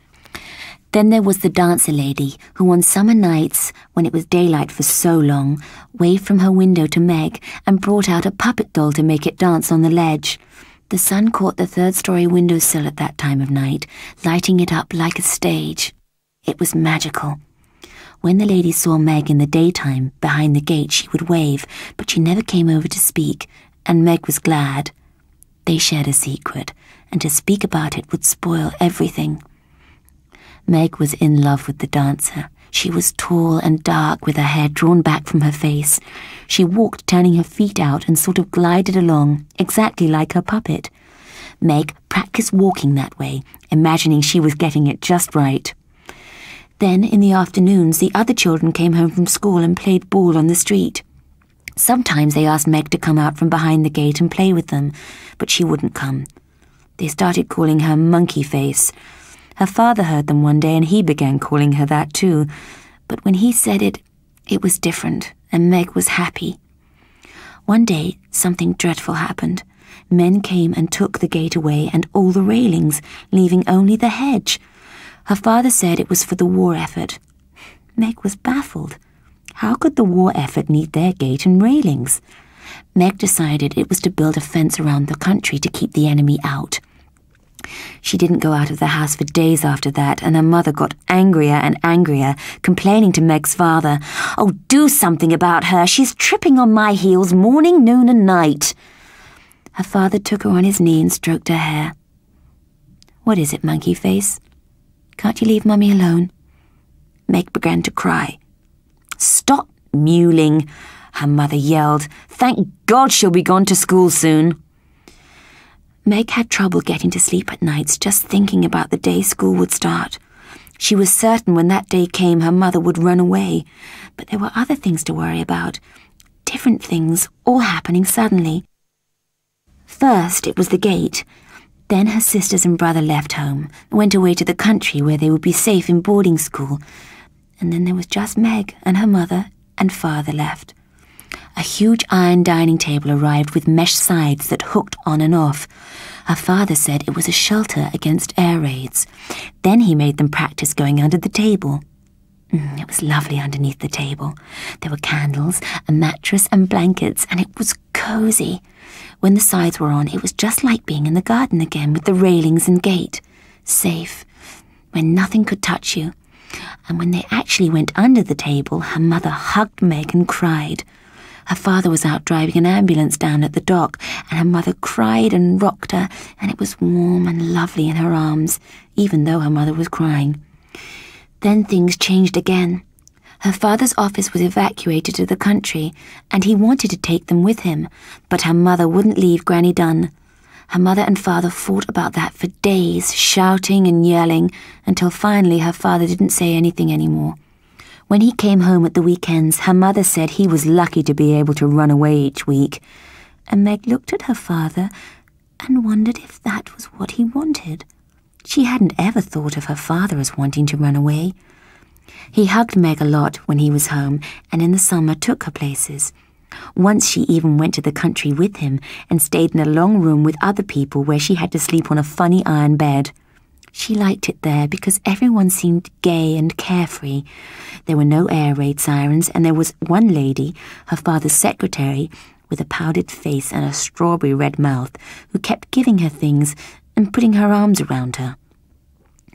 Then there was the dancer lady, who on summer nights, when it was daylight for so long, waved from her window to Meg and brought out a puppet doll to make it dance on the ledge. The sun caught the 3rd-story windowsill at that time of night, lighting it up like a stage. It was magical. When the lady saw Meg in the daytime, behind the gate, she would wave, but she never came over to speak, and Meg was glad. They shared a secret, and to speak about it would spoil everything. Meg was in love with the dancer. She was tall and dark with her hair drawn back from her face. She walked turning her feet out and sort of glided along, exactly like her puppet. Meg practiced walking that way, imagining she was getting it just right. Then, in the afternoons, the other children came home from school and played ball on the street. Sometimes they asked Meg to come out from behind the gate and play with them, but she wouldn't come. They started calling her Monkey Face. Her father heard them one day and he began calling her that too, but when he said it, it was different, and Meg was happy. One day, something dreadful happened. Men came and took the gate away and all the railings, leaving only the hedge. Her father said it was for the war effort. Meg was baffled. How could the war effort need their gate and railings? Meg decided it was to build a fence around the country to keep the enemy out. She didn't go out of the house for days after that, and her mother got angrier and angrier, complaining to Meg's father, "Oh, do something about her. She's tripping on my heels morning, noon and night." Her father took her on his knee and stroked her hair. "What is it, Monkey Face? Can't you leave Mummy alone?" Meg began to cry. "Stop mewling," her mother yelled. "Thank God she'll be gone to school soon." Meg had trouble getting to sleep at nights just thinking about the day school would start. She was certain when that day came her mother would run away, but there were other things to worry about. Different things, all happening suddenly. First, it was the gate. Then her sisters and brother left home, went away to the country where they would be safe in boarding school. And then there was just Meg and her mother and father left. A huge iron dining table arrived with mesh sides that hooked on and off. Her father said it was a shelter against air raids. Then he made them practice going under the table. It was lovely underneath the table. There were candles, a mattress and blankets, and it was cozy. When the sides were on, it was just like being in the garden again with the railings and gate. Safe, when nothing could touch you. And when they actually went under the table, her mother hugged Meg and cried. Her father was out driving an ambulance down at the dock, and her mother cried and rocked her, and it was warm and lovely in her arms, even though her mother was crying. Then things changed again. Her father's office was evacuated to the country, and he wanted to take them with him, but her mother wouldn't leave Granny Dunn. Her mother and father fought about that for days, shouting and yelling, until finally her father didn't say anything anymore. When he came home at the weekends, her mother said he was lucky to be able to run away each week. And Meg looked at her father and wondered if that was what he wanted. She hadn't ever thought of her father as wanting to run away. He hugged Meg a lot when he was home, and in the summer took her places. Once she even went to the country with him and stayed in a long room with other people where she had to sleep on a funny iron bed. She liked it there because everyone seemed gay and carefree. There were no air raid sirens, and there was one lady, her father's secretary, with a powdered face and a strawberry red mouth, who kept giving her things and putting her arms around her.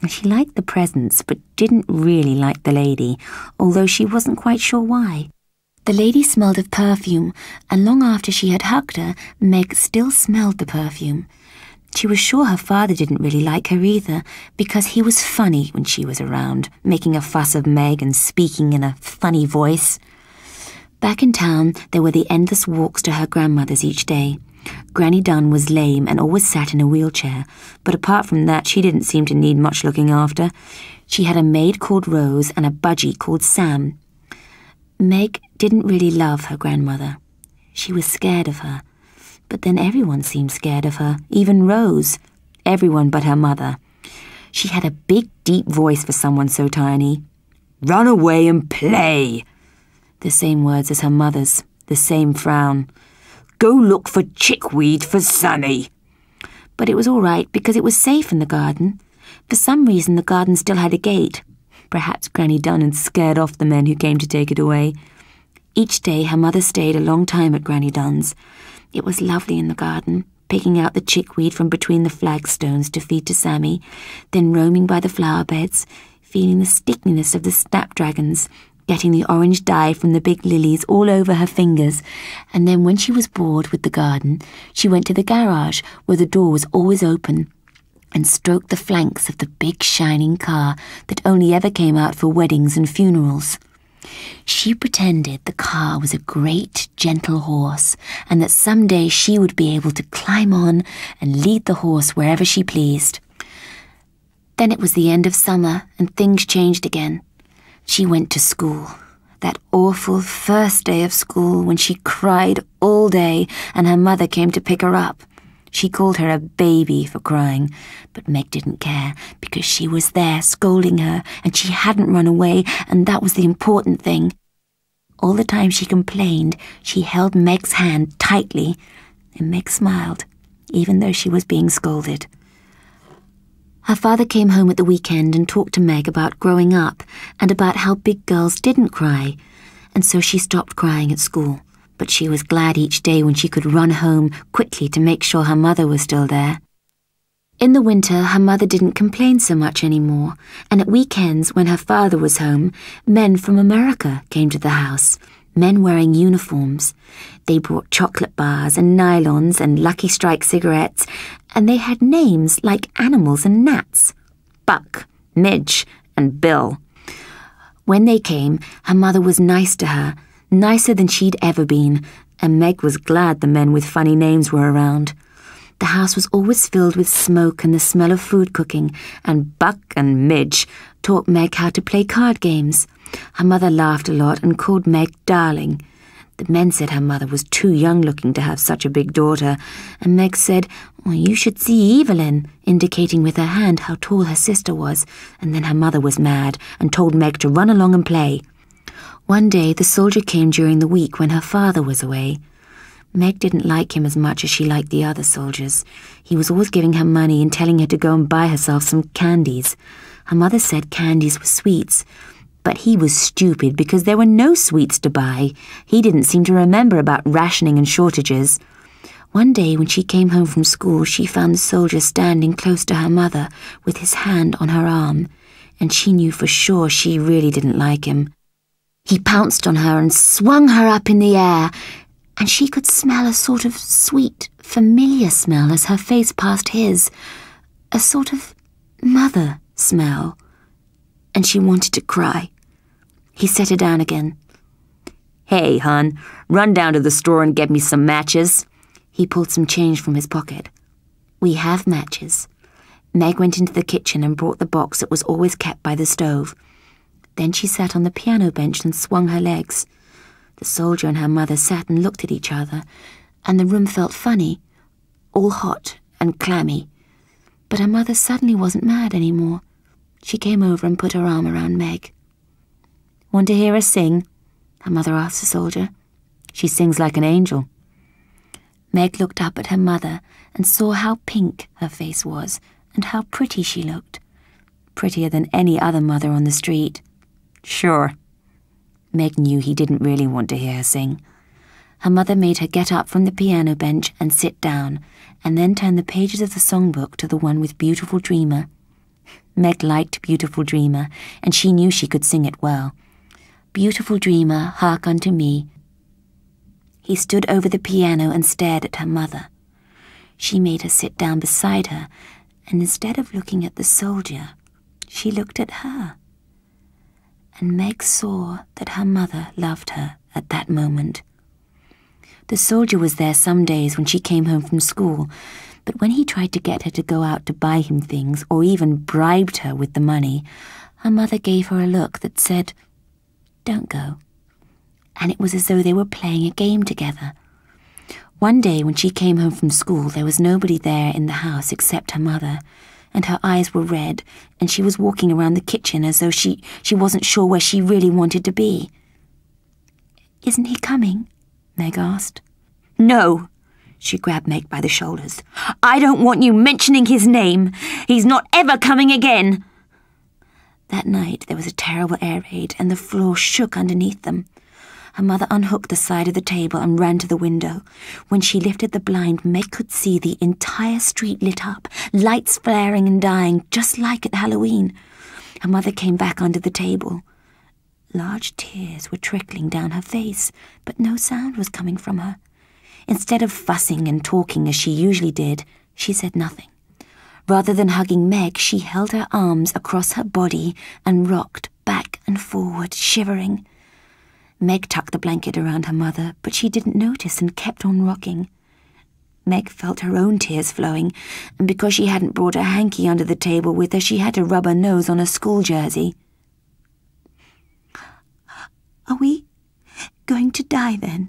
She liked the presents, but didn't really like the lady, although she wasn't quite sure why. The lady smelled of perfume, and long after she had hugged her, Meg still smelled the perfume. She was sure her father didn't really like her either, because he was funny when she was around, making a fuss of Meg and speaking in a funny voice. Back in town, there were the endless walks to her grandmother's each day. Granny Dunn was lame and always sat in a wheelchair, but apart from that she didn't seem to need much looking after. She had a maid called Rose and a budgie called Sam. Meg didn't really love her grandmother. She was scared of her. But then everyone seemed scared of her, even Rose. Everyone but her mother. She had a big, deep voice for someone so tiny. "Run away and play!" The same words as her mother's, the same frown. "Go look for chickweed for Sammy." But it was all right because it was safe in the garden. For some reason the garden still had a gate. Perhaps Granny Dunn had scared off the men who came to take it away. Each day her mother stayed a long time at Granny Dunn's. It was lovely in the garden, picking out the chickweed from between the flagstones to feed to Sammy, then roaming by the flower beds, feeling the stickiness of the snapdragons, getting the orange dye from the big lilies all over her fingers, and then when she was bored with the garden, she went to the garage where the door was always open, and stroked the flanks of the big shining car that only ever came out for weddings and funerals. She pretended the car was a great, gentle horse, and that someday she would be able to climb on and lead the horse wherever she pleased. Then it was the end of summer, and things changed again. She went to school. That awful first day of school when she cried all day and her mother came to pick her up. She called her a baby for crying, but Meg didn't care because she was there scolding her and she hadn't run away, and that was the important thing. All the time she complained, she held Meg's hand tightly, and Meg smiled, even though she was being scolded. Her father came home at the weekend and talked to Meg about growing up and about how big girls didn't cry, and so she stopped crying at school. But she was glad each day when she could run home quickly to make sure her mother was still there. In the winter, her mother didn't complain so much anymore, and at weekends, when her father was home, men from America came to the house, men wearing uniforms. They brought chocolate bars and nylons and Lucky Strike cigarettes, and they had names like animals and gnats. Buck, Midge, and Bill. When they came, her mother was nice to her, nicer than she'd ever been, and Meg was glad the men with funny names were around. The house was always filled with smoke and the smell of food cooking, and Buck and Midge taught Meg how to play card games. Her mother laughed a lot and called Meg darling. The men said her mother was too young-looking to have such a big daughter, and Meg said, "Well, you should see Evelyn," indicating with her hand how tall her sister was, and then her mother was mad and told Meg to run along and play. One day the soldier came during the week when her father was away. Meg didn't like him as much as she liked the other soldiers. He was always giving her money and telling her to go and buy herself some candies. Her mother said candies were sweets, but he was stupid because there were no sweets to buy. He didn't seem to remember about rationing and shortages. One day when she came home from school, she found the soldier standing close to her mother with his hand on her arm, and she knew for sure she really didn't like him. He pounced on her and swung her up in the air, and she could smell a sort of sweet, familiar smell as her face passed his, a sort of mother smell, and she wanted to cry. He set her down again. "Hey, hon, run down to the store and get me some matches." He pulled some change from his pocket. "We have matches." Meg went into the kitchen and brought the box that was always kept by the stove. Then she sat on the piano bench and swung her legs. The soldier and her mother sat and looked at each other, and the room felt funny, all hot and clammy. But her mother suddenly wasn't mad anymore. She came over and put her arm around Meg. "Want to hear her sing?" her mother asked the soldier. "She sings like an angel." Meg looked up at her mother and saw how pink her face was and how pretty she looked. Prettier than any other mother on the street. "Sure." Meg knew he didn't really want to hear her sing. Her mother made her get up from the piano bench and sit down, and then turn the pages of the songbook to the one with Beautiful Dreamer. Meg liked Beautiful Dreamer, and she knew she could sing it well. "Beautiful dreamer, hark unto me." He stood over the piano and stared at her mother. She made her sit down beside her, and instead of looking at the soldier, she looked at her. And Meg saw that her mother loved her at that moment. The soldier was there some days when she came home from school, but when he tried to get her to go out to buy him things or even bribed her with the money, her mother gave her a look that said, "Don't go." And it was as though they were playing a game together. One day when she came home from school, there was nobody there in the house except her mother, and her eyes were red, and she was walking around the kitchen as though she wasn't sure where she really wanted to be. "Isn't he coming?" Meg asked. "No." She grabbed Meg by the shoulders. "I don't want you mentioning his name. He's not ever coming again." That night there was a terrible air raid, and the floor shook underneath them. Her mother unhooked the side of the table and ran to the window. When she lifted the blind, Meg could see the entire street lit up, lights flaring and dying, just like at Halloween. Her mother came back under the table. Large tears were trickling down her face, but no sound was coming from her. Instead of fussing and talking as she usually did, she said nothing. Rather than hugging Meg, she held her arms across her body and rocked back and forward, shivering. Meg tucked the blanket around her mother, but she didn't notice and kept on rocking. Meg felt her own tears flowing, and because she hadn't brought a hanky under the table with her, she had to rub her nose on her school jersey. "Are we going to die then?"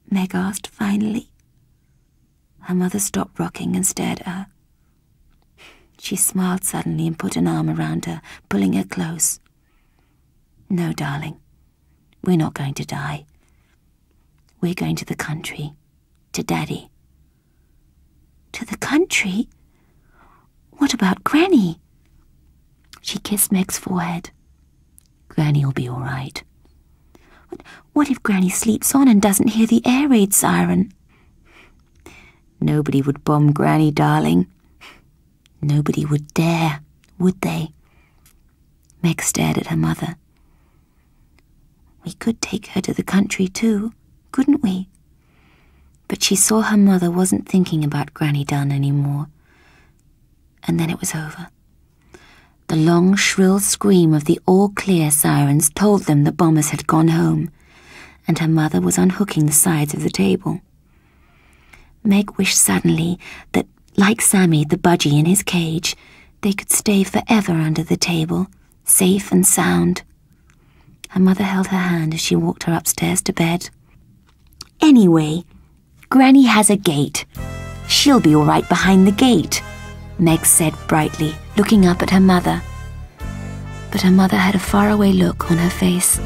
Meg asked finally. Her mother stopped rocking and stared at her. She smiled suddenly and put an arm around her, pulling her close. "No, darling, we're not going to die. We're going to the country, to Daddy." "To the country? What about Granny?" She kissed Meg's forehead. "Granny'll be all right." What if Granny sleeps on and doesn't hear the air raid siren?" "Nobody would bomb Granny, darling. Nobody would dare, would they?" Meg stared at her mother. "We could take her to the country too, couldn't we?" But she saw her mother wasn't thinking about Granny Dunn anymore. And then it was over. The long, shrill scream of the all-clear sirens told them the bombers had gone home, and her mother was unhooking the sides of the table. Meg wished suddenly that, like Sammy the budgie in his cage, they could stay forever under the table, safe and sound. Her mother held her hand as she walked her upstairs to bed. "Anyway, Granny has a gate. She'll be all right behind the gate," Meg said brightly, looking up at her mother. But her mother had a faraway look on her face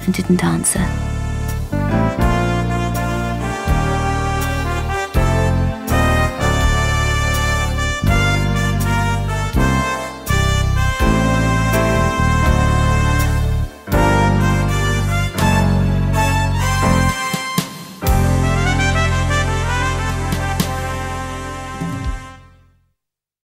and didn't answer.